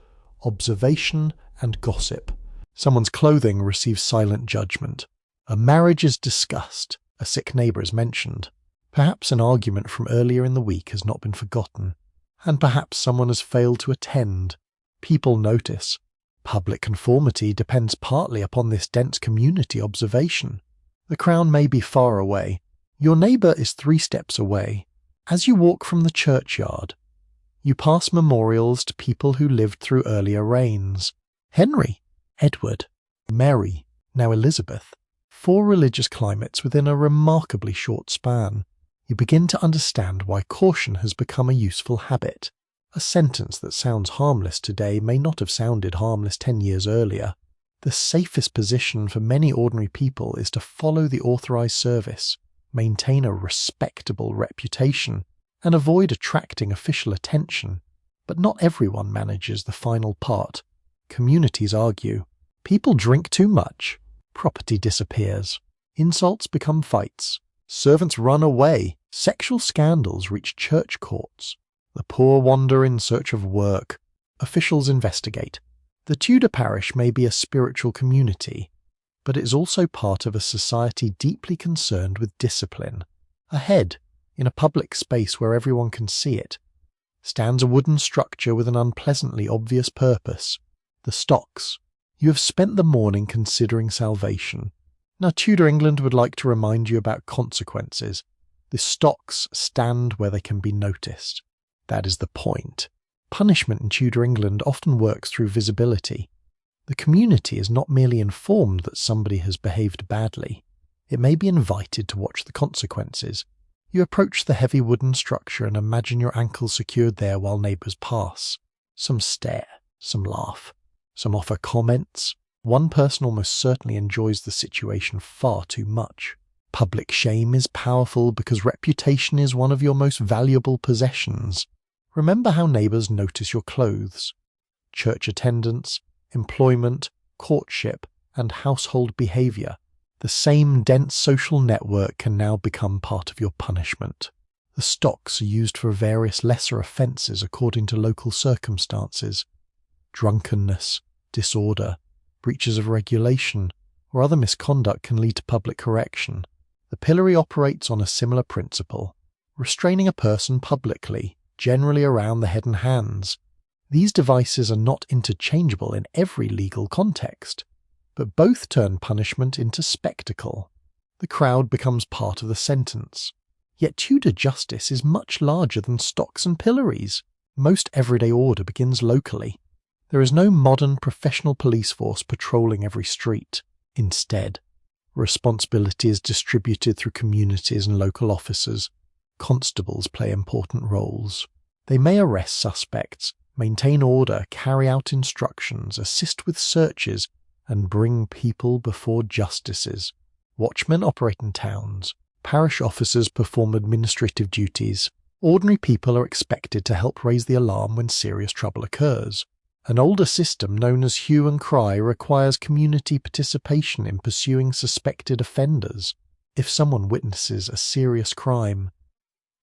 observation, and gossip. Someone's clothing receives silent judgment. A marriage is discussed. A sick neighbour is mentioned. Perhaps an argument from earlier in the week has not been forgotten. And perhaps someone has failed to attend. People notice. Public conformity depends partly upon this dense community observation. The crown may be far away. Your neighbour is 3 steps away. As you walk from the churchyard, you pass memorials to people who lived through earlier reigns. Henry, Edward, Mary, now Elizabeth. 4 religious climates within a remarkably short span. You begin to understand why caution has become a useful habit. A sentence that sounds harmless today may not have sounded harmless 10 years earlier. The safest position for many ordinary people is to follow the authorized service, maintain a respectable reputation, and avoid attracting official attention. But not everyone manages the final part. Communities argue. People drink too much. Property disappears. Insults become fights. Servants run away. Sexual scandals reach church courts. The poor wander in search of work. Officials investigate. The Tudor parish may be a spiritual community, but it is also part of a society deeply concerned with discipline. Ahead, in a public space where everyone can see it, stands a wooden structure with an unpleasantly obvious purpose. The stocks, You have spent the morning considering salvation. Now Tudor England would like to remind you about consequences. The stocks stand where they can be noticed. That is the point. Punishment in Tudor England often works through visibility. The community is not merely informed that somebody has behaved badly. It may be invited to watch the consequences. You approach the heavy wooden structure and imagine your ankles secured there while neighbours pass. Some stare, some laugh, some offer comments. One person almost certainly enjoys the situation far too much. Public shame is powerful because reputation is one of your most valuable possessions. Remember how neighbours notice your clothes. Church attendance, employment, courtship, and household behaviour. The same dense social network can now become part of your punishment. The stocks are used for various lesser offences according to local circumstances. Drunkenness, disorder, breaches of regulation, or other misconduct can lead to public correction. The pillory operates on a similar principle, restraining a person publicly, generally around the head and hands. These devices are not interchangeable in every legal context, but both turn punishment into spectacle. The crowd becomes part of the sentence. Yet Tudor justice is much larger than stocks and pillories. Most everyday order begins locally. There is no modern professional police force patrolling every street. Instead, responsibility is distributed through communities and local officers. Constables play important roles. They may arrest suspects, maintain order, carry out instructions, assist with searches, and bring people before justices. Watchmen operate in towns. Parish officers perform administrative duties. Ordinary people are expected to help raise the alarm when serious trouble occurs. An older system known as hue and cry requires community participation in pursuing suspected offenders. If someone witnesses a serious crime,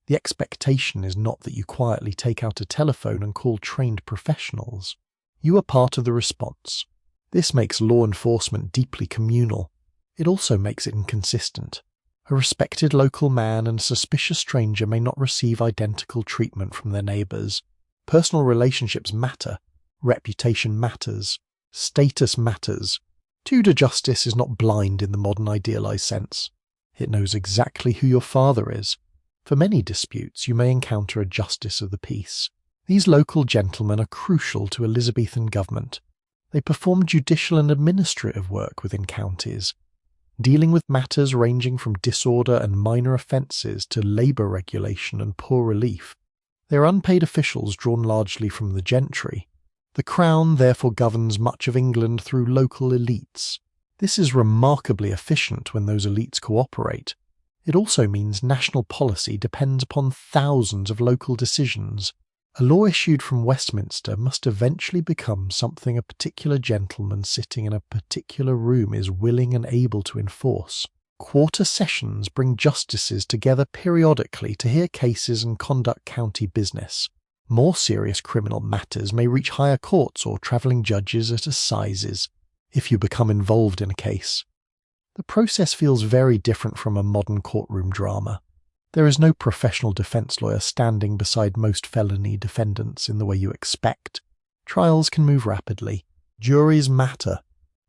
the expectation is not that you quietly take out a telephone and call trained professionals. You are part of the response. This makes law enforcement deeply communal. It also makes it inconsistent. A respected local man and a suspicious stranger may not receive identical treatment from their neighbours. Personal relationships matter. Reputation matters. Status matters. Tudor justice is not blind in the modern idealised sense. It knows exactly who your father is. For many disputes, you may encounter a justice of the peace. These local gentlemen are crucial to Elizabethan government. They perform judicial and administrative work within counties, dealing with matters ranging from disorder and minor offences to labour regulation and poor relief. They are unpaid officials drawn largely from the gentry. The Crown therefore governs much of England through local elites. This is remarkably efficient when those elites cooperate. It also means national policy depends upon thousands of local decisions. A law issued from Westminster must eventually become something a particular gentleman sitting in a particular room is willing and able to enforce. Quarter sessions bring justices together periodically to hear cases and conduct county business. More serious criminal matters may reach higher courts or travelling judges at assizes. If you become involved in a case, the process feels very different from a modern courtroom drama. There is no professional defence lawyer standing beside most felony defendants in the way you expect. Trials can move rapidly. Juries matter.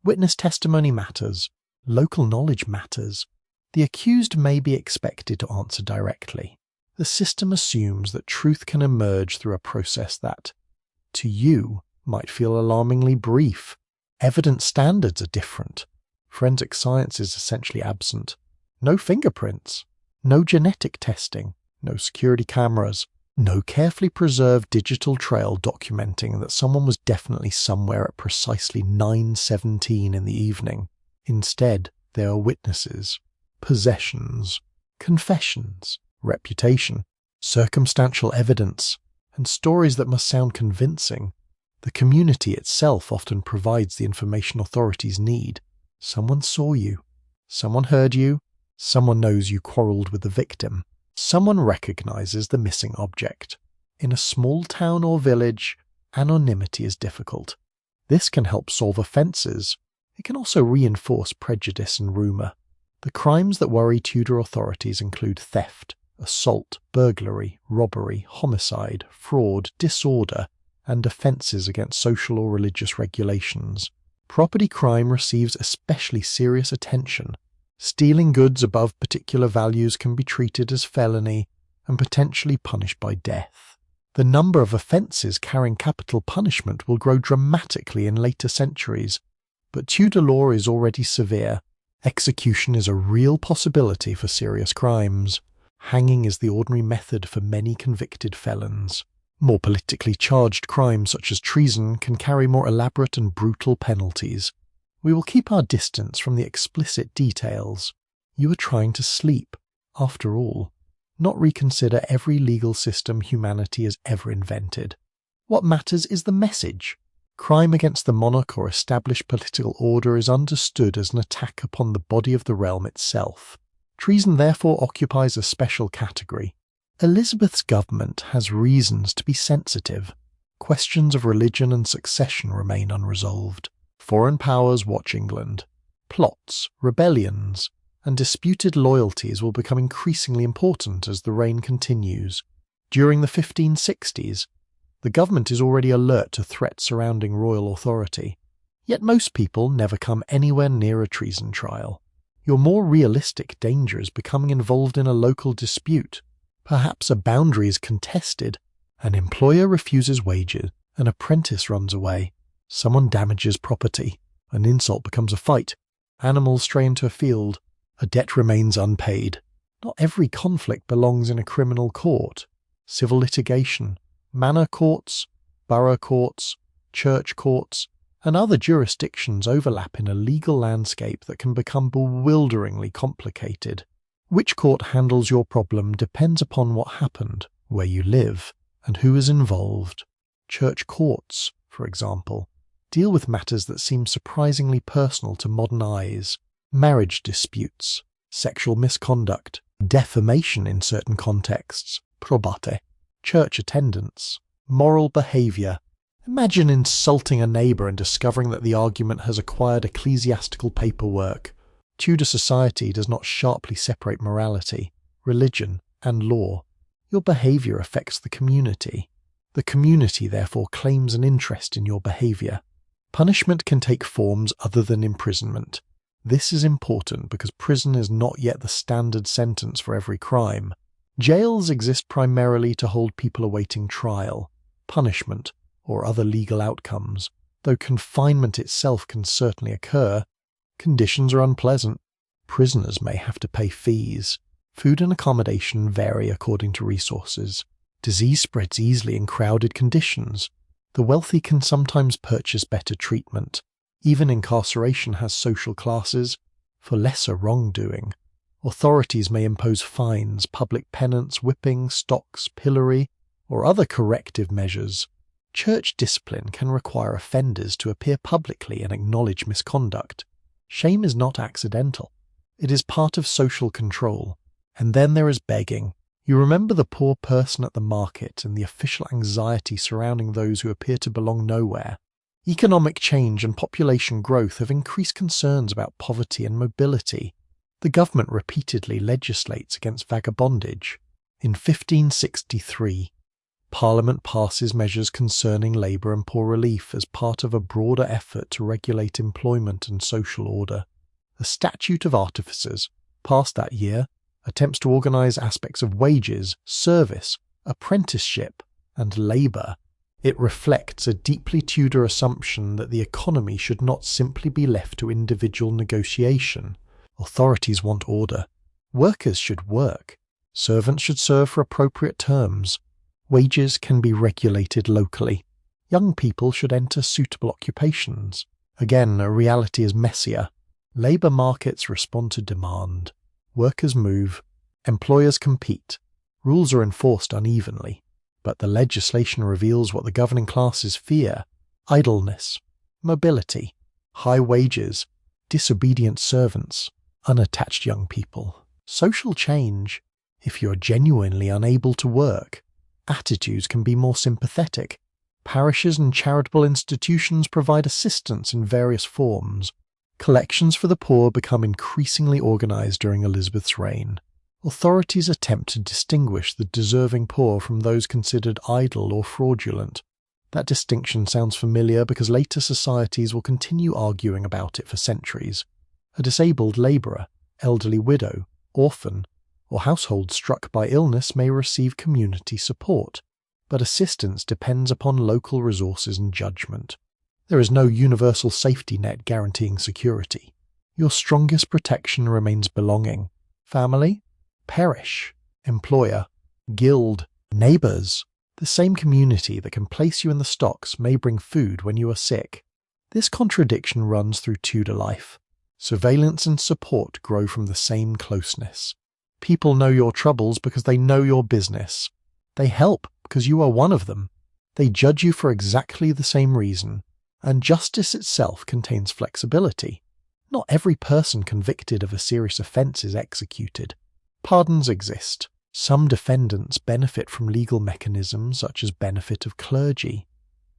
Witness testimony matters. Local knowledge matters. The accused may be expected to answer directly. The system assumes that truth can emerge through a process that, to you, might feel alarmingly brief. Evidence standards are different. Forensic science is essentially absent. No fingerprints. No genetic testing, no security cameras, no carefully preserved digital trail documenting that someone was definitely somewhere at precisely 9:17 in the evening. Instead, there are witnesses, possessions, confessions, reputation, circumstantial evidence, and stories that must sound convincing. The community itself often provides the information authorities need. Someone saw you. Someone heard you. Someone knows you quarrelled with the victim. Someone recognises the missing object. In a small town or village, anonymity is difficult. This can help solve offences. It can also reinforce prejudice and rumour. The crimes that worry Tudor authorities include theft, assault, burglary, robbery, homicide, fraud, disorder, and offences against social or religious regulations. Property crime receives especially serious attention. Stealing goods above particular values can be treated as felony and potentially punished by death. The number of offences carrying capital punishment will grow dramatically in later centuries, but Tudor law is already severe. Execution is a real possibility for serious crimes. Hanging is the ordinary method for many convicted felons. More politically charged crimes such as treason can carry more elaborate and brutal penalties. We will keep our distance from the explicit details. You are trying to sleep, after all, not reconsider every legal system humanity has ever invented. What matters is the message. Crime against the monarch or established political order is understood as an attack upon the body of the realm itself. Treason therefore occupies a special category. Elizabeth's government has reasons to be sensitive. Questions of religion and succession remain unresolved. Foreign powers watch England. Plots, rebellions, and disputed loyalties will become increasingly important as the reign continues. During the 1560s, the government is already alert to threats surrounding royal authority. Yet most people never come anywhere near a treason trial. Your more realistic danger is becoming involved in a local dispute. Perhaps a boundary is contested. An employer refuses wages. An apprentice runs away. Someone damages property. An insult becomes a fight. Animals stray into a field. A debt remains unpaid. Not every conflict belongs in a criminal court. Civil litigation, manor courts, borough courts, church courts, and other jurisdictions overlap in a legal landscape that can become bewilderingly complicated. Which court handles your problem depends upon what happened, where you live, and who is involved. Church courts, for example, deal with matters that seem surprisingly personal to modern eyes. Marriage disputes, sexual misconduct, defamation in certain contexts, probate, church attendance, moral behaviour. Imagine insulting a neighbour and discovering that the argument has acquired ecclesiastical paperwork. Tudor society does not sharply separate morality, religion, and law. Your behaviour affects the community. The community therefore claims an interest in your behaviour. Punishment can take forms other than imprisonment. This is important because prison is not yet the standard sentence for every crime. Jails exist primarily to hold people awaiting trial, punishment, or other legal outcomes. Though confinement itself can certainly occur, conditions are unpleasant. Prisoners may have to pay fees. Food and accommodation vary according to resources. Disease spreads easily in crowded conditions. The wealthy can sometimes purchase better treatment. Even incarceration has social classes. For lesser wrongdoing, authorities may impose fines, public penance, whipping, stocks, pillory, or other corrective measures. Church discipline can require offenders to appear publicly and acknowledge misconduct. Shame is not accidental. It is part of social control. And then there is begging. You remember the poor person at the market and the official anxiety surrounding those who appear to belong nowhere. Economic change and population growth have increased concerns about poverty and mobility. The government repeatedly legislates against vagabondage. In 1563, Parliament passes measures concerning labour and poor relief as part of a broader effort to regulate employment and social order. The Statute of Artificers, passed that year, attempts to organise aspects of wages, service, apprenticeship, and labour. It reflects a deeply Tudor assumption that the economy should not simply be left to individual negotiation. Authorities want order. Workers should work. Servants should serve for appropriate terms. Wages can be regulated locally. Young people should enter suitable occupations. Again, a reality is messier. Labour markets respond to demand. Workers move. Employers compete. Rules are enforced unevenly. But the legislation reveals what the governing classes fear: idleness, mobility, high wages, disobedient servants, unattached young people. Social change. If you are genuinely unable to work, attitudes can be more sympathetic. Parishes and charitable institutions provide assistance in various forms. Collections for the poor become increasingly organised during Elizabeth's reign. Authorities attempt to distinguish the deserving poor from those considered idle or fraudulent. That distinction sounds familiar because later societies will continue arguing about it for centuries. A disabled labourer, elderly widow, orphan, or household struck by illness may receive community support, but assistance depends upon local resources and judgment. There is no universal safety net guaranteeing security. Your strongest protection remains belonging. Family, parish, employer, guild, neighbours. The same community that can place you in the stocks may bring food when you are sick. This contradiction runs through Tudor life. Surveillance and support grow from the same closeness. People know your troubles because they know your business. They help because you are one of them. They judge you for exactly the same reason. And justice itself contains flexibility. Not every person convicted of a serious offence is executed. Pardons exist. Some defendants benefit from legal mechanisms such as benefit of clergy.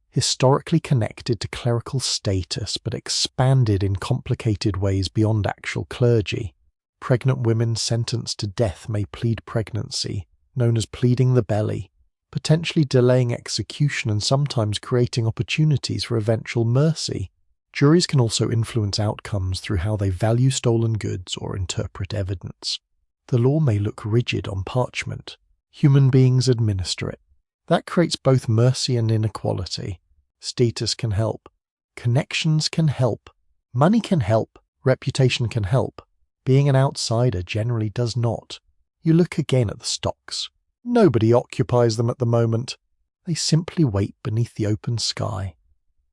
Historically connected to clerical status but expanded in complicated ways beyond actual clergy. Pregnant women sentenced to death may plead pregnancy, known as pleading the belly, potentially delaying execution and sometimes creating opportunities for eventual mercy. Juries can also influence outcomes through how they value stolen goods or interpret evidence. The law may look rigid on parchment. Human beings administer it. That creates both mercy and inequality. Status can help. Connections can help. Money can help. Reputation can help. Being an outsider generally does not. You look again at the stocks. Nobody occupies them at the moment. They simply wait beneath the open sky.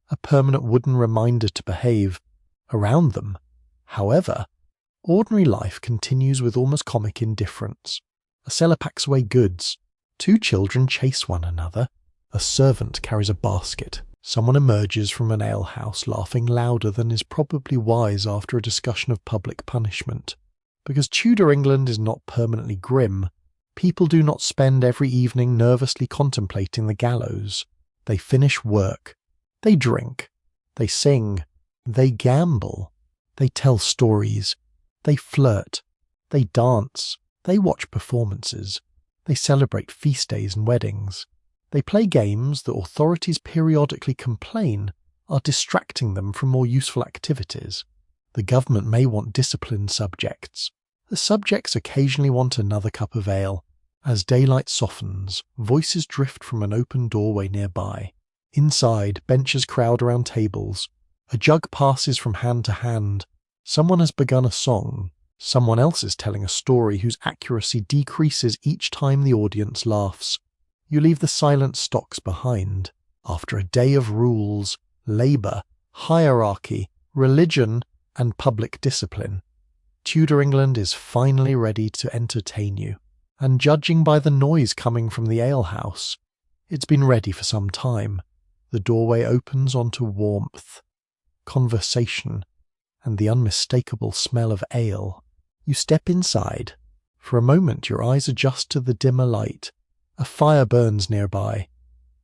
A permanent wooden reminder to behave. Around them, however, ordinary life continues with almost comic indifference. A seller packs away goods. Two children chase one another. A servant carries a basket. Someone emerges from an alehouse laughing louder than is probably wise after a discussion of public punishment. Because Tudor England is not permanently grim, people do not spend every evening nervously contemplating the gallows. They finish work. They drink. They sing. They gamble. They tell stories. They flirt. They dance. They watch performances. They celebrate feast days and weddings. They play games that authorities periodically complain are distracting them from more useful activities. The government may want disciplined subjects. The subjects occasionally want another cup of ale. As daylight softens, voices drift from an open doorway nearby. Inside, benches crowd around tables. A jug passes from hand to hand. Someone has begun a song. Someone else is telling a story whose accuracy decreases each time the audience laughs. You leave the silent stocks behind. After a day of rules, labour, hierarchy, religion, and public discipline, Tudor England is finally ready to entertain you. And judging by the noise coming from the alehouse, it's been ready for some time. The doorway opens onto warmth, conversation, and the unmistakable smell of ale. You step inside. For a moment your eyes adjust to the dimmer light. A fire burns nearby.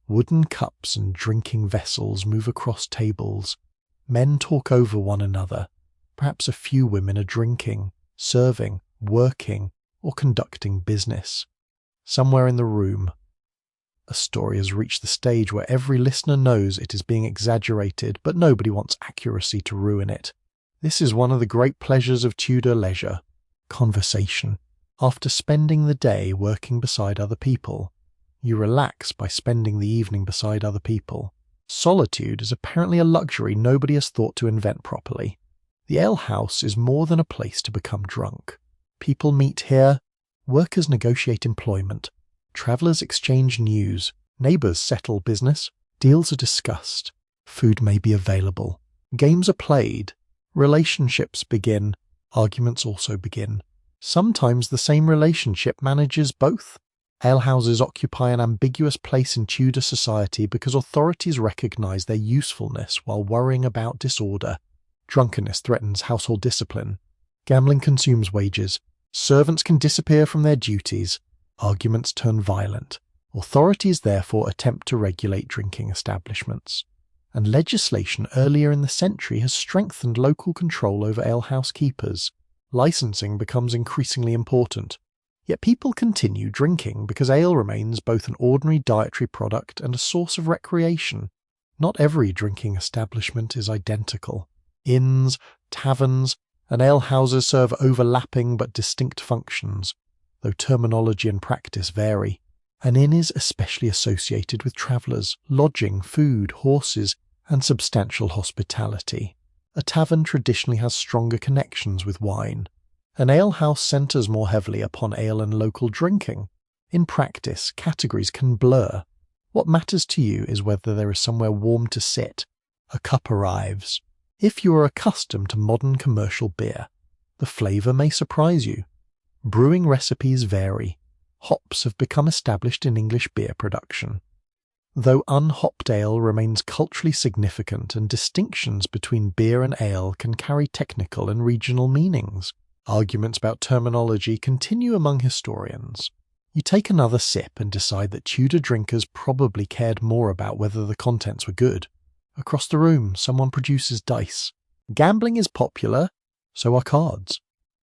Wooden cups and drinking vessels move across tables. Men talk over one another. Perhaps a few women are drinking, serving, working, or conducting business. Somewhere in the room, a story has reached the stage where every listener knows it is being exaggerated, but nobody wants accuracy to ruin it. This is one of the great pleasures of Tudor leisure. Conversation. After spending the day working beside other people, you relax by spending the evening beside other people. Solitude is apparently a luxury nobody has thought to invent properly. The alehouse is more than a place to become drunk. People meet here, workers negotiate employment, travellers exchange news, neighbours settle business, deals are discussed, food may be available, games are played, relationships begin, arguments also begin. Sometimes the same relationship manages both. Alehouses occupy an ambiguous place in Tudor society because authorities recognise their usefulness while worrying about disorder. Drunkenness threatens household discipline. Gambling consumes wages. Servants can disappear from their duties. Arguments turn violent. Authorities therefore attempt to regulate drinking establishments. And legislation earlier in the century has strengthened local control over alehouse keepers. Licensing becomes increasingly important. Yet people continue drinking because ale remains both an ordinary dietary product and a source of recreation. Not every drinking establishment is identical. Inns, taverns, and alehouses serve overlapping but distinct functions, though terminology and practice vary. An inn is especially associated with travellers, lodging, food, horses, and substantial hospitality. A tavern traditionally has stronger connections with wine. An alehouse centres more heavily upon ale and local drinking. In practice, categories can blur. What matters to you is whether there is somewhere warm to sit. A cup arrives. If you are accustomed to modern commercial beer, the flavour may surprise you. Brewing recipes vary. Hops have become established in English beer production. Though unhopped ale remains culturally significant and distinctions between beer and ale can carry technical and regional meanings, arguments about terminology continue among historians. You take another sip and decide that Tudor drinkers probably cared more about whether the contents were good. Across the room, someone produces dice. Gambling is popular, so are cards.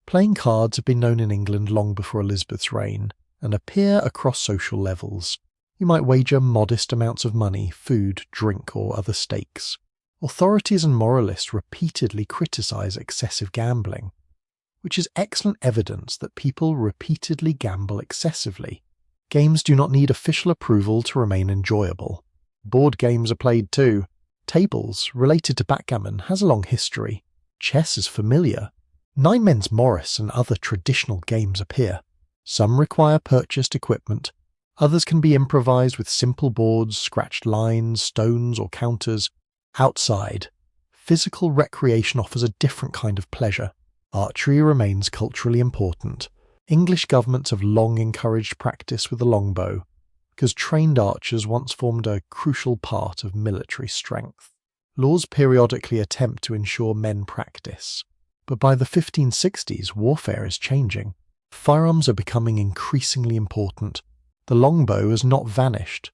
Playing cards have been known in England long before Elizabeth's reign, and appear across social levels. You might wager modest amounts of money, food, drink, or other stakes. Authorities and moralists repeatedly criticise excessive gambling, which is excellent evidence that people repeatedly gamble excessively. Games do not need official approval to remain enjoyable. Board games are played too. Tables, related to backgammon, has a long history. Chess is familiar. Nine Men's Morris and other traditional games appear. Some require purchased equipment. Others can be improvised with simple boards, scratched lines, stones, or counters. Outside, physical recreation offers a different kind of pleasure. Archery remains culturally important. English governments have long encouraged practice with the longbow, because trained archers once formed a crucial part of military strength. Laws periodically attempt to ensure men practice, but by the 1560s, warfare is changing. Firearms are becoming increasingly important. The longbow has not vanished,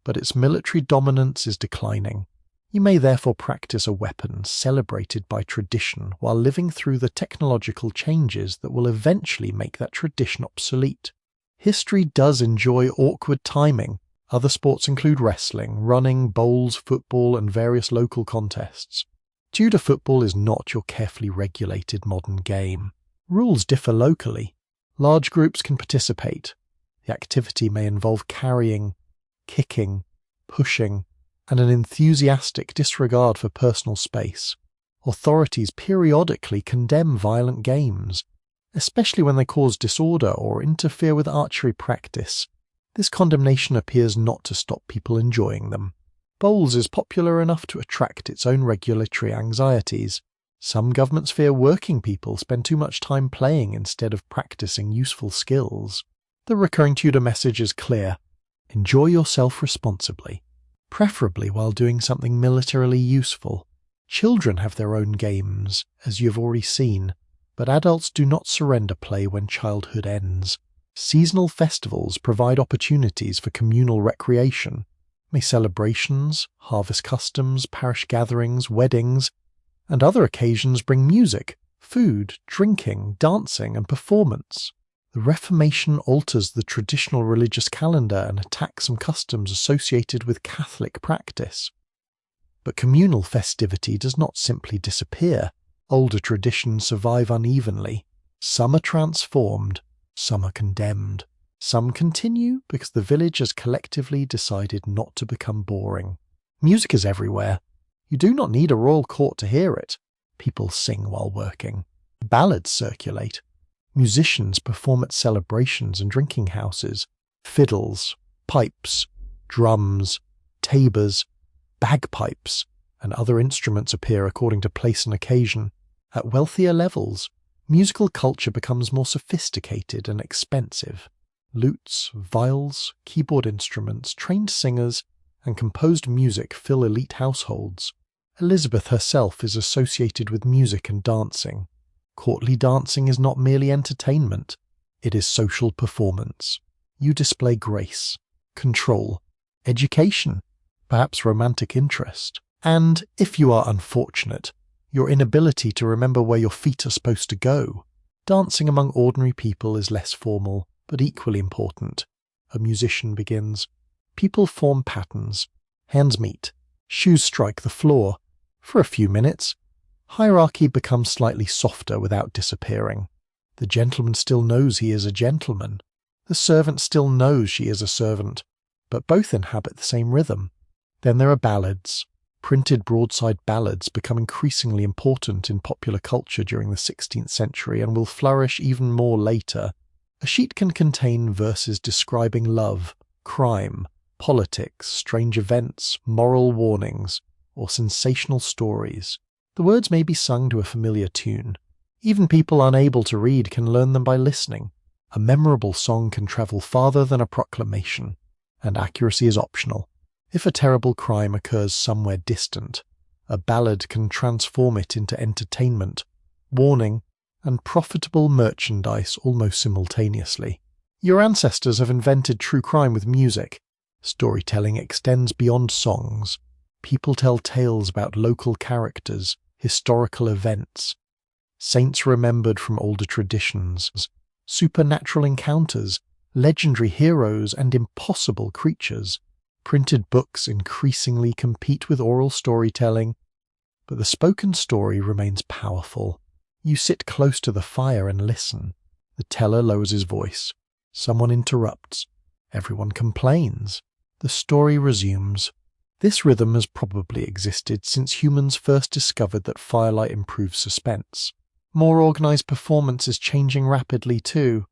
but its military dominance is declining. You may therefore practice a weapon celebrated by tradition while living through the technological changes that will eventually make that tradition obsolete. History does enjoy awkward timing. Other sports include wrestling, running, bowls, football, and various local contests. Tudor football is not your carefully regulated modern game. Rules differ locally. Large groups can participate. The activity may involve carrying, kicking, pushing, and an enthusiastic disregard for personal space. Authorities periodically condemn violent games, especially when they cause disorder or interfere with archery practice. This condemnation appears not to stop people enjoying them. Bowls is popular enough to attract its own regulatory anxieties. Some governments fear working people spend too much time playing instead of practicing useful skills. The recurring Tudor message is clear: enjoy yourself responsibly, preferably while doing something militarily useful. Children have their own games, as you have already seen, but adults do not surrender play when childhood ends. Seasonal festivals provide opportunities for communal recreation. May celebrations, harvest customs, parish gatherings, weddings, and other occasions bring music, food, drinking, dancing, and performance. The Reformation alters the traditional religious calendar and attacks some customs associated with Catholic practice. But communal festivity does not simply disappear. Older traditions survive unevenly. Some are transformed, some are condemned. Some continue because the village has collectively decided not to become boring. Music is everywhere. You do not need a royal court to hear it. People sing while working. Ballads circulate. Musicians perform at celebrations and drinking houses. Fiddles, pipes, drums, tabors, bagpipes, and other instruments appear according to place and occasion. At wealthier levels, musical culture becomes more sophisticated and expensive. Lutes, viols, keyboard instruments, trained singers, and composed music fill elite households. Elizabeth herself is associated with music and dancing. Courtly dancing is not merely entertainment, it is social performance. You display grace, control, education, perhaps romantic interest, and, if you are unfortunate, your inability to remember where your feet are supposed to go. Dancing among ordinary people is less formal but equally important. A musician begins. People form patterns. Hands meet. Shoes strike the floor. For a few minutes. Hierarchy becomes slightly softer without disappearing. The gentleman still knows he is a gentleman. The servant still knows she is a servant, but both inhabit the same rhythm. Then there are ballads. Printed broadside ballads become increasingly important in popular culture during the 16th century and will flourish even more later. A sheet can contain verses describing love, crime, politics, strange events, moral warnings, or sensational stories. The words may be sung to a familiar tune. Even people unable to read can learn them by listening. A memorable song can travel farther than a proclamation, and accuracy is optional. If a terrible crime occurs somewhere distant, a ballad can transform it into entertainment, warning, and profitable merchandise almost simultaneously. Your ancestors have invented true crime with music. Storytelling extends beyond songs. People tell tales about local characters, historical events, saints remembered from older traditions, supernatural encounters, legendary heroes, and impossible creatures. Printed books increasingly compete with oral storytelling, but the spoken story remains powerful. You sit close to the fire and listen. The teller lowers his voice. Someone interrupts. Everyone complains. The story resumes. This rhythm has probably existed since humans first discovered that firelight improves suspense. More organised performance is changing rapidly too.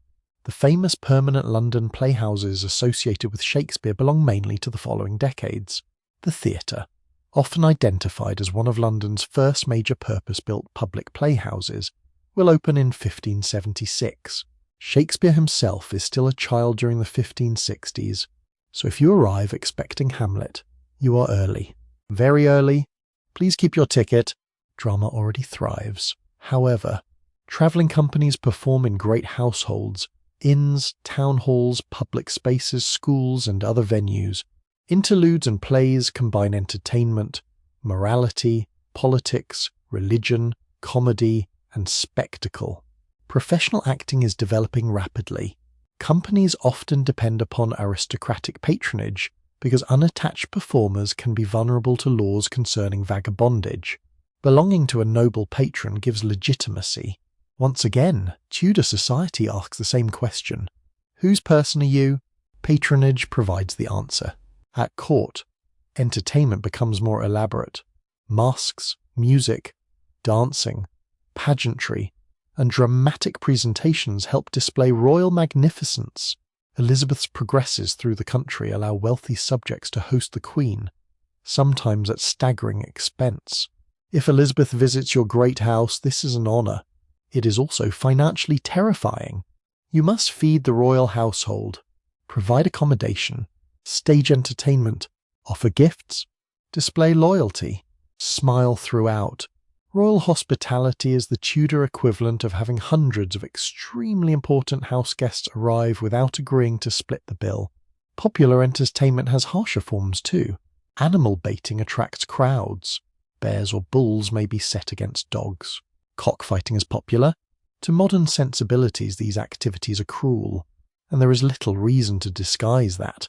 The famous permanent London playhouses associated with Shakespeare belong mainly to the following decades. The theatre, often identified as one of London's first major purpose-built public playhouses, will open in 1576. Shakespeare himself is still a child during the 1560s, so if you arrive expecting Hamlet, you are early. Very early. Please keep your ticket. Drama already thrives. However, travelling companies perform in great households, inns, town halls, public spaces, schools, and other venues. Interludes and plays combine entertainment, morality, politics, religion, comedy, and spectacle. Professional acting is developing rapidly. Companies often depend upon aristocratic patronage because unattached performers can be vulnerable to laws concerning vagabondage. Belonging to a noble patron gives legitimacy. Once again, Tudor society asks the same question. Whose person are you? Patronage provides the answer. At court, entertainment becomes more elaborate. Masks, music, dancing, pageantry, and dramatic presentations help display royal magnificence. Elizabeth's progresses through the country allow wealthy subjects to host the Queen, sometimes at staggering expense. If Elizabeth visits your great house, this is an honour. It is also financially terrifying. You must feed the royal household, provide accommodation, stage entertainment, offer gifts, display loyalty, smile throughout. Royal hospitality is the Tudor equivalent of having hundreds of extremely important house guests arrive without agreeing to split the bill. Popular entertainment has harsher forms too. Animal baiting attracts crowds. Bears or bulls may be set against dogs. Cockfighting is popular. To modern sensibilities, these activities are cruel, and there is little reason to disguise that.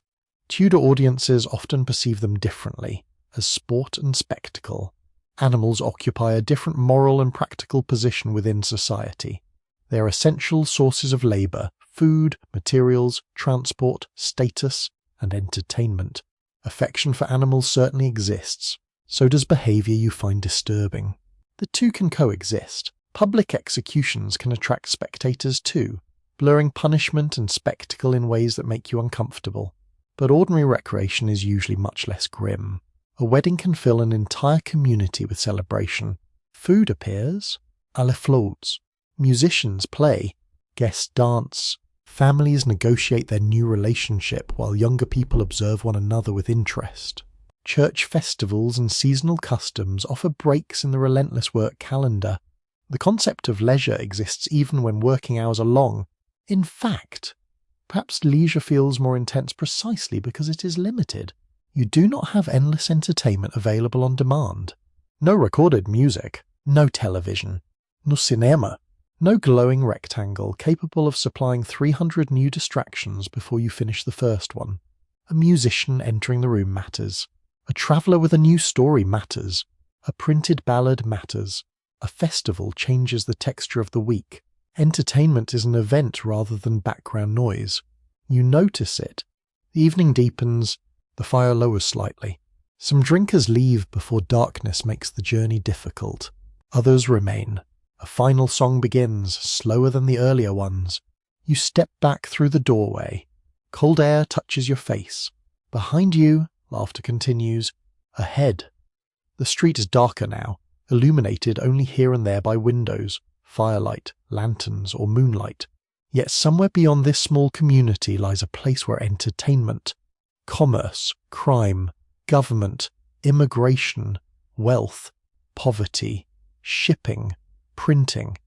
Tudor audiences often perceive them differently, as sport and spectacle. Animals occupy a different moral and practical position within society. They are essential sources of labour, food, materials, transport, status, and entertainment. Affection for animals certainly exists. So does behaviour you find disturbing. The two can coexist. Public executions can attract spectators too, blurring punishment and spectacle in ways that make you uncomfortable. But ordinary recreation is usually much less grim. A wedding can fill an entire community with celebration. Food appears, à la floats. Musicians play, guests dance. Families negotiate their new relationship while younger people observe one another with interest. Church festivals and seasonal customs offer breaks in the relentless work calendar. The concept of leisure exists even when working hours are long. In fact, perhaps leisure feels more intense precisely because it is limited. You do not have endless entertainment available on demand. No recorded music, no television, no cinema. No glowing rectangle capable of supplying 300 new distractions before you finish the first one. A musician entering the room matters. A traveller with a new story matters. A printed ballad matters. A festival changes the texture of the week. Entertainment is an event rather than background noise. You notice it. The evening deepens, the fire lowers slightly. Some drinkers leave before darkness makes the journey difficult. Others remain. A final song begins, slower than the earlier ones. You step back through the doorway. Cold air touches your face. Behind you, laughter continues. Ahead. The street is darker now, illuminated only here and there by windows, firelight, lanterns, or moonlight. Yet somewhere beyond this small community lies a place where entertainment, commerce, crime, government, immigration, wealth, poverty, shipping, printing,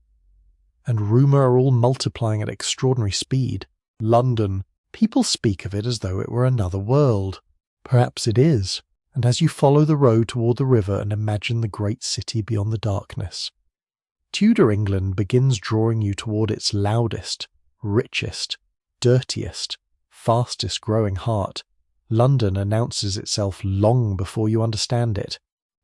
and rumour are all multiplying at extraordinary speed. London. People speak of it as though it were another world. Perhaps it is, and as you follow the road toward the river and imagine the great city beyond the darkness, Tudor England begins drawing you toward its loudest, richest, dirtiest, fastest growing heart. London announces itself long before you understand it.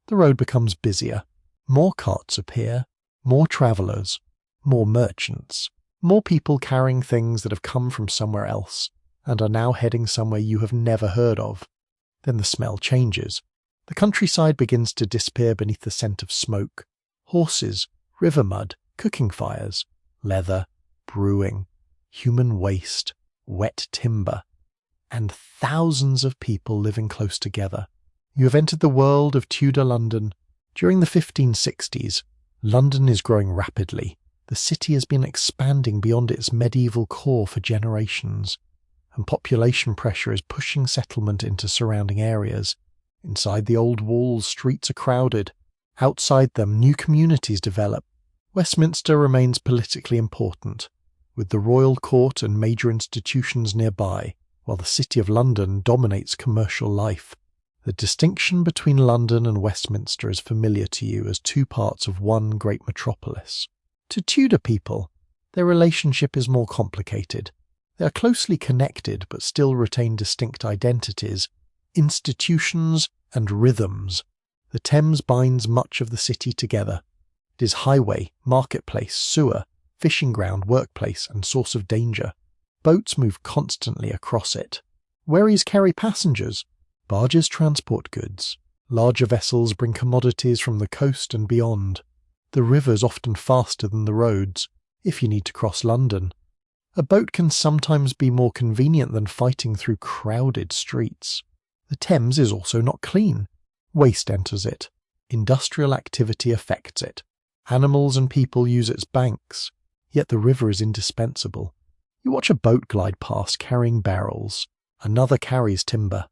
The road becomes busier. More carts appear, more travellers, more merchants, more people carrying things that have come from somewhere else and are now heading somewhere you have never heard of. Then the smell changes. The countryside begins to disappear beneath the scent of smoke. Horses, river mud, cooking fires, leather, brewing, human waste, wet timber, and thousands of people living close together. You have entered the world of Tudor London. During the 1560s, London is growing rapidly. The city has been expanding beyond its medieval core for generations, and population pressure is pushing settlement into surrounding areas. Inside the old walls, streets are crowded. Outside them, new communities develop. Westminster remains politically important, with the royal court and major institutions nearby, while the City of London dominates commercial life. The distinction between London and Westminster is familiar to you as two parts of one great metropolis. To Tudor people, their relationship is more complicated. They are closely connected but still retain distinct identities, institutions, and rhythms. The Thames binds much of the city together. It is highway, marketplace, sewer, fishing ground, workplace, and source of danger. Boats move constantly across it. Wherries carry passengers. Barges transport goods. Larger vessels bring commodities from the coast and beyond. The river's often faster than the roads, if you need to cross London. A boat can sometimes be more convenient than fighting through crowded streets. The Thames is also not clean. Waste enters it. Industrial activity affects it. Animals and people use its banks. Yet the river is indispensable. You watch a boat glide past carrying barrels. Another carries timber.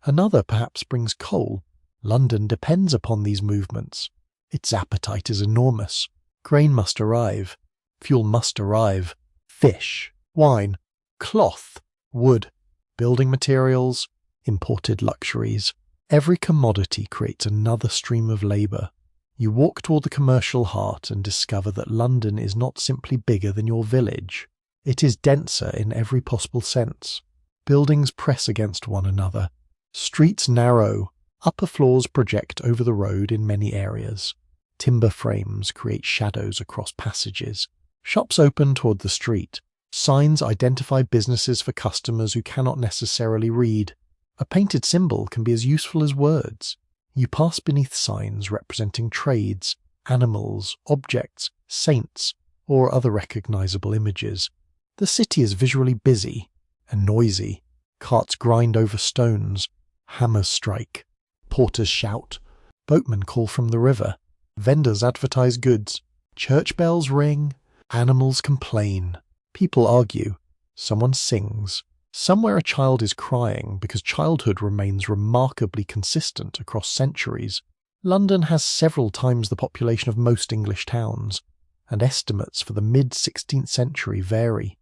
Another perhaps brings coal. London depends upon these movements. Its appetite is enormous. Grain must arrive. Fuel must arrive. Fish, wine, cloth, wood, building materials, imported luxuries. Every commodity creates another stream of labour. You walk toward the commercial heart and discover that London is not simply bigger than your village. It is denser in every possible sense. Buildings press against one another. Streets narrow. Upper floors project over the road in many areas. Timber frames create shadows across passages. Shops open toward the street. Signs identify businesses for customers who cannot necessarily read. A painted symbol can be as useful as words. You pass beneath signs representing trades, animals, objects, saints, or other recognizable images. The city is visually busy and noisy. Carts grind over stones. Hammers strike. Porters shout. Boatmen call from the river. Vendors advertise goods. Church bells ring. Animals complain. People argue. Someone sings. Somewhere a child is crying because childhood remains remarkably consistent across centuries. London has several times the population of most English towns, and estimates for the mid-16th century vary.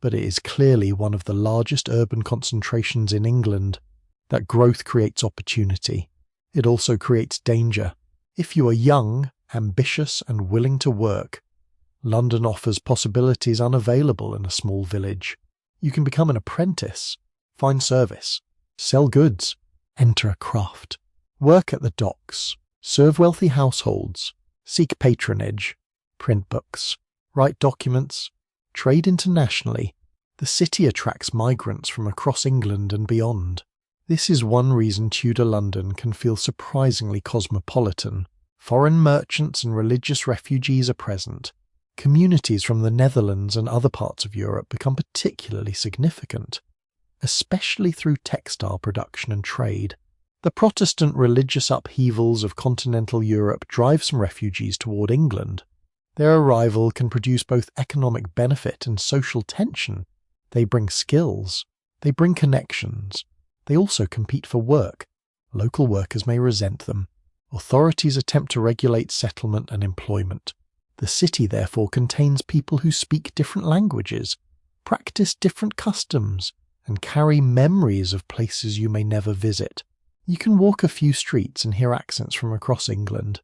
But it is clearly one of the largest urban concentrations in England. That growth creates opportunity. It also creates danger. If you are young, ambitious, and willing to work, London offers possibilities unavailable in a small village. You can become an apprentice, find service, sell goods, enter a craft, work at the docks, serve wealthy households, seek patronage, print books, write documents, trade internationally. The city attracts migrants from across England and beyond. This is one reason Tudor London can feel surprisingly cosmopolitan. Foreign merchants and religious refugees are present. Communities from the Netherlands and other parts of Europe become particularly significant, especially through textile production and trade. The Protestant religious upheavals of continental Europe drive some refugees toward England. Their arrival can produce both economic benefit and social tension. They bring skills. They bring connections. They also compete for work. Local workers may resent them. Authorities attempt to regulate settlement and employment. The city therefore contains people who speak different languages, practice different customs, and carry memories of places you may never visit. You can walk a few streets and hear accents from across England.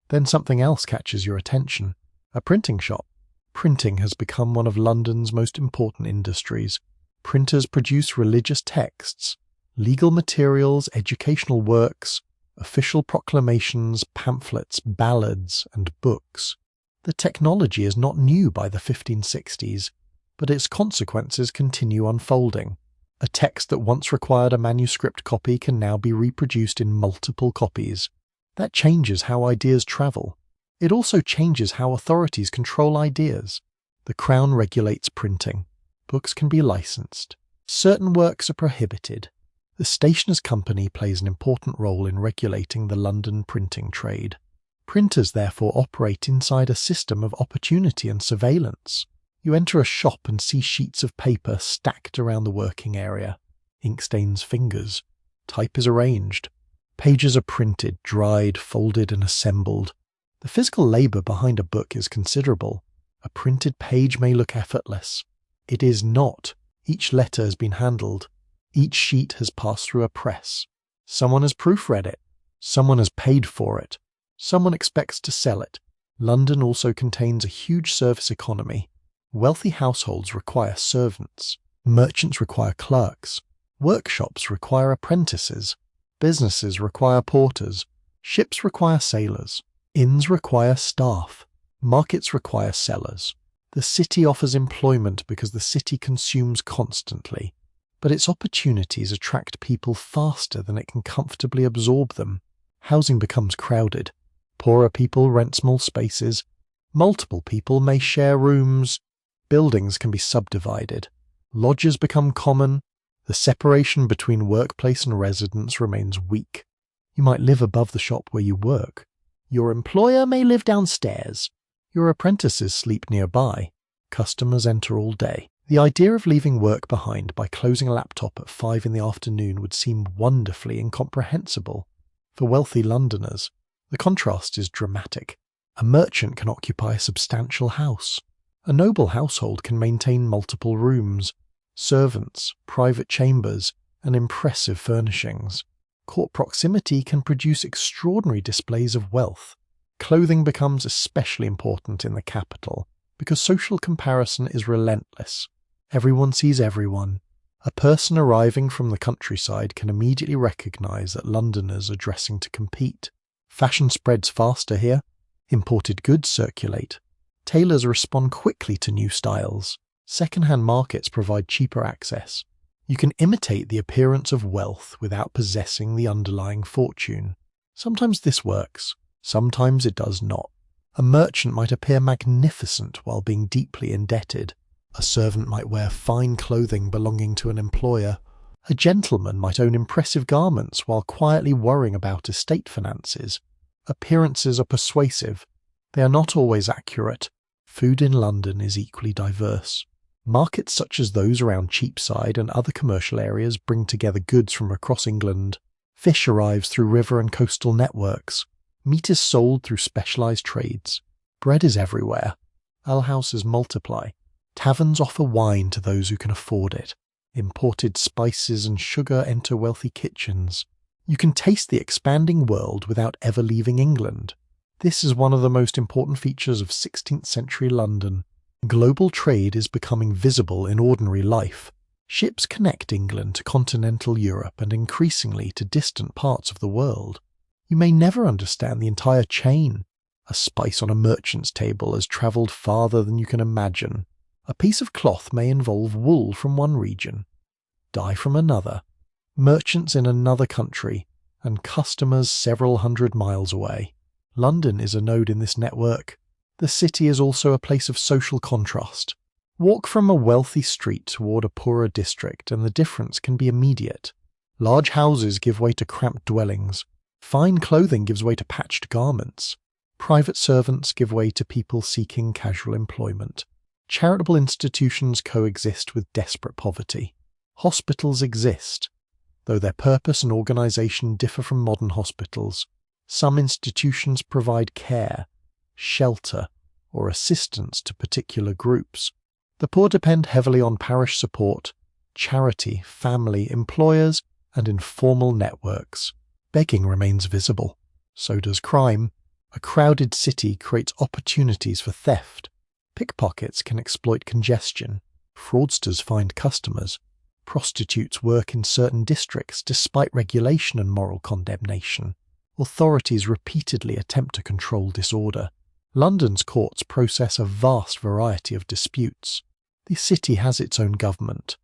Then something else catches your attention. A printing shop. Printing has become one of London's most important industries. Printers produce religious texts, legal materials, educational works, official proclamations, pamphlets, ballads, and books. The technology is not new by the 1560s, but its consequences continue unfolding. A text that once required a manuscript copy can now be reproduced in multiple copies. That changes how ideas travel. It also changes how authorities control ideas. The Crown regulates printing. Books can be licensed. Certain works are prohibited. The Stationers' Company plays an important role in regulating the London printing trade. Printers therefore operate inside a system of opportunity and surveillance. You enter a shop and see sheets of paper stacked around the working area. Ink stains fingers. Type is arranged. Pages are printed, dried, folded, and assembled. The physical labour behind a book is considerable. A printed page may look effortless. It is not. Each letter has been handled. Each sheet has passed through a press. Someone has proofread it. Someone has paid for it. Someone expects to sell it. London also contains a huge service economy. Wealthy households require servants. Merchants require clerks. Workshops require apprentices. Businesses require porters. Ships require sailors. Inns require staff. Markets require sellers. The city offers employment because the city consumes constantly. But its opportunities attract people faster than it can comfortably absorb them. Housing becomes crowded. Poorer people rent small spaces. Multiple people may share rooms. Buildings can be subdivided. Lodges become common. The separation between workplace and residence remains weak. You might live above the shop where you work. Your employer may live downstairs. Your apprentices sleep nearby. Customers enter all day. The idea of leaving work behind by closing a laptop at 5 in the afternoon would seem wonderfully incomprehensible. For wealthy Londoners, the contrast is dramatic. A merchant can occupy a substantial house. A noble household can maintain multiple rooms, servants, private chambers, and impressive furnishings. Court proximity can produce extraordinary displays of wealth. Clothing becomes especially important in the capital because social comparison is relentless. Everyone sees everyone. A person arriving from the countryside can immediately recognise that Londoners are dressing to compete. Fashion spreads faster here. Imported goods circulate. Tailors respond quickly to new styles. Second-hand markets provide cheaper access. You can imitate the appearance of wealth without possessing the underlying fortune. Sometimes this works. Sometimes it does not. A merchant might appear magnificent while being deeply indebted. A servant might wear fine clothing belonging to an employer. A gentleman might own impressive garments while quietly worrying about estate finances. Appearances are persuasive. They are not always accurate. Food in London is equally diverse. Markets such as those around Cheapside and other commercial areas bring together goods from across England. Fish arrives through river and coastal networks. Meat is sold through specialised trades. Bread is everywhere. Alehouses multiply. Taverns offer wine to those who can afford it. Imported spices and sugar enter wealthy kitchens. You can taste the expanding world without ever leaving England. This is one of the most important features of 16th century London. Global trade is becoming visible in ordinary life. Ships connect England to continental Europe and increasingly to distant parts of the world. You may never understand the entire chain. A spice on a merchant's table has travelled farther than you can imagine. A piece of cloth may involve wool from one region, dye from another, merchants in another country, and customers several hundred miles away. London is a node in this network. The city is also a place of social contrast. Walk from a wealthy street toward a poorer district and the difference can be immediate. Large houses give way to cramped dwellings. Fine clothing gives way to patched garments. Private servants give way to people seeking casual employment. Charitable institutions coexist with desperate poverty. Hospitals exist, though their purpose and organisation differ from modern hospitals. Some institutions provide care, shelter, or assistance to particular groups. The poor depend heavily on parish support, charity, family, employers, and informal networks. Begging remains visible. So does crime. A crowded city creates opportunities for theft. Pickpockets can exploit congestion. Fraudsters find customers. Prostitutes work in certain districts despite regulation and moral condemnation. Authorities repeatedly attempt to control disorder. London's courts process a vast variety of disputes. The city has its own government,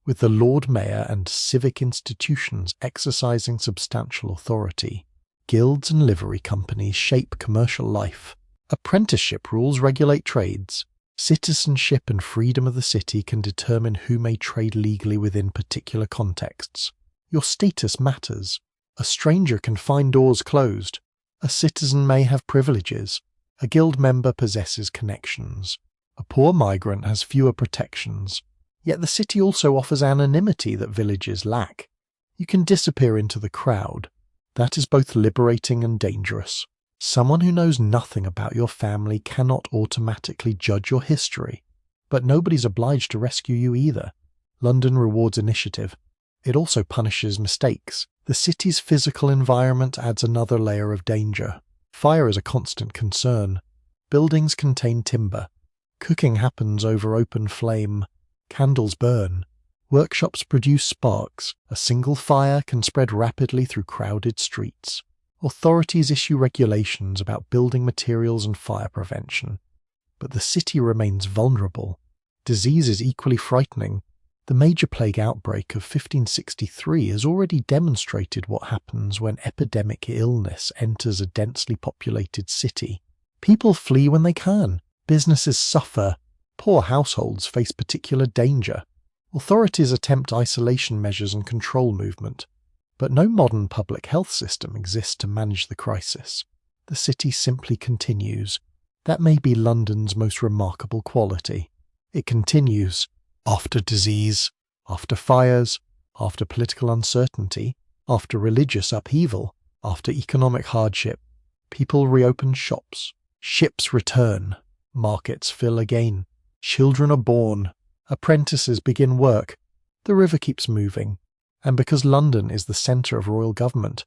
with the Lord Mayor and civic institutions exercising substantial authority. Guilds and livery companies shape commercial life. Apprenticeship rules regulate trades. Citizenship and freedom of the city can determine who may trade legally within particular contexts. Your status matters. A stranger can find doors closed. A citizen may have privileges. A guild member possesses connections. A poor migrant has fewer protections. Yet the city also offers anonymity that villages lack. You can disappear into the crowd. That is both liberating and dangerous. Someone who knows nothing about your family cannot automatically judge your history, but nobody's obliged to rescue you either. London rewards initiative. It also punishes mistakes. The city's physical environment adds another layer of danger. Fire is a constant concern. Buildings contain timber. Cooking happens over open flame. Candles burn. Workshops produce sparks. A single fire can spread rapidly through crowded streets. Authorities issue regulations about building materials and fire prevention. But the city remains vulnerable. Disease is equally frightening. The major plague outbreak of 1563 has already demonstrated what happens when epidemic illness enters a densely populated city. People flee when they can. Businesses suffer. Poor households face particular danger. Authorities attempt isolation measures and control movement. But no modern public health system exists to manage the crisis. The city simply continues. That may be London's most remarkable quality. It continues. After disease, after fires, after political uncertainty, after religious upheaval, after economic hardship, people reopen shops, ships return, markets fill again, children are born, apprentices begin work, the river keeps moving, and because London is the centre of royal government,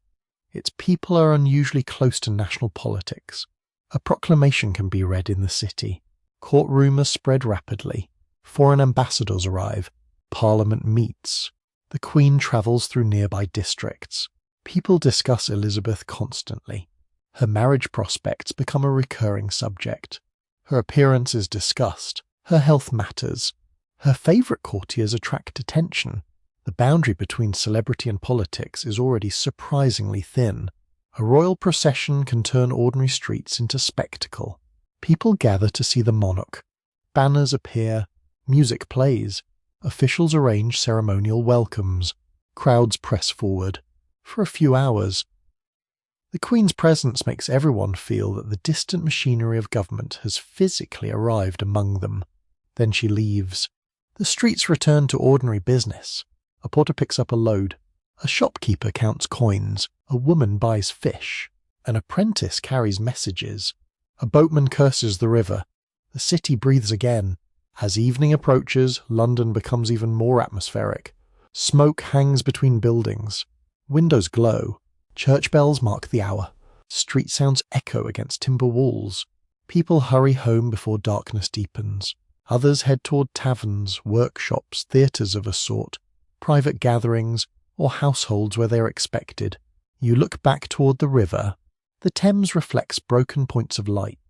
its people are unusually close to national politics. A proclamation can be read in the city, court rumours spread rapidly, foreign ambassadors arrive, Parliament meets, the Queen travels through nearby districts. People discuss Elizabeth constantly. Her marriage prospects become a recurring subject. Her appearance is discussed. Her health matters. Her favourite courtiers attract attention. The boundary between celebrity and politics is already surprisingly thin. A royal procession can turn ordinary streets into spectacle. People gather to see the monarch. Banners appear. Music plays. Officials arrange ceremonial welcomes. Crowds press forward. For a few hours. The Queen's presence makes everyone feel that the distant machinery of government has physically arrived among them. Then she leaves. The streets return to ordinary business. A porter picks up a load. A shopkeeper counts coins. A woman buys fish. An apprentice carries messages. A boatman curses the river. The city breathes again. As evening approaches, London becomes even more atmospheric. Smoke hangs between buildings. Windows glow. Church bells mark the hour. Street sounds echo against timber walls. People hurry home before darkness deepens. Others head toward taverns, workshops, theatres of a sort, private gatherings, or households where they are expected. You look back toward the river. The Thames reflects broken points of light.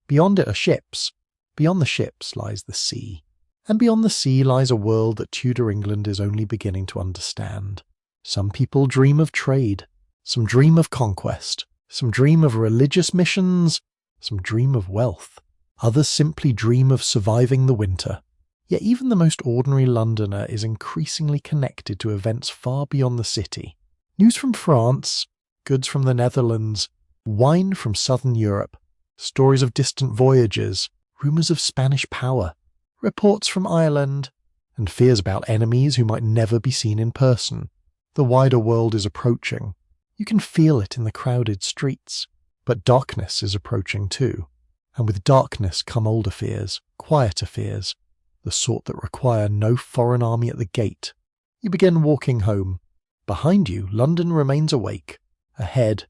Beyond it are ships. Beyond the ships lies the sea. And beyond the sea lies a world that Tudor England is only beginning to understand. Some people dream of trade. Some dream of conquest. Some dream of religious missions. Some dream of wealth. Others simply dream of surviving the winter. Yet even the most ordinary Londoner is increasingly connected to events far beyond the city. News from France, goods from the Netherlands, wine from southern Europe, stories of distant voyages, rumours of Spanish power, reports from Ireland, and fears about enemies who might never be seen in person. The wider world is approaching. You can feel it in the crowded streets. But darkness is approaching too. And with darkness come older fears, quieter fears, the sort that require no foreign army at the gate. You begin walking home. Behind you, London remains awake. Ahead,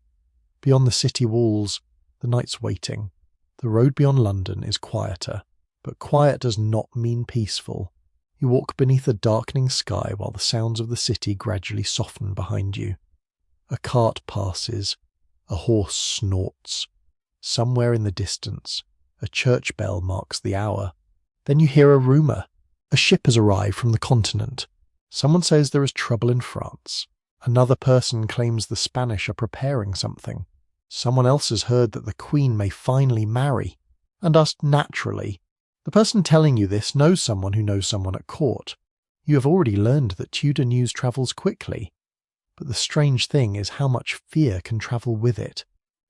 beyond the city walls, the night's waiting. The road beyond London is quieter, but quiet does not mean peaceful. You walk beneath a darkening sky while the sounds of the city gradually soften behind you. A cart passes. A horse snorts. Somewhere in the distance, a church bell marks the hour. Then you hear a rumour. A ship has arrived from the continent. Someone says there is trouble in France. Another person claims the Spanish are preparing something. Someone else has heard that the Queen may finally marry. And asked naturally, the person telling you this knows someone who knows someone at court. You have already learned that Tudor news travels quickly. But the strange thing is how much fear can travel with it.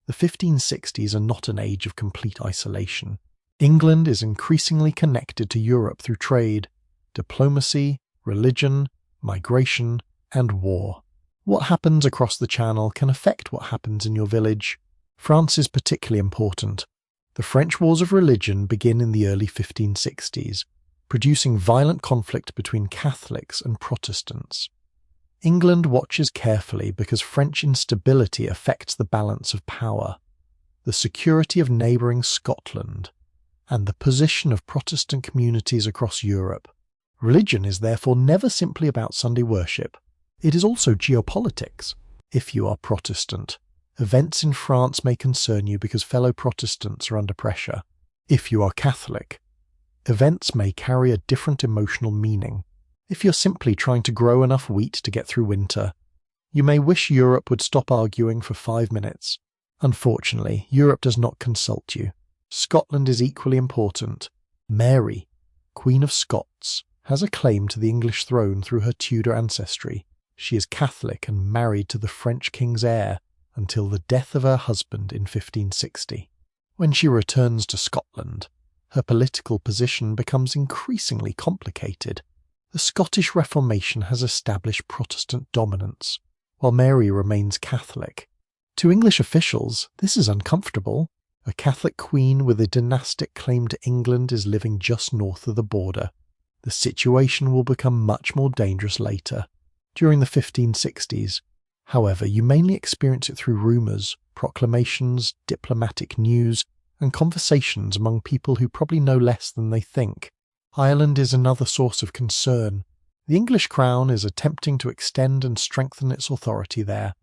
The 1560s are not an age of complete isolation. England is increasingly connected to Europe through trade, diplomacy, religion, migration, and war. What happens across the Channel can affect what happens in your village. France is particularly important. The French Wars of Religion begin in the early 1560s, producing violent conflict between Catholics and Protestants. England watches carefully because French instability affects the balance of power, the security of neighbouring Scotland, and the position of Protestant communities across Europe. Religion is therefore never simply about Sunday worship. It is also geopolitics. If you are Protestant, events in France may concern you because fellow Protestants are under pressure. If you are Catholic, events may carry a different emotional meaning. If you're simply trying to grow enough wheat to get through winter, you may wish Europe would stop arguing for 5 minutes. Unfortunately, Europe does not consult you. Scotland is equally important. Mary, Queen of Scots, has a claim to the English throne through her Tudor ancestry. She is Catholic and married to the French king's heir until the death of her husband in 1560. When she returns to Scotland, her political position becomes increasingly complicated. The Scottish Reformation has established Protestant dominance, while Mary remains Catholic. To English officials, this is uncomfortable. A Catholic queen with a dynastic claim to England is living just north of the border. The situation will become much more dangerous later. During the 1560s, however, you mainly experience it through rumours, proclamations, diplomatic news, and conversations among people who probably know less than they think. Ireland is another source of concern. The English crown is attempting to extend and strengthen its authority there.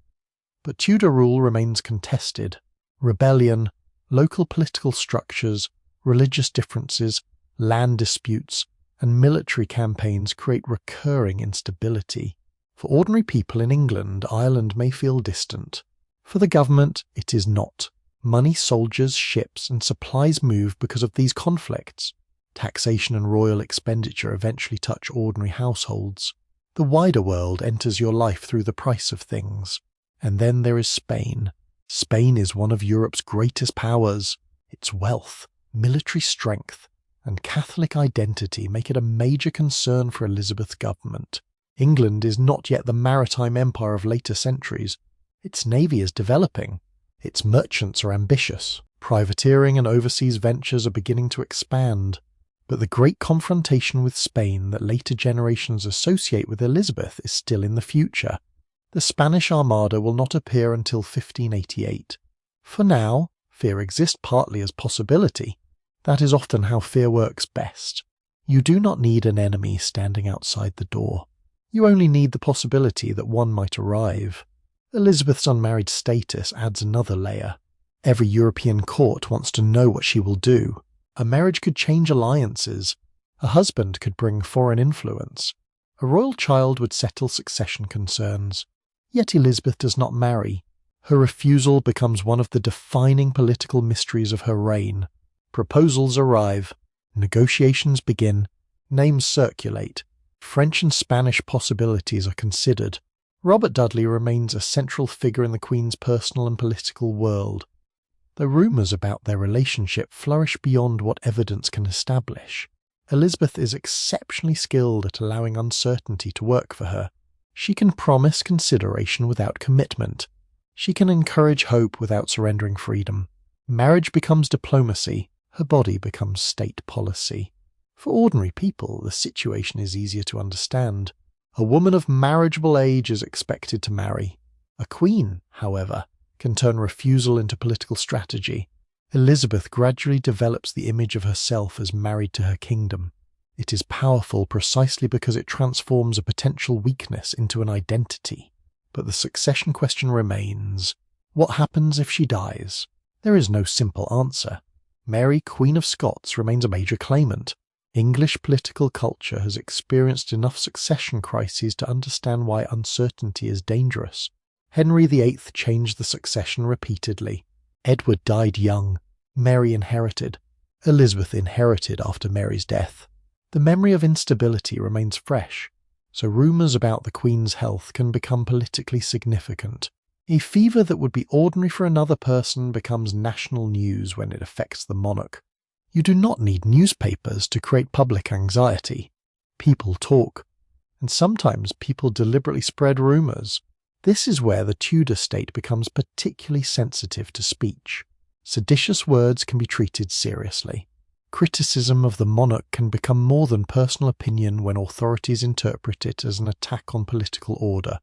But Tudor rule remains contested. Rebellion, local political structures, religious differences, land disputes, and military campaigns create recurring instability. For ordinary people in England, Ireland may feel distant. For the government, it is not. Money, soldiers, ships, and supplies move because of these conflicts. Taxation and royal expenditure eventually touch ordinary households. The wider world enters your life through the price of things. And then there is Spain. Spain is one of Europe's greatest powers. Its wealth, military strength, and Catholic identity make it a major concern for Elizabeth's government. England is not yet the maritime empire of later centuries. Its navy is developing. Its merchants are ambitious. Privateering and overseas ventures are beginning to expand. But the great confrontation with Spain that later generations associate with Elizabeth is still in the future. The Spanish Armada will not appear until 1588. For now, fear exists partly as possibility. That is often how fear works best. You do not need an enemy standing outside the door. You only need the possibility that one might arrive. Elizabeth's unmarried status adds another layer. Every European court wants to know what she will do. A marriage could change alliances. A husband could bring foreign influence. A royal child would settle succession concerns. Yet Elizabeth does not marry. Her refusal becomes one of the defining political mysteries of her reign. Proposals arrive. Negotiations begin. Names circulate. French and Spanish possibilities are considered. Robert Dudley remains a central figure in the Queen's personal and political world. Though rumours about their relationship flourish beyond what evidence can establish, Elizabeth is exceptionally skilled at allowing uncertainty to work for her. She can promise consideration without commitment. She can encourage hope without surrendering freedom. Marriage becomes diplomacy. Her body becomes state policy. For ordinary people, the situation is easier to understand. A woman of marriageable age is expected to marry. A queen, however, can turn refusal into political strategy. Elizabeth gradually develops the image of herself as married to her kingdom. It is powerful precisely because it transforms a potential weakness into an identity. But the succession question remains. What happens if she dies? There is no simple answer. Mary, Queen of Scots, remains a major claimant. English political culture has experienced enough succession crises to understand why uncertainty is dangerous. Henry VIII changed the succession repeatedly. Edward died young. Mary inherited. Elizabeth inherited after Mary's death. The memory of instability remains fresh, so rumours about the Queen's health can become politically significant. A fever that would be ordinary for another person becomes national news when it affects the monarch. You do not need newspapers to create public anxiety. People talk, and sometimes people deliberately spread rumours. This is where the Tudor state becomes particularly sensitive to speech. Seditious words can be treated seriously. Criticism of the monarch can become more than personal opinion when authorities interpret it as an attack on political order.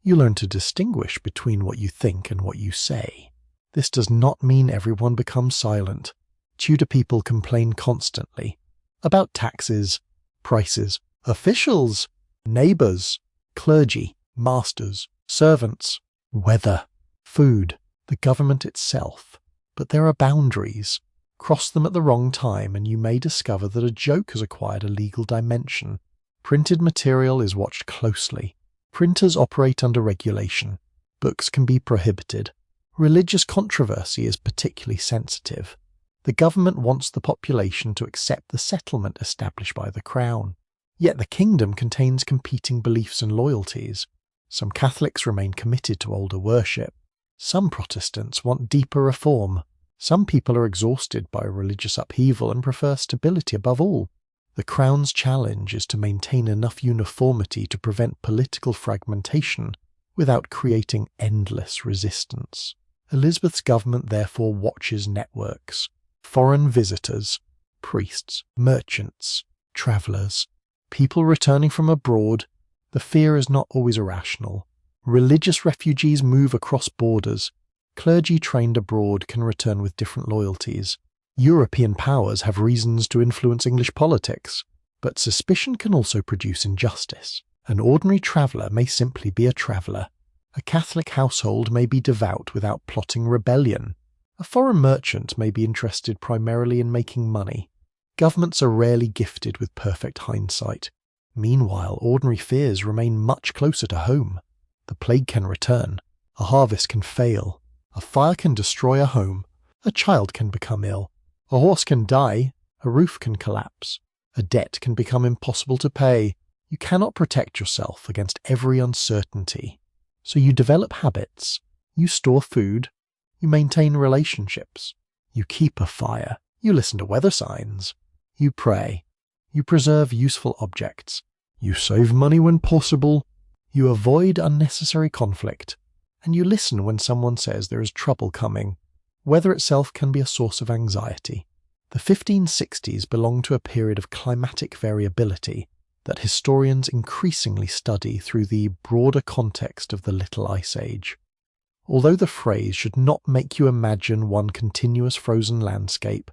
You learn to distinguish between what you think and what you say. This does not mean everyone becomes silent. Tudor people complain constantly about taxes, prices, officials, neighbours, clergy, masters, servants, weather, food, the government itself. But there are boundaries. Cross them at the wrong time and you may discover that a joke has acquired a legal dimension. Printed material is watched closely. Printers operate under regulation. Books can be prohibited. Religious controversy is particularly sensitive. The government wants the population to accept the settlement established by the Crown. Yet the kingdom contains competing beliefs and loyalties. Some Catholics remain committed to older worship. Some Protestants want deeper reform. Some people are exhausted by religious upheaval and prefer stability above all. The Crown's challenge is to maintain enough uniformity to prevent political fragmentation without creating endless resistance. Elizabeth's government therefore watches networks, foreign visitors, priests, merchants, travellers, people returning from abroad. The fear is not always irrational. Religious refugees move across borders. Clergy trained abroad can return with different loyalties. European powers have reasons to influence English politics, but suspicion can also produce injustice. An ordinary traveller may simply be a traveller. A Catholic household may be devout without plotting rebellion. A foreign merchant may be interested primarily in making money. Governments are rarely gifted with perfect hindsight. Meanwhile, ordinary fears remain much closer to home. The plague can return. A harvest can fail. A fire can destroy a home. A child can become ill. A horse can die. A roof can collapse. A debt can become impossible to pay. You cannot protect yourself against every uncertainty. So you develop habits. You store food. You maintain relationships. You keep a fire. You listen to weather signs. You pray. You preserve useful objects. You save money when possible. You avoid unnecessary conflict. And you listen when someone says there is trouble coming. Weather itself can be a source of anxiety. The 1560s belong to a period of climatic variability that historians increasingly study through the broader context of the Little Ice Age. Although the phrase should not make you imagine one continuous frozen landscape,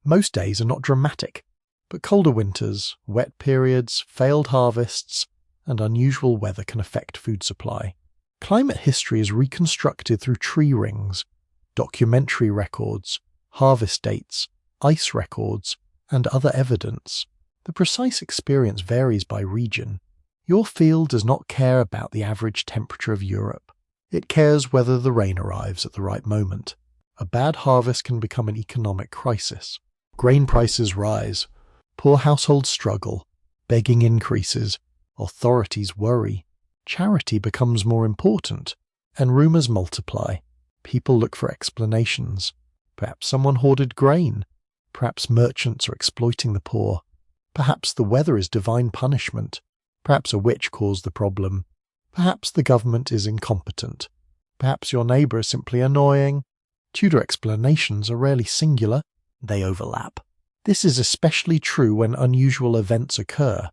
most days are not dramatic, but colder winters, wet periods, failed harvests, and unusual weather can affect food supply. Climate history is reconstructed through tree rings, documentary records, harvest dates, ice records, and other evidence. The precise experience varies by region. Your field does not care about the average temperature of Europe. It cares whether the rain arrives at the right moment. A bad harvest can become an economic crisis. Grain prices rise. Poor households struggle. Begging increases. Authorities worry. Charity becomes more important, and rumours multiply. People look for explanations. Perhaps someone hoarded grain. Perhaps merchants are exploiting the poor. Perhaps the weather is divine punishment. Perhaps a witch caused the problem. Perhaps the government is incompetent. Perhaps your neighbour is simply annoying. Tudor explanations are rarely singular. They overlap. This is especially true when unusual events occur.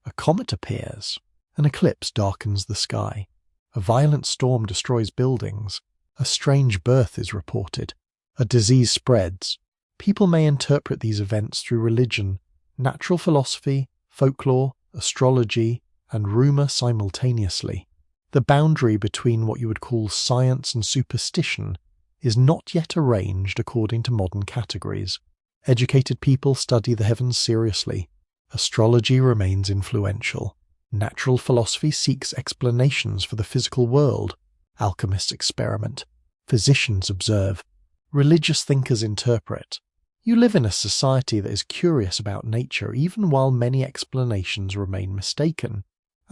A comet appears. An eclipse darkens the sky. A violent storm destroys buildings. A strange birth is reported. A disease spreads. People may interpret these events through religion, natural philosophy, folklore, astrology, and rumour simultaneously. The boundary between what you would call science and superstition is not yet arranged according to modern categories. Educated people study the heavens seriously. Astrology remains influential. Natural philosophy seeks explanations for the physical world. Alchemists experiment. Physicians observe. Religious thinkers interpret. You live in a society that is curious about nature even while many explanations remain mistaken.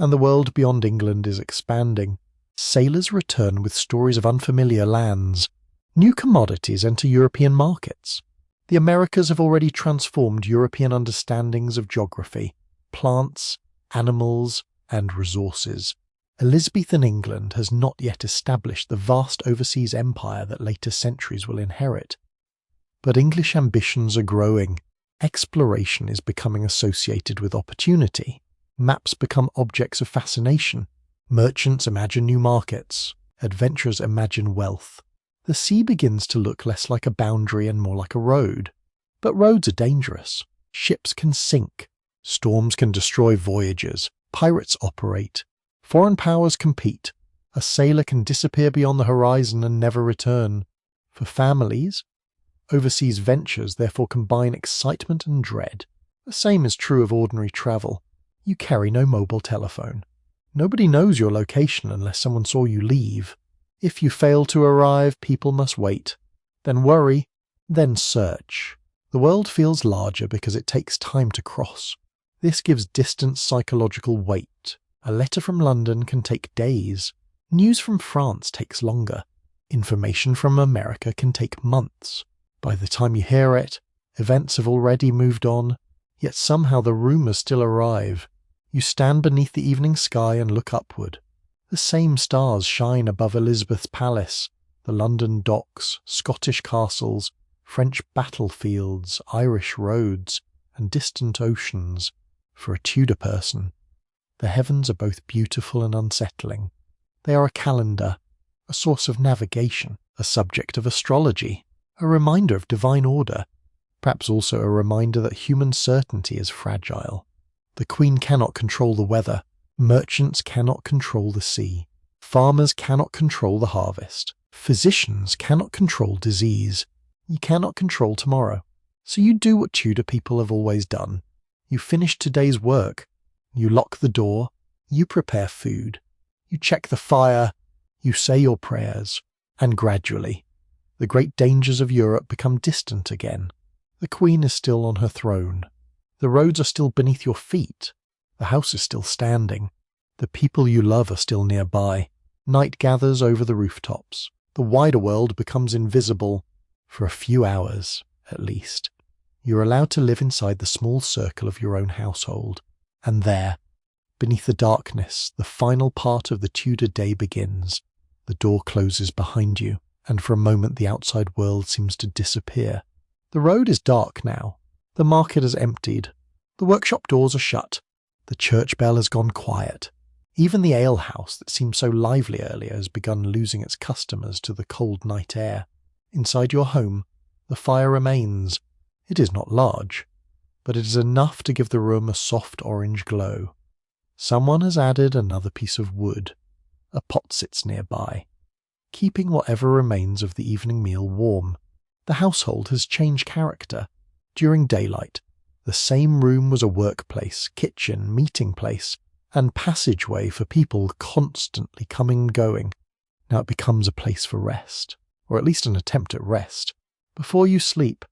And the world beyond England is expanding. Sailors return with stories of unfamiliar lands. New commodities enter European markets. The Americas have already transformed European understandings of geography, plants, animals, and resources. Elizabethan England has not yet established the vast overseas empire that later centuries will inherit. But English ambitions are growing. Exploration is becoming associated with opportunity. Maps become objects of fascination. Merchants imagine new markets. Adventurers imagine wealth. The sea begins to look less like a boundary and more like a road. But roads are dangerous. Ships can sink. Storms can destroy voyagers. Pirates operate. Foreign powers compete. A sailor can disappear beyond the horizon and never return. For families, overseas ventures therefore combine excitement and dread. The same is true of ordinary travel. You carry no mobile telephone. Nobody knows your location unless someone saw you leave. If you fail to arrive, people must wait. Then worry, then search. The world feels larger because it takes time to cross. This gives distance psychological weight. A letter from London can take days. News from France takes longer. Information from America can take months. By the time you hear it, events have already moved on, yet somehow the rumours still arrive. You stand beneath the evening sky and look upward. The same stars shine above Elizabeth's palace, the London docks, Scottish castles, French battlefields, Irish roads, and distant oceans. For a Tudor person, the heavens are both beautiful and unsettling. They are a calendar, a source of navigation, a subject of astrology, a reminder of divine order, perhaps also a reminder that human certainty is fragile. The Queen cannot control the weather. Merchants cannot control the sea. Farmers cannot control the harvest. Physicians cannot control disease. You cannot control tomorrow. So you do what Tudor people have always done. You finish today's work. You lock the door. You prepare food. You check the fire. You say your prayers. And gradually, the great dangers of Europe become distant again. The Queen is still on her throne. The roads are still beneath your feet. The house is still standing. The people you love are still nearby. Night gathers over the rooftops. The wider world becomes invisible for a few hours, at least. You're allowed to live inside the small circle of your own household. And there, beneath the darkness, the final part of the Tudor day begins. The door closes behind you, and for a moment the outside world seems to disappear. The road is dark now. The market has emptied. The workshop doors are shut. The church bell has gone quiet. Even the alehouse that seemed so lively earlier has begun losing its customers to the cold night air. Inside your home, the fire remains. It is not large, but it is enough to give the room a soft orange glow. Someone has added another piece of wood. A pot sits nearby, keeping whatever remains of the evening meal warm. The household has changed character. During daylight, the same room was a workplace, kitchen, meeting place, and passageway for people constantly coming and going. Now it becomes a place for rest, or at least an attempt at rest. Before you sleep,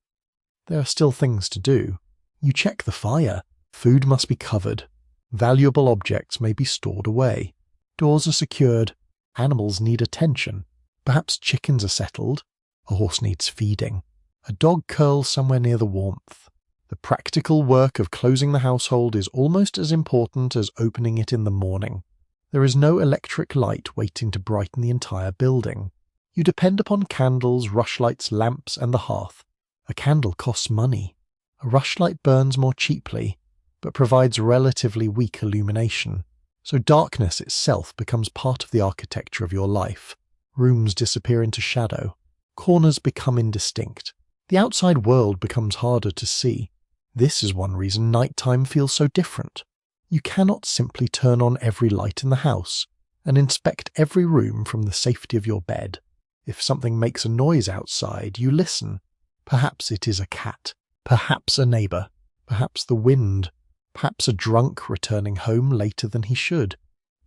there are still things to do. You check the fire. Food must be covered. Valuable objects may be stored away. Doors are secured. Animals need attention. Perhaps chickens are settled. A horse needs feeding. A dog curls somewhere near the warmth. The practical work of closing the household is almost as important as opening it in the morning. There is no electric light waiting to brighten the entire building. You depend upon candles, rushlights, lamps, and the hearth. A candle costs money. A rushlight burns more cheaply, but provides relatively weak illumination. So darkness itself becomes part of the architecture of your life. Rooms disappear into shadow. Corners become indistinct. The outside world becomes harder to see. This is one reason nighttime feels so different. You cannot simply turn on every light in the house and inspect every room from the safety of your bed. If something makes a noise outside, you listen. Perhaps it is a cat, perhaps a neighbour, perhaps the wind, perhaps a drunk returning home later than he should,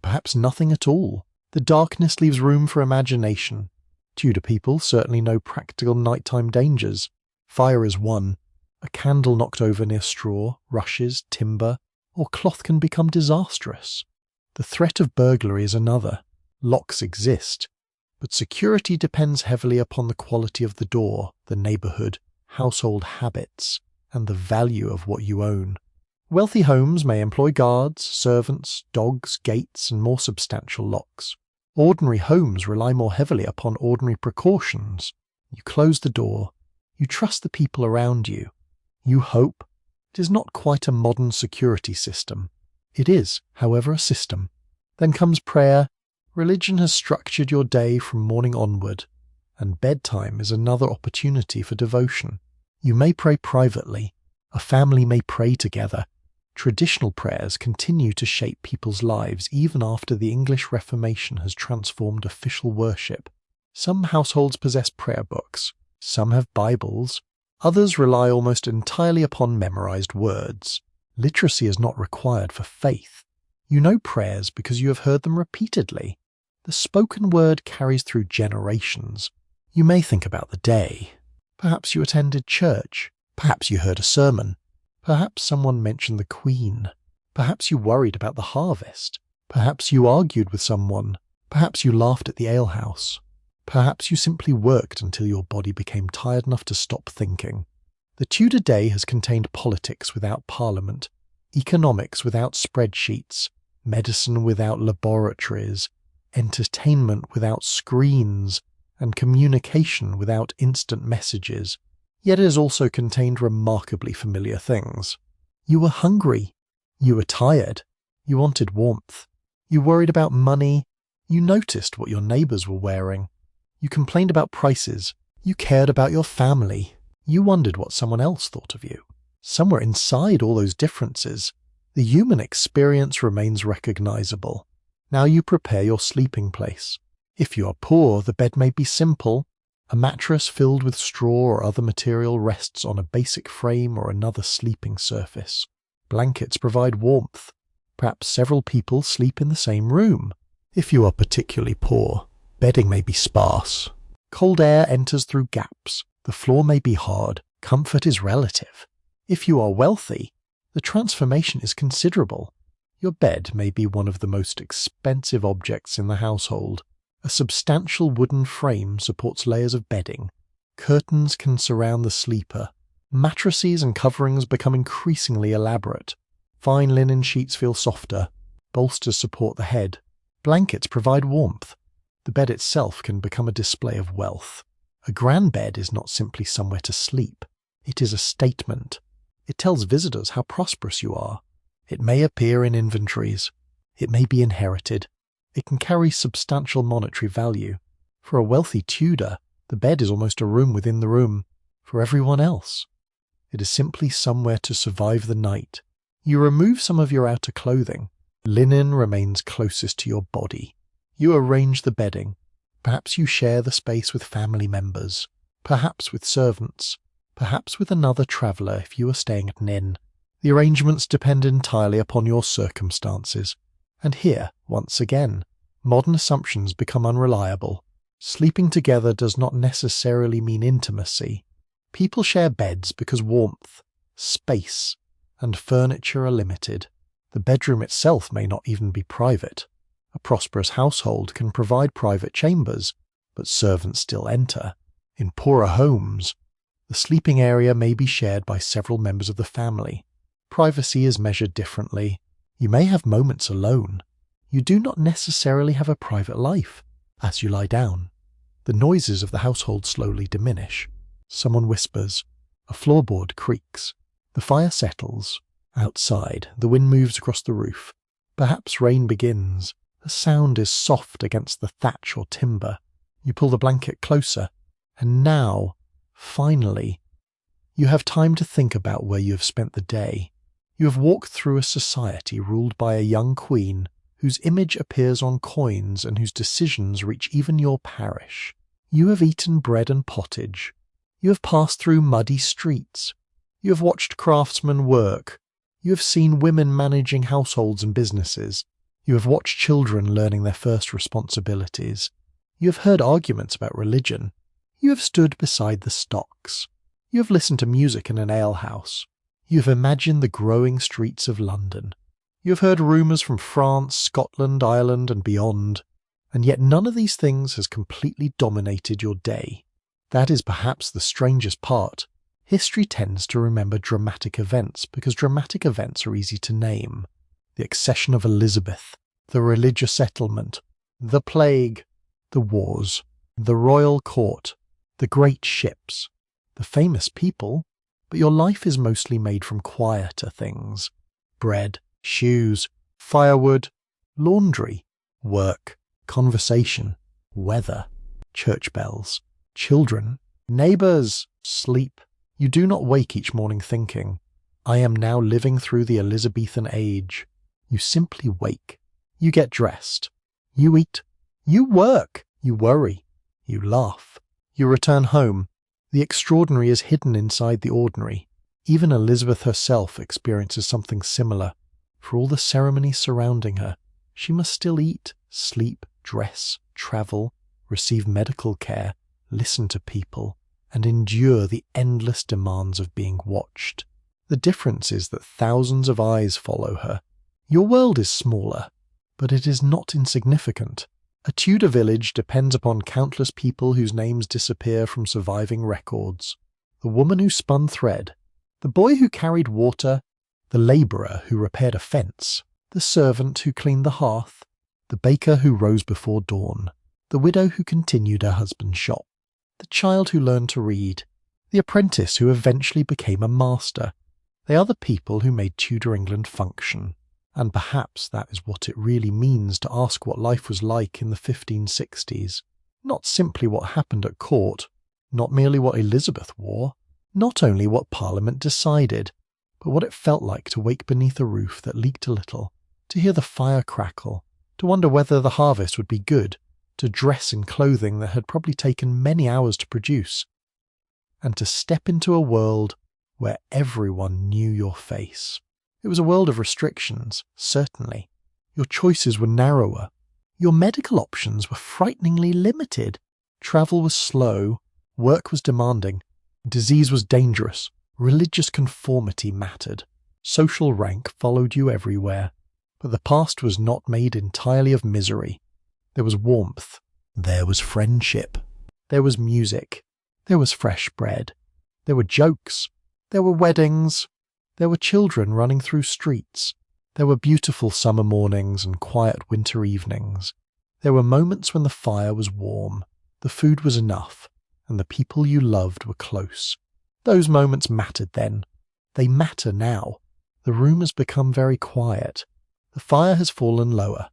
perhaps nothing at all. The darkness leaves room for imagination. Tudor people certainly know practical nighttime dangers. Fire is one. A candle knocked over near straw, rushes, timber, or cloth can become disastrous. The threat of burglary is another. Locks exist, but security depends heavily upon the quality of the door, the neighbourhood, household habits, and the value of what you own. Wealthy homes may employ guards, servants, dogs, gates, and more substantial locks. Ordinary homes rely more heavily upon ordinary precautions. You close the door. You trust the people around you. You hope. It is not quite a modern security system. It is, however, a system. Then comes prayer. Religion has structured your day from morning onward, and bedtime is another opportunity for devotion. You may pray privately. A family may pray together. Traditional prayers continue to shape people's lives even after the English Reformation has transformed official worship. Some households possess prayer books. Some have Bibles. Others rely almost entirely upon memorized words. Literacy is not required for faith. You know prayers because you have heard them repeatedly. The spoken word carries through generations. You may think about the day. Perhaps you attended church. Perhaps you heard a sermon. Perhaps someone mentioned the Queen. Perhaps you worried about the harvest. Perhaps you argued with someone. Perhaps you laughed at the alehouse. Perhaps you simply worked until your body became tired enough to stop thinking. The Tudor day has contained politics without parliament, economics without spreadsheets, medicine without laboratories, entertainment without screens, and communication without instant messages. Yet it has also contained remarkably familiar things. You were hungry. You were tired. You wanted warmth. You worried about money. You noticed what your neighbours were wearing. You complained about prices. You cared about your family. You wondered what someone else thought of you. Somewhere inside all those differences, the human experience remains recognizable. Now you prepare your sleeping place. If you are poor, the bed may be simple. A mattress filled with straw or other material rests on a basic frame or another sleeping surface. Blankets provide warmth. Perhaps several people sleep in the same room. If you are particularly poor, bedding may be sparse. Cold air enters through gaps. The floor may be hard. Comfort is relative. If you are wealthy, the transformation is considerable. Your bed may be one of the most expensive objects in the household. A substantial wooden frame supports layers of bedding. Curtains can surround the sleeper. Mattresses and coverings become increasingly elaborate. Fine linen sheets feel softer. Bolsters support the head. Blankets provide warmth. The bed itself can become a display of wealth. A grand bed is not simply somewhere to sleep. It is a statement. It tells visitors how prosperous you are. It may appear in inventories. It may be inherited. It can carry substantial monetary value. For a wealthy Tudor, the bed is almost a room within the room. For everyone else, it is simply somewhere to survive the night. You remove some of your outer clothing. Linen remains closest to your body. You arrange the bedding. Perhaps you share the space with family members. Perhaps with servants. Perhaps with another traveller if you are staying at an inn. The arrangements depend entirely upon your circumstances. And here, once again, modern assumptions become unreliable. Sleeping together does not necessarily mean intimacy. People share beds because warmth, space, and furniture are limited. The bedroom itself may not even be private. A prosperous household can provide private chambers, but servants still enter. In poorer homes, the sleeping area may be shared by several members of the family. Privacy is measured differently. You may have moments alone. You do not necessarily have a private life. As you lie down, the noises of the household slowly diminish. Someone whispers. A floorboard creaks. The fire settles. Outside, the wind moves across the roof. Perhaps rain begins. The sound is soft against the thatch or timber. You pull the blanket closer, and now, finally, you have time to think about where you have spent the day. You have walked through a society ruled by a young queen whose image appears on coins and whose decisions reach even your parish. You have eaten bread and pottage. You have passed through muddy streets. You have watched craftsmen work. You have seen women managing households and businesses. You have watched children learning their first responsibilities. You have heard arguments about religion. You have stood beside the stocks. You have listened to music in an alehouse. You have imagined the growing streets of London. You have heard rumours from France, Scotland, Ireland, and beyond. And yet none of these things has completely dominated your day. That is perhaps the strangest part. History tends to remember dramatic events because dramatic events are easy to name. The accession of Elizabeth, the religious settlement, the plague, the wars, the royal court, the great ships, the famous people, but your life is mostly made from quieter things. Bread, shoes, firewood, laundry, work, conversation, weather, church bells, children, neighbours, sleep. You do not wake each morning thinking, I am now living through the Elizabethan age. You simply wake. You get dressed. You eat. You work. You worry. You laugh. You return home. The extraordinary is hidden inside the ordinary. Even Elizabeth herself experiences something similar. For all the ceremonies surrounding her, she must still eat, sleep, dress, travel, receive medical care, listen to people, and endure the endless demands of being watched. The difference is that thousands of eyes follow her. Your world is smaller, but it is not insignificant. A Tudor village depends upon countless people whose names disappear from surviving records. The woman who spun thread, the boy who carried water, the labourer who repaired a fence, the servant who cleaned the hearth, the baker who rose before dawn, the widow who continued her husband's shop, the child who learned to read, the apprentice who eventually became a master. They are the people who made Tudor England function. And perhaps that is what it really means to ask what life was like in the 1560s. Not simply what happened at court, not merely what Elizabeth wore, not only what Parliament decided, but what it felt like to wake beneath a roof that leaked a little, to hear the fire crackle, to wonder whether the harvest would be good, to dress in clothing that had probably taken many hours to produce, and to step into a world where everyone knew your face. It was a world of restrictions, certainly. Your choices were narrower. Your medical options were frighteningly limited. Travel was slow. Work was demanding. Disease was dangerous. Religious conformity mattered. Social rank followed you everywhere. But the past was not made entirely of misery. There was warmth. There was friendship. There was music. There was fresh bread. There were jokes. There were weddings. There were children running through streets. There were beautiful summer mornings and quiet winter evenings. There were moments when the fire was warm, the food was enough, and the people you loved were close. Those moments mattered then. They matter now. The room has become very quiet. The fire has fallen lower.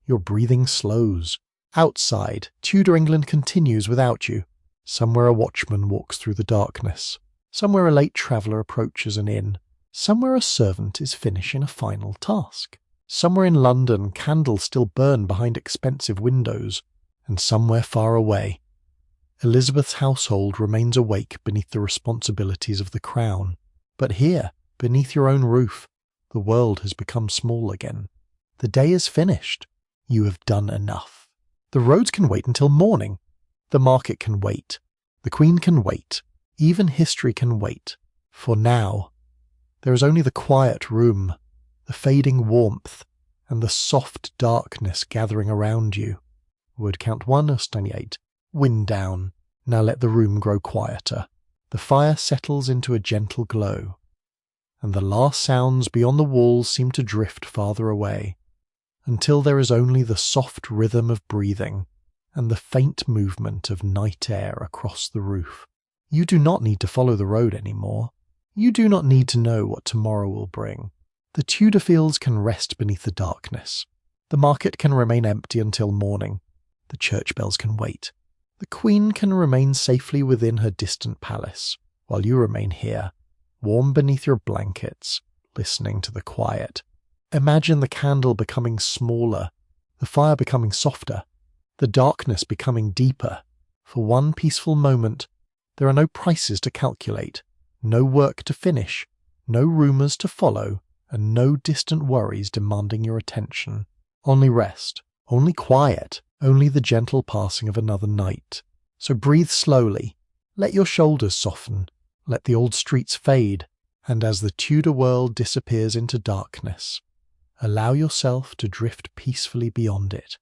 Your breathing slows. Outside, Tudor England continues without you. Somewhere a watchman walks through the darkness. Somewhere a late traveller approaches an inn. Somewhere a servant is finishing a final task. Somewhere in London, candles still burn behind expensive windows. And somewhere far away, Elizabeth's household remains awake beneath the responsibilities of the crown. But here, beneath your own roof, the world has become small again. The day is finished. You have done enough. The roads can wait until morning. The market can wait. The Queen can wait. Even history can wait. For now, there is only the quiet room, the fading warmth, and the soft darkness gathering around you. Word count 1 of 98. Wind down. Now let the room grow quieter. The fire settles into a gentle glow, and the last sounds beyond the walls seem to drift farther away, until there is only the soft rhythm of breathing and the faint movement of night air across the roof. You do not need to follow the road anymore. You do not need to know what tomorrow will bring. The Tudor fields can rest beneath the darkness. The market can remain empty until morning. The church bells can wait. The Queen can remain safely within her distant palace, while you remain here, warm beneath your blankets, listening to the quiet. Imagine the candle becoming smaller, the fire becoming softer, the darkness becoming deeper. For one peaceful moment, there are no prices to calculate, no work to finish, no rumours to follow, and no distant worries demanding your attention. Only rest, only quiet, only the gentle passing of another night. So breathe slowly, let your shoulders soften, let the old streets fade, and as the Tudor world disappears into darkness, allow yourself to drift peacefully beyond it.